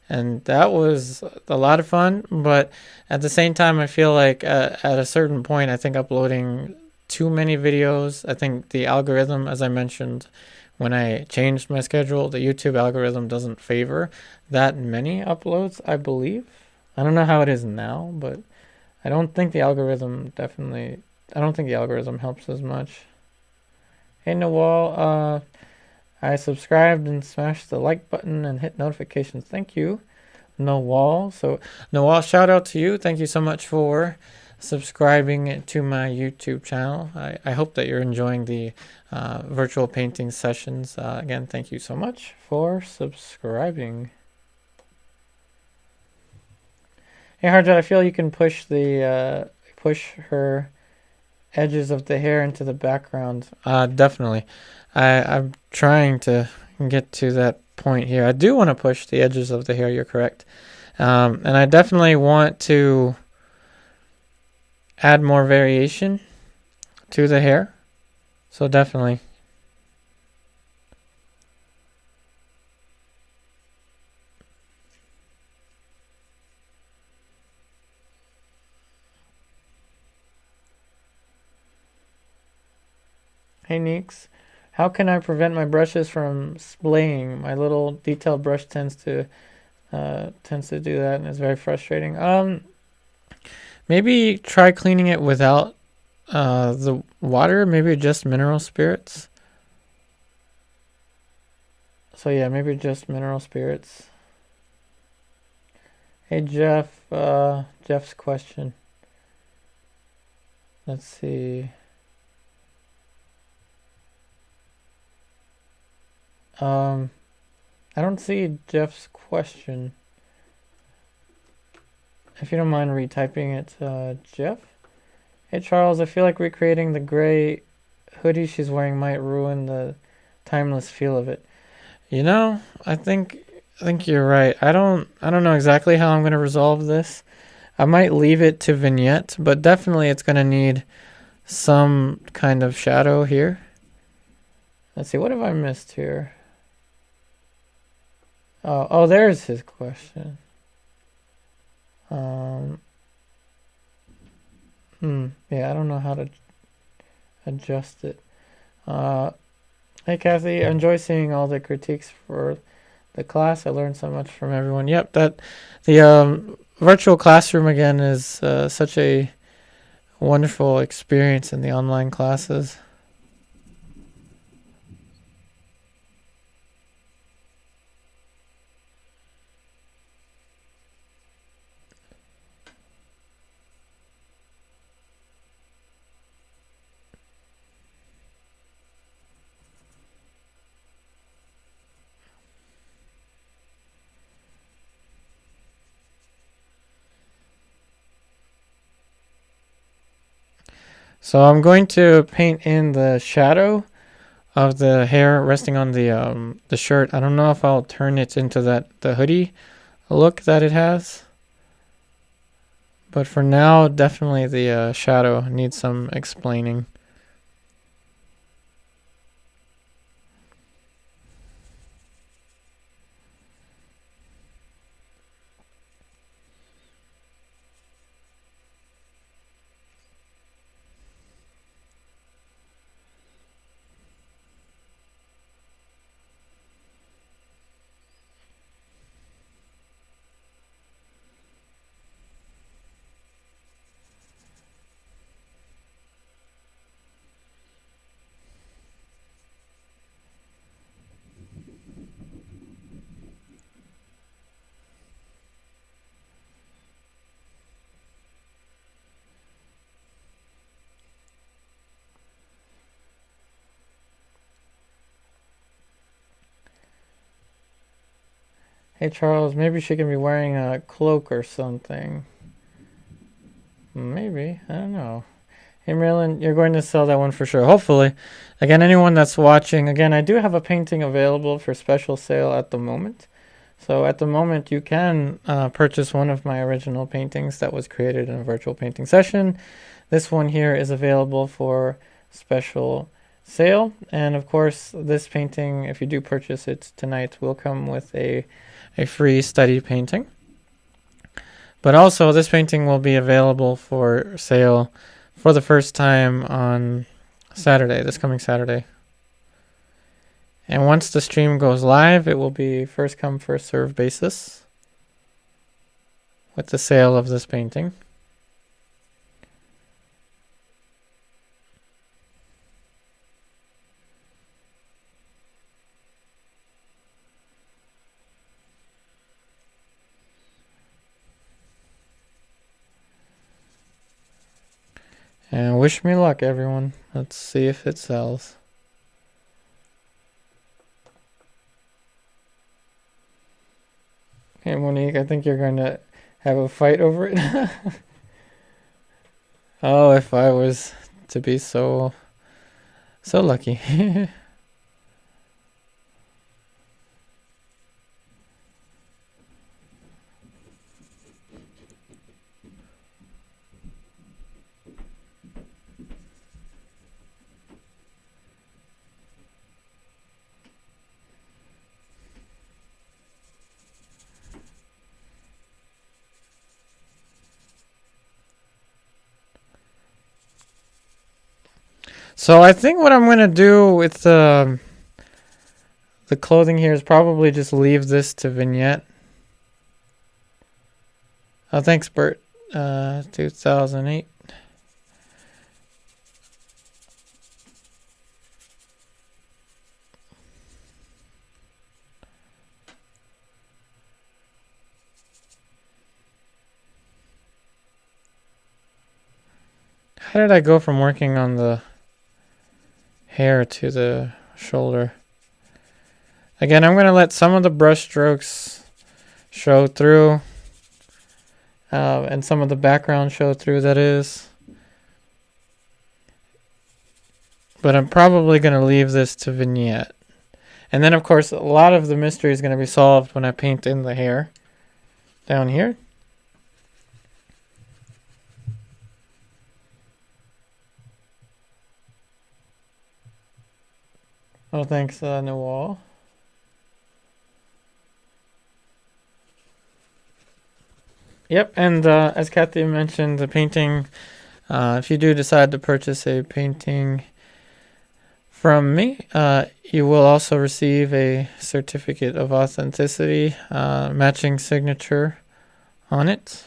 Speaker 1: And that was a lot of fun, but at the same time, I feel like at a certain point, I think uploading too many videos, I think the algorithm, as I mentioned, when I changed my schedule, the YouTube algorithm doesn't favor that many uploads, I believe. I don't know how it is now, but I don't think the algorithm helps as much. Hey, Nawal, I subscribed and smashed the like button and hit notifications. Thank you, Nawal. So, Nawal, shout out to you. Thank you so much for subscribing to my YouTube channel. I hope that you're enjoying the virtual painting sessions. Again, thank you so much for subscribing. Hey, Harjot, I feel you can push her edges of the hair into the background. Definitely. I'm trying to get to that point here. I do want to push the edges of the hair, you're correct. And I definitely want to add more variation to the hair. So definitely. Hey Neeks. How can I prevent my brushes from splaying? My little detailed brush tends to do that, and it's very frustrating. Maybe try cleaning it without the water. Maybe just mineral spirits. So yeah, maybe just mineral spirits. Hey Jeff, Jeff's question. Let's see. I don't see Jeff's question. If you don't mind retyping it, Jeff. Hey Charles, I feel like recreating the gray hoodie she's wearing might ruin the timeless feel of it. You know, I think you're right. I don't know exactly how I'm going to resolve this. I might leave it to vignette, but definitely it's going to need some kind of shadow here. Let's see, what have I missed here? Oh, there's his question. Yeah, I don't know how to adjust it. Hey Kathy, I enjoy seeing all the critiques for the class. I learned so much from everyone. Yep, the virtual classroom again is such a wonderful experience in the online classes. So I'm going to paint in the shadow of the hair resting on the shirt. I don't know if I'll turn it into the hoodie look that it has. But for now, definitely the shadow needs some explaining. Hey Charles, maybe she can be wearing a cloak or something. Maybe, I don't know. Hey Marilyn, you're going to sell that one for sure, hopefully. Again, anyone that's watching, again, I do have a painting available for special sale at the moment. So at the moment, you can purchase one of my original paintings that was created in a virtual painting session. This one here is available for special sale. And of course, this painting, if you do purchase it tonight, will come with a free study painting. But also, this painting will be available for sale for the first time on Saturday, this coming Saturday. And once the stream goes live, it will be first come, first serve basis with the sale of this painting. And wish me luck, everyone. Let's see if it sells. Okay, Monique, I think you're going to have a fight over it. Oh, if I was to be so lucky. So I think what I'm going to do with the clothing here is probably just leave this to vignette. Oh, thanks, Bert. 2008. How did I go from working on the hair to the shoulder? Again, I'm going to let some of the brush strokes show through. And some of the background show through, that is. But I'm probably going to leave this to vignette. And then, of course, a lot of the mystery is going to be solved when I paint in the hair down here. Oh, thanks, Noel. Yep, and as Kathy mentioned, the painting, if you do decide to purchase a painting from me, you will also receive a certificate of authenticity, matching signature on it.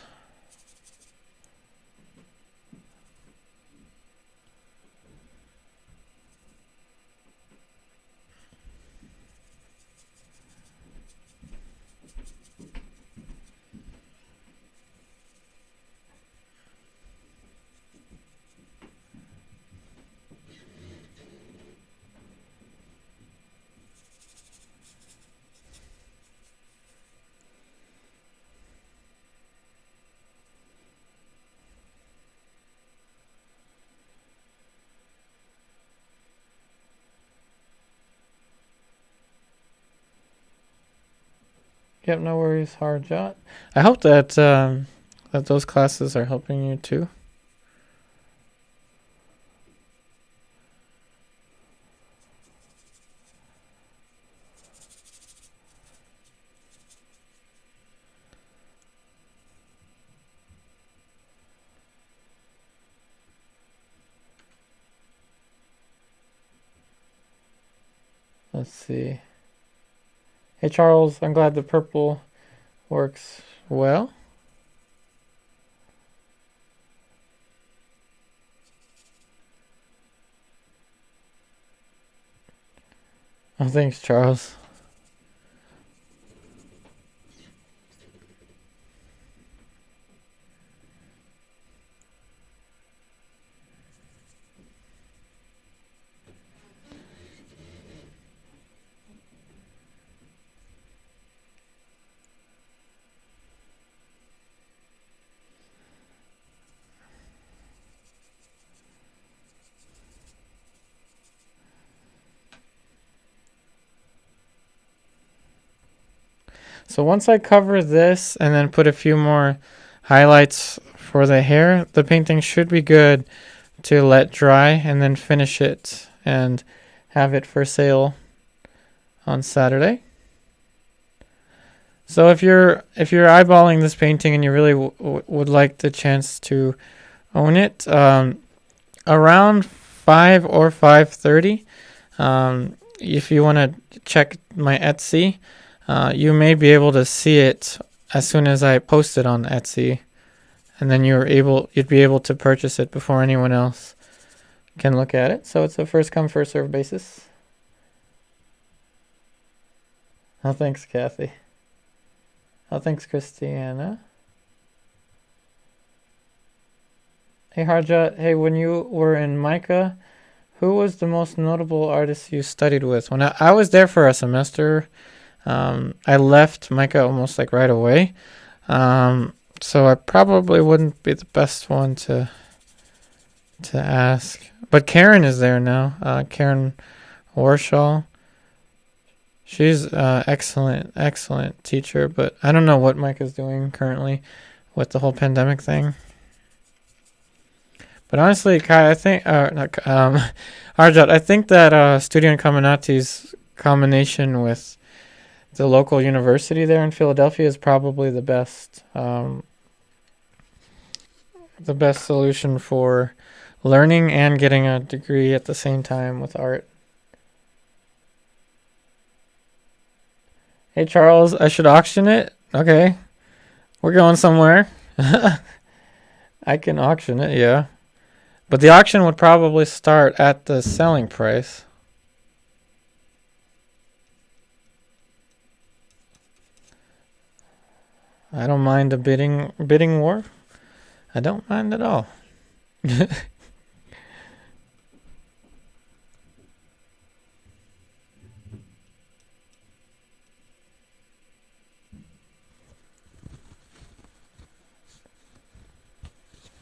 Speaker 1: Yep, no worries, Harjot. I hope that that those classes are helping you too. Let's see. Hey Charles, I'm glad the purple works well. Oh, thanks, Charles. So once I cover this and then put a few more highlights for the hair, the painting should be good to let dry and then finish it and have it for sale on Saturday. So if you're eyeballing this painting and you really would like the chance to own it, around 5 or 5:30, if you want to check my Etsy, you may be able to see it as soon as I post it on Etsy, and then you'd be able to purchase it before anyone else can look at it. So it's a first come first serve basis. Oh, thanks, Kathy. Oh, thanks, Christiana. Hey, Harjot. Hey, when you were in Micah, who was the most notable artist you studied with? When I was there for a semester, I left Micah almost like right away. So I probably wouldn't be the best one to ask. But Karen is there now. Karen Warshaw. She's excellent teacher, but I don't know what Mike is doing currently with the whole pandemic thing. But honestly, Kai, I think, Arjot, I think that Studio Incominati's combination with the local university there in Philadelphia is probably the best solution for learning and getting a degree at the same time with art. Hey, Charles, I should auction it? Okay. We're going somewhere. I can auction it, yeah. But the auction would probably start at the selling price. I don't mind a bidding war. I don't mind at all.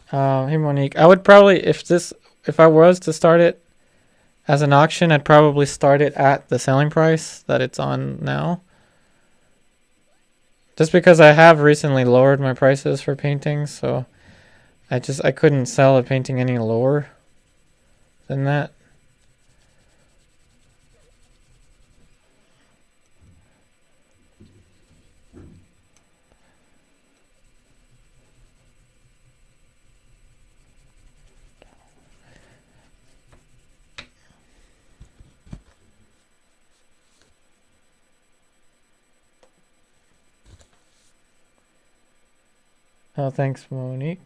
Speaker 1: Hey Monique, I would probably, if I was to start it as an auction, I'd probably start it at the selling price that it's on now. Just because I have recently lowered my prices for paintings, so I couldn't sell a painting any lower than that. Oh, thanks, Monique.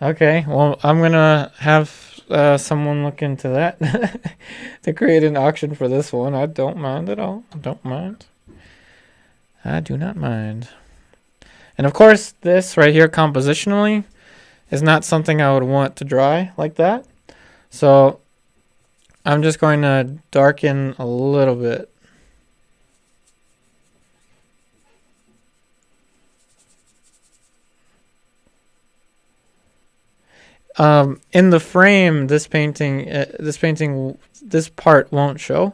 Speaker 1: Okay, well, I'm going to have someone look into that to create an auction for this one. I don't mind at all. Don't mind. I do not mind. And of course, this right here compositionally is not something I would want to dry like that. So I'm just going to darken a little bit. In the frame, this part won't show.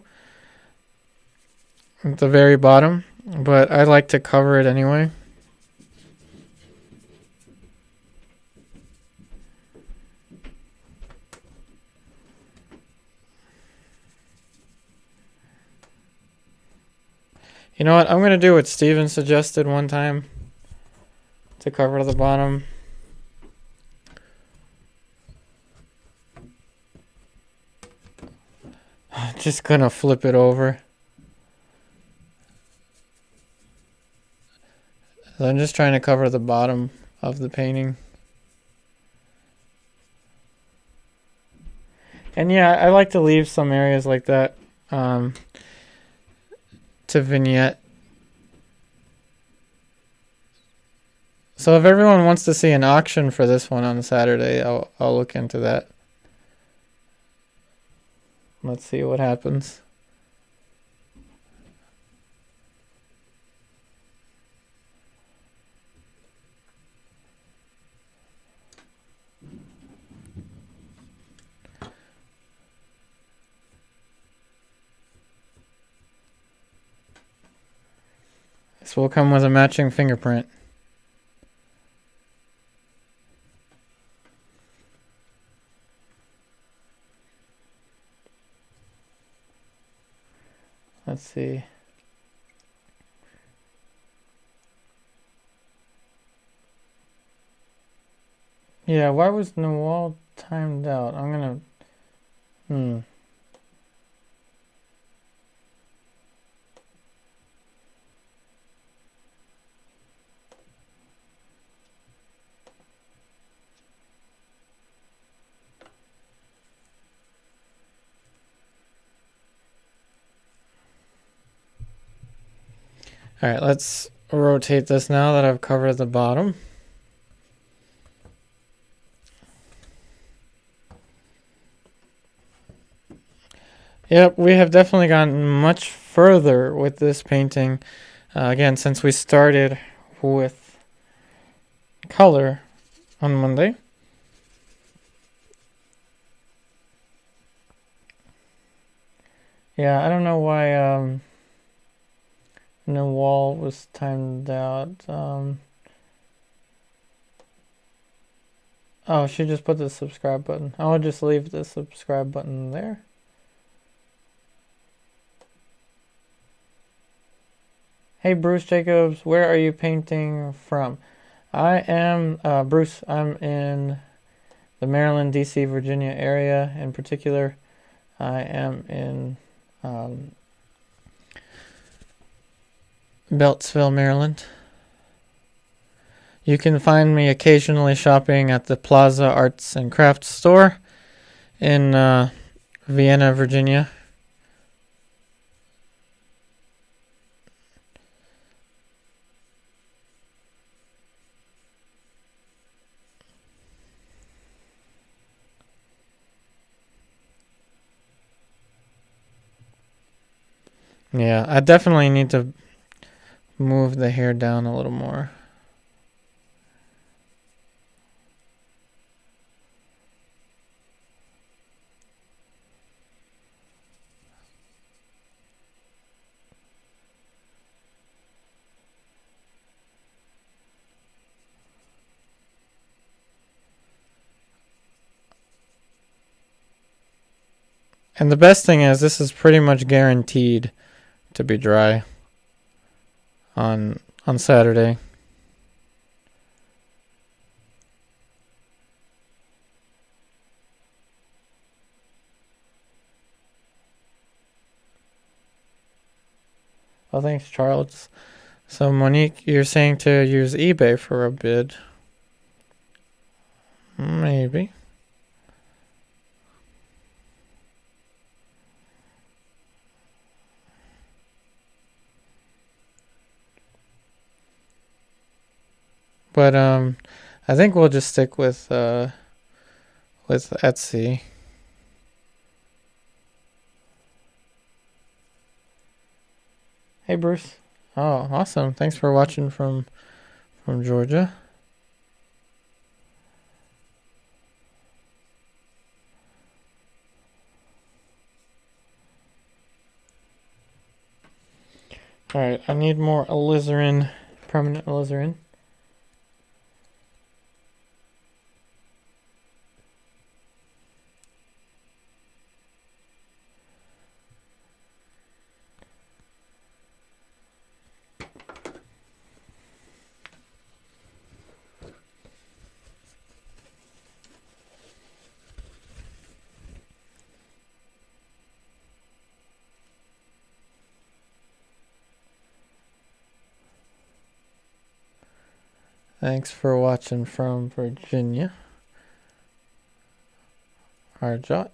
Speaker 1: at the very bottom, but I like to cover it anyway. You know what? I'm going to do what Steven suggested one time to cover the bottom. Just going to flip it over. So I'm just trying to cover the bottom of the painting. And yeah, I like to leave some areas like that to vignette. So if everyone wants to see an auction for this one on Saturday, I'll look into that. Let's see what happens. This will come with a matching fingerprint. Let's see. Yeah, why was the wall timed out? I'm gonna... Alright, let's rotate this now that I've covered the bottom. Yep, we have definitely gotten much further with this painting. Again, since we started with color on Monday. Yeah, I don't know why the wall was timed out. Oh, she just put the subscribe button. I'll just leave the subscribe button there. Hey Bruce Jacobs, where are you painting from? I am Bruce. I'm in the Maryland, DC, Virginia area. In particular, I am in Beltsville, Maryland. You can find me occasionally shopping at the Plaza Arts and Crafts store in Vienna, Virginia. Yeah, I definitely need to move the hair down a little more. And the best thing is this is pretty much guaranteed to be dry on Saturday. Oh, thanks, Charles. So, Monique, you're saying to use eBay for a bid. Maybe. But I think we'll just stick with Etsy. Hey Bruce. Oh, awesome. Thanks for watching from Georgia. Alright, I need more alizarin, permanent alizarin. Thanks for watching from Virginia. Harjot.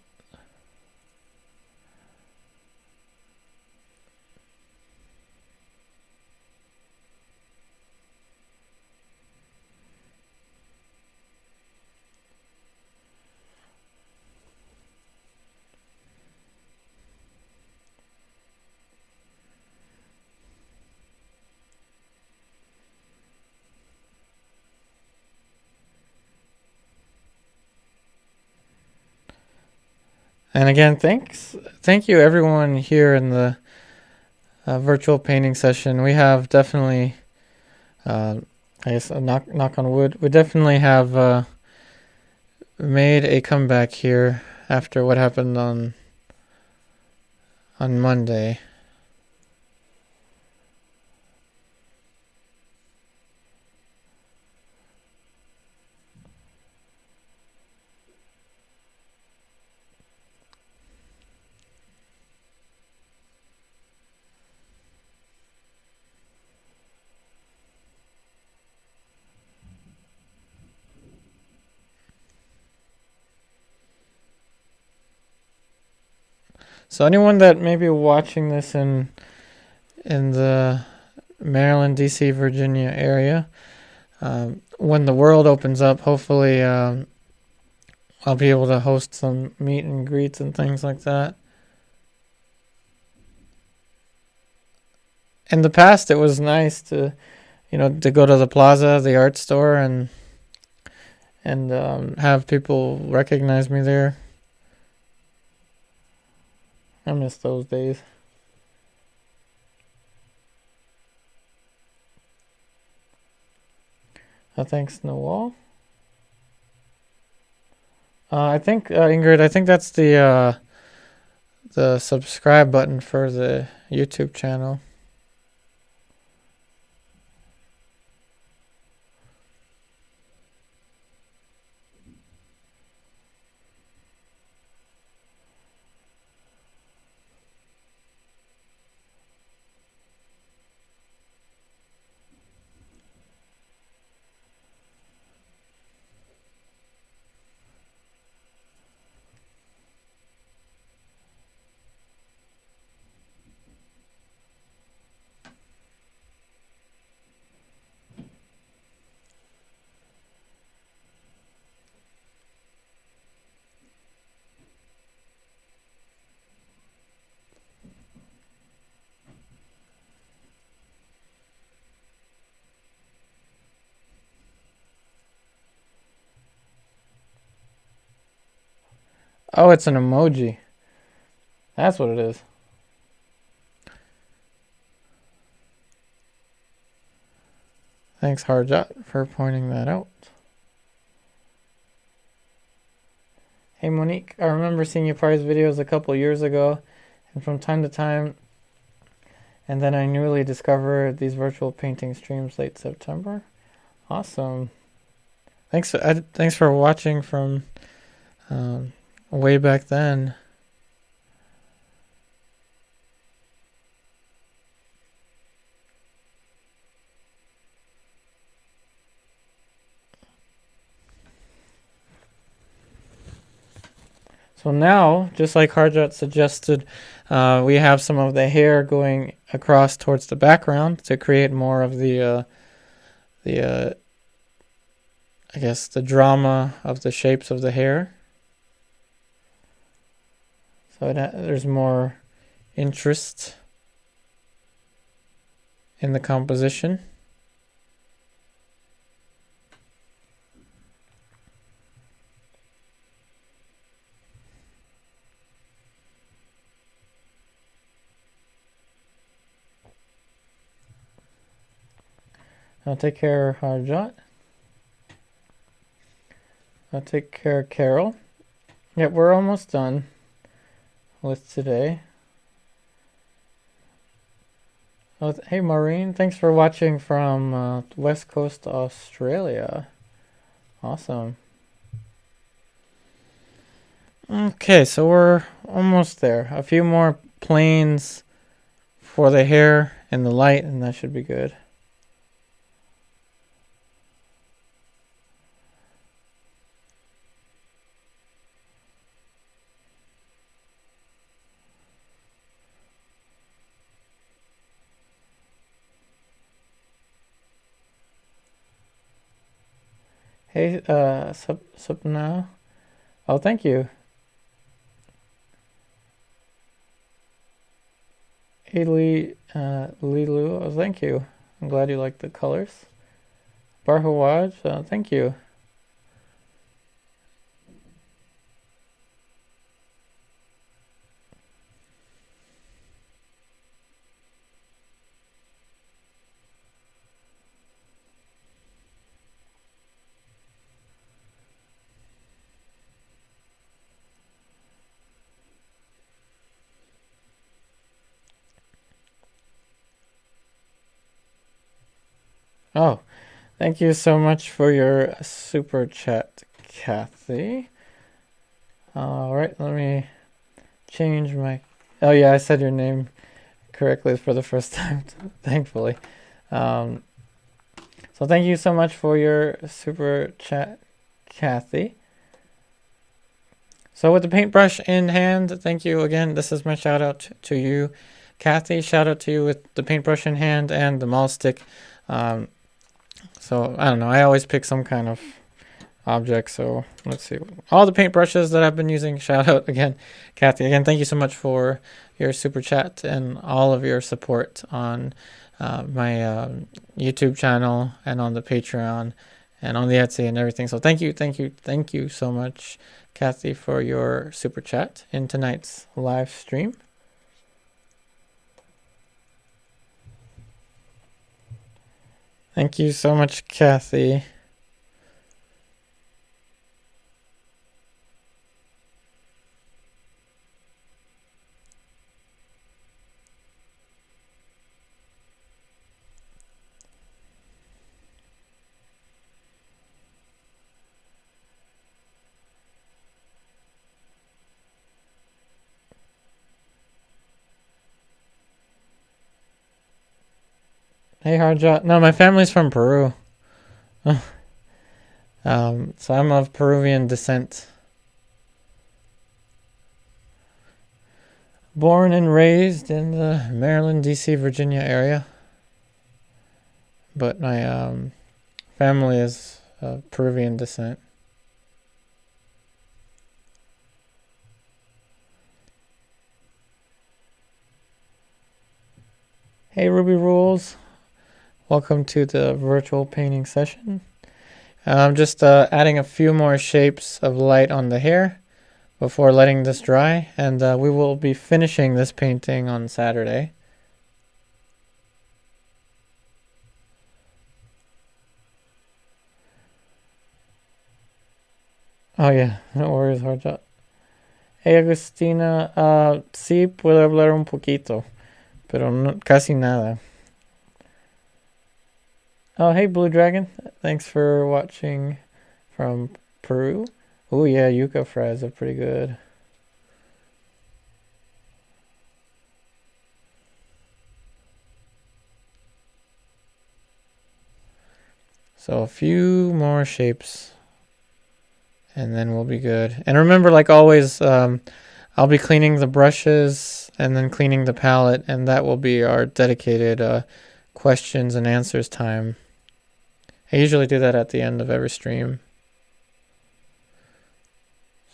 Speaker 1: And again, thank you everyone here in the virtual painting session. We have definitely, I guess, knock on wood, we definitely have made a comeback here after what happened on Monday. So anyone that may be watching this in the Maryland, DC, Virginia area, when the world opens up, hopefully I'll be able to host some meet and greets and things like that. In the past, it was nice to, to go to the plaza, the art store, and have people recognize me there. I miss those days. Thanks, Noel. I think Ingrid, I think that's the subscribe button for the YouTube channel. Oh, it's an emoji. That's what it is. Thanks, Harjot, for pointing that out. Hey, Monique, I remember seeing your prize videos a couple years ago, and from time to time, and then I newly discovered these virtual painting streams late September. Awesome. Thanks for watching from way back then. So now, just like Harjot suggested, we have some of the hair going across towards the background to create more of the I guess the drama of the shapes of the hair. So there's more interest in the composition. Take care, Harjot. Take care, Carol. Yep, we're almost done with today. Hey, Maureen, thanks for watching from West Coast, Australia. Awesome. Okay, so we're almost there. A few more planes for the hair and the light, and that should be good. Hey, Supna. Oh, thank you. Hey, Lilu. Oh, thank you. I'm glad you like the colors. Barhawaj, thank you. Oh, thank you so much for your super chat, Kathy. All right, let me change my... Oh yeah, I said your name correctly for the first time, thankfully. So thank you so much for your super chat, Kathy. So with the paintbrush in hand, thank you again. This is my shout out to you, Kathy. Shout out to you with the paintbrush in hand and the maul stick. So I don't know, I always pick some kind of object. So let's see, all the paintbrushes that I've been using. Shout out again, Kathy. Again, thank you so much for your super chat and all of your support on my YouTube channel and on the Patreon and on the Etsy and everything. So thank you so much, Kathy, for your super chat in tonight's live stream. Thank you so much, Kathy. Hey, Harjot. No, my family's from Peru. So I'm of Peruvian descent. Born and raised in the Maryland, DC, Virginia area. But my family is of Peruvian descent. Hey, Ruby Rules. Welcome to the virtual painting session. I'm just adding a few more shapes of light on the hair before letting this dry, and we will be finishing this painting on Saturday. Oh yeah, no worries, Harjot. Hey, Agustina, sí puedo hablar un poquito, pero no, casi nada. Oh, hey, Blue Dragon. Thanks for watching from Peru. Oh, yeah, yuca fries are pretty good. So a few more shapes, and then we'll be good. And remember, like always, I'll be cleaning the brushes and then cleaning the palette, and that will be our dedicated questions and answers time. I usually do that at the end of every stream.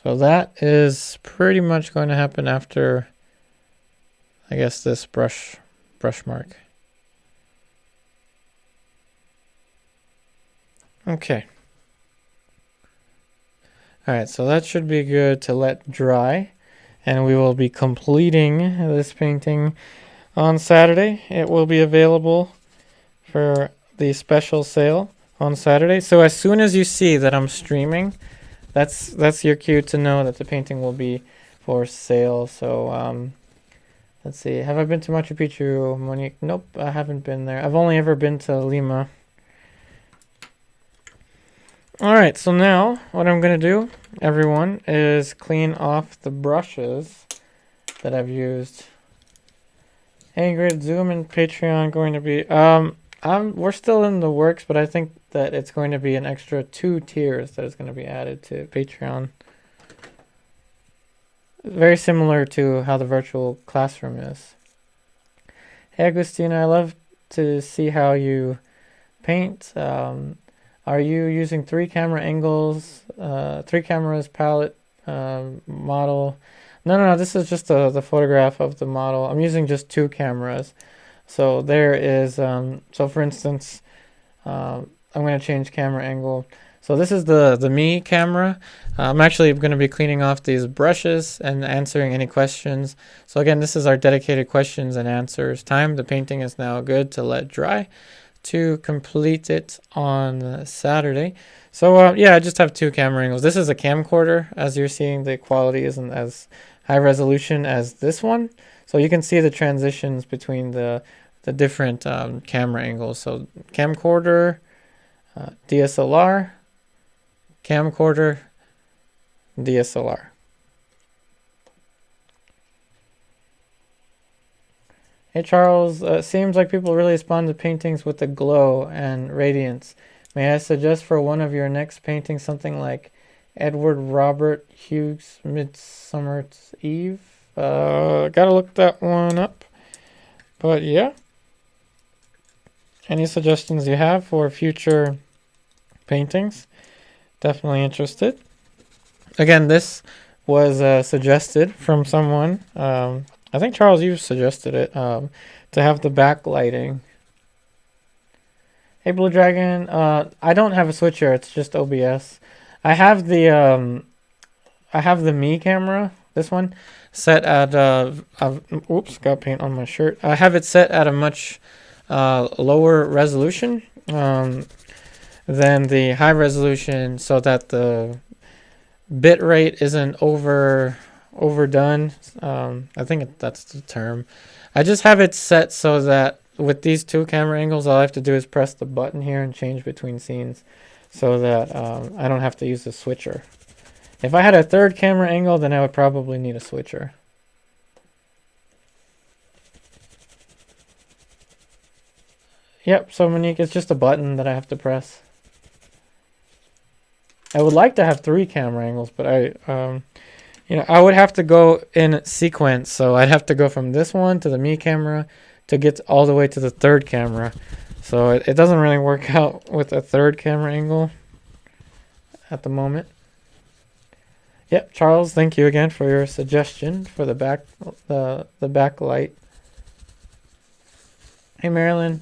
Speaker 1: So that is pretty much going to happen after, I guess, this brush mark. Okay. All right, so that should be good to let dry, and we will be completing this painting on Saturday. It will be available for the special sale on Saturday. So as soon as you see that I'm streaming, that's your cue to know that the painting will be for sale. So let's see. Have I been to Machu Picchu, Monique? Nope, I haven't been there. I've only ever been to Lima. All right, so now what I'm going to do, everyone, is clean off the brushes that I've used. Ingrid, Zoom and Patreon going to be... we're still in the works, but I think that it's going to be an extra 2 tiers that is going to be added to Patreon. Very similar to how the virtual classroom is. Hey, Agustina, I love to see how you paint. Are you using 3 camera angles, 3 cameras, palette, model? No, this is just the photograph of the model. I'm using just 2 cameras. So there is, so for instance, I'm going to change camera angle. So this is the me camera. I'm actually going to be cleaning off these brushes and answering any questions. So again, this is our dedicated questions and answers time. The painting is now good to let dry to complete it on Saturday. So yeah, I just have 2 camera angles. This is a camcorder. As you're seeing, the quality isn't as high resolution as this one. So you can see the transitions between the different camera angles. So camcorder, DSLR, camcorder, DSLR. Hey Charles, seems like people really respond to paintings with the glow and radiance. May I suggest for one of your next paintings something like Edward Robert Hughes' Midsummer's Eve? Gotta look that one up. But yeah. Any suggestions you have for future paintings? Definitely interested. Again, this was suggested from someone. I think Charles, you suggested it, to have the backlighting. Hey Blue Dragon, I don't have a switcher. It's just OBS. I have the me camera. This one set at oops, got paint on my shirt. I have it set at a much lower resolution than the high resolution, so that the bit rate isn't overdone. I think that's the term. I just have it set so that with these 2 camera angles, all I have to do is press the button here and change between scenes, so that I don't have to use the switcher. If I had a 3rd camera angle, then I would probably need a switcher. Yep, so Monique, it's just a button that I have to press. I would like to have 3 camera angles, but I would have to go in sequence. So I'd have to go from this one to the me camera to get all the way to the 3rd camera. So it doesn't really work out with a 3rd camera angle at the moment. Yep, Charles, thank you again for your suggestion for the backlight. Hey Marilyn,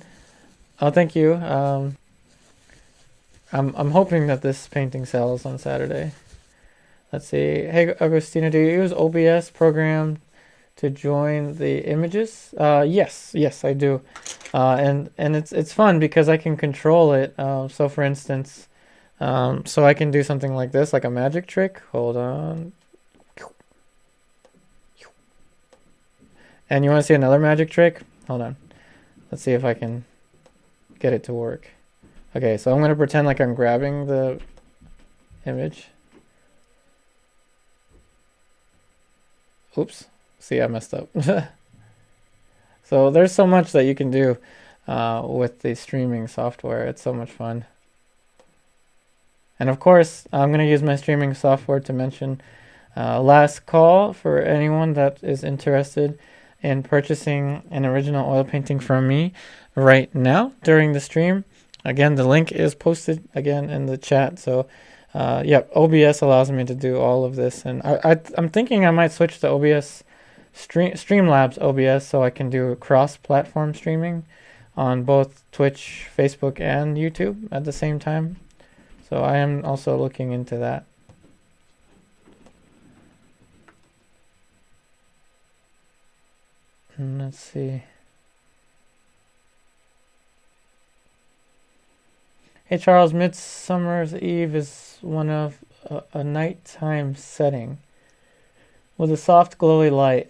Speaker 1: oh thank you. I'm hoping that this painting sells on Saturday. Let's see. Hey Agustina, do you use OBS program to join the images? Yes, I do. And it's fun because I can control it. So for instance, so I can do something like this, like a magic trick. Hold on. And you want to see another magic trick? Hold on. Let's see if I can get it to work. Okay, so I'm going to pretend like I'm grabbing the image. Oops. See, I messed up. So there's so much that you can do with the streaming software. It's so much fun. And of course, I'm going to use my streaming software to mention last call for anyone that is interested in purchasing an original oil painting from me right now during the stream. Again, the link is posted again in the chat. So yep, OBS allows me to do all of this. And I'm thinking I might switch to OBS, Streamlabs OBS, so I can do cross-platform streaming on both Twitch, Facebook, and YouTube at the same time. So I am also looking into that. Let's see. Hey Charles, Midsummer's Eve is one of a nighttime setting with a soft glowy light.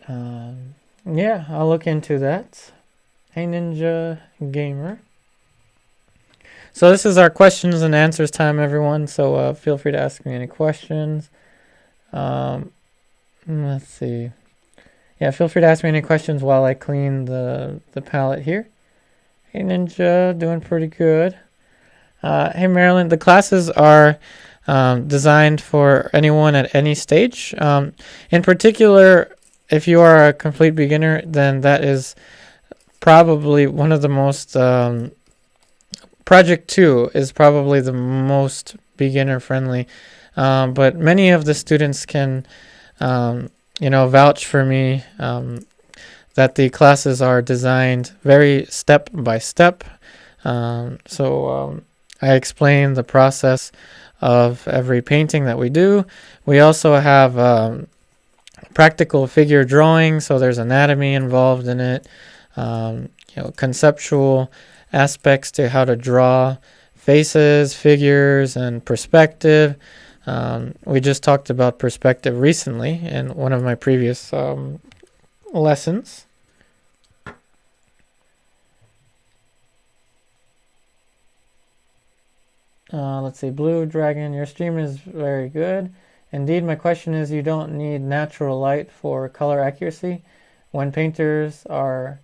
Speaker 1: Yeah, I'll look into that. Hey Ninja Gamer. So this is our questions and answers time, everyone. So feel free to ask me any questions. Let's see. Yeah, feel free to ask me any questions while I clean the palette here. Hey Ninja, doing pretty good. Hey Marilyn, the classes are designed for anyone at any stage. In particular, if you are a complete beginner, then that is probably one of the most Project 2 is probably the most beginner friendly, but many of the students can vouch for me that the classes are designed very step by step. So I explain the process of every painting that we do. We also have practical figure drawing, so there's anatomy involved in it, conceptual aspects to how to draw faces, figures, and perspective. We just talked about perspective recently in one of my previous lessons. Let's see, Blue Dragon, your stream is very good. Indeed, my question is, you don't need natural light for color accuracy. When painters are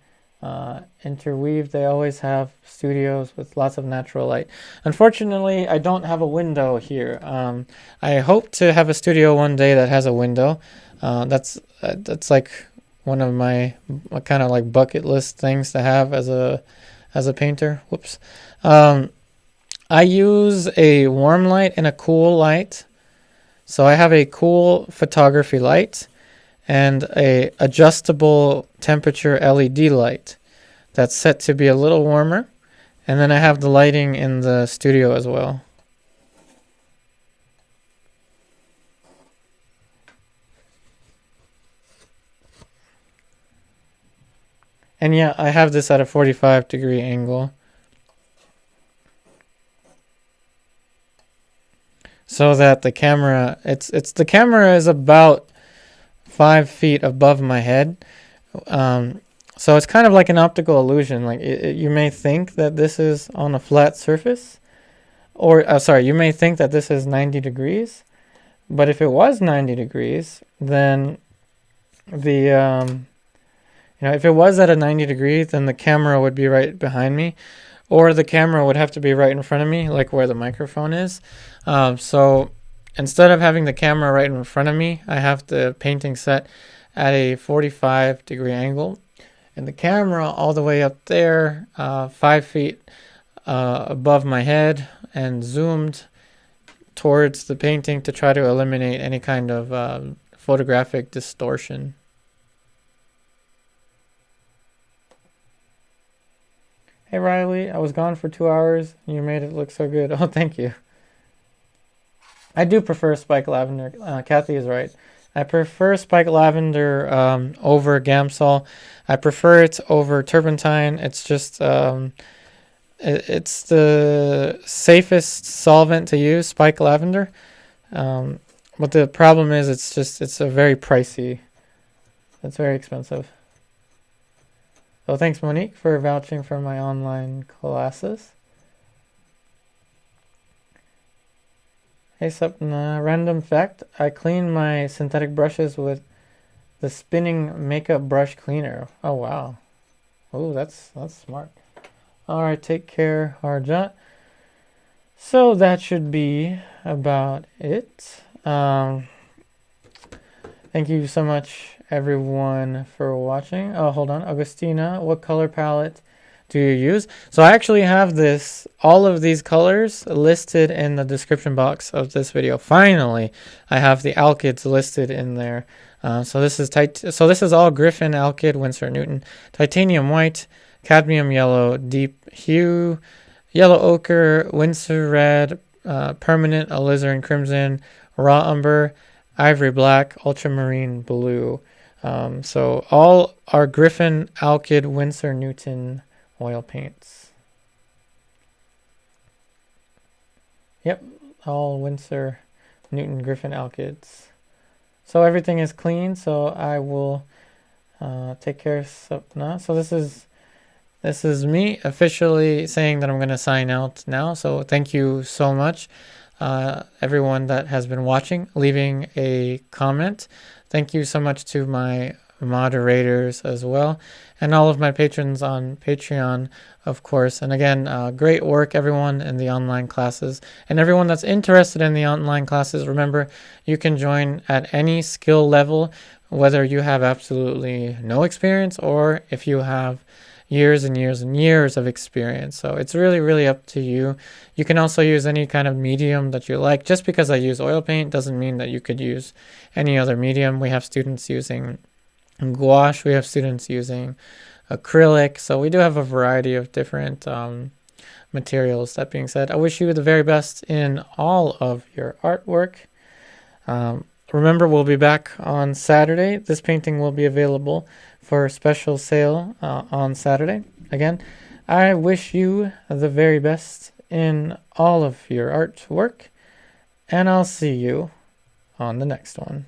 Speaker 1: interweaved, they always have studios with lots of natural light. Unfortunately, I don't have a window here. I hope to have a studio one day that has a window. That's like one of my kind of like bucket list things to have as a painter. Whoops. I use a warm light and a cool light. So I have a cool photography light and a adjustable temperature LED light that's set to be a little warmer. And then I have the lighting in the studio as well. And yeah, I have this at a 45-degree angle. So that the camera, the camera is about 5 feet above my head. So it's kind of like an optical illusion. Like you may think that this is on a flat surface, or sorry, you may think that this is 90 degrees. But if it was 90 degrees, then if it was at a 90 degree, then the camera would be right behind me, or the camera would have to be right in front of me, like where the microphone is. So instead of having the camera right in front of me, I have the painting set at a 45-degree angle, and the camera all the way up there, 5 feet above my head, and zoomed towards the painting to try to eliminate any kind of photographic distortion. Hey Riley, I was gone for 2 hours. You made it look so good. Oh, thank you. I do prefer spike lavender. Kathy is right. I prefer spike lavender over Gamsol. I prefer it over turpentine. It's just it's the safest solvent to use, spike lavender. But the problem is it's a very pricey. It's very expensive. So thanks Monique for vouching for my online classes. Hey Sapna, random fact, I clean my synthetic brushes with the spinning makeup brush cleaner. Oh wow. Oh, that's smart. Alright, take care, Harjat. So that should be about it. Thank you so much everyone for watching. Oh, hold on. Augustina, what color palette do you use? So I actually have all of these colors listed in the description box of this video. Finally, I have the Alkyds listed in there. So this is all Griffin, Alkyd, Winsor Newton, Titanium White, Cadmium Yellow, Deep Hue, Yellow Ochre, Winsor Red, Permanent, Alizarin Crimson, Raw Umber, Ivory Black, Ultramarine Blue. So all are Griffin, Alkyd, Winsor Newton oil paints. Yep, all Winsor Newton Griffin Alkyds. So everything is clean, so I will take care of now. So this is me officially saying that I'm going to sign out now. So thank you so much, everyone that has been watching, leaving a comment. Thank you so much to my moderators as well, and all of my patrons on Patreon, of course. And again, great work, everyone, in the online classes. And everyone that's interested in the online classes, remember, you can join at any skill level, whether you have absolutely no experience or if you have years and years and years of experience. So it's really, really up to you. You can also use any kind of medium that you like. Just because I use oil paint doesn't mean that you could use any other medium. We have students using gouache, we have students using acrylic, so we do have a variety of different materials. That being said, I wish you the very best in all of your artwork. Remember, we'll be back on Saturday. This painting will be available for a special sale on Saturday. Again, I wish you the very best in all of your artwork, and I'll see you on the next one.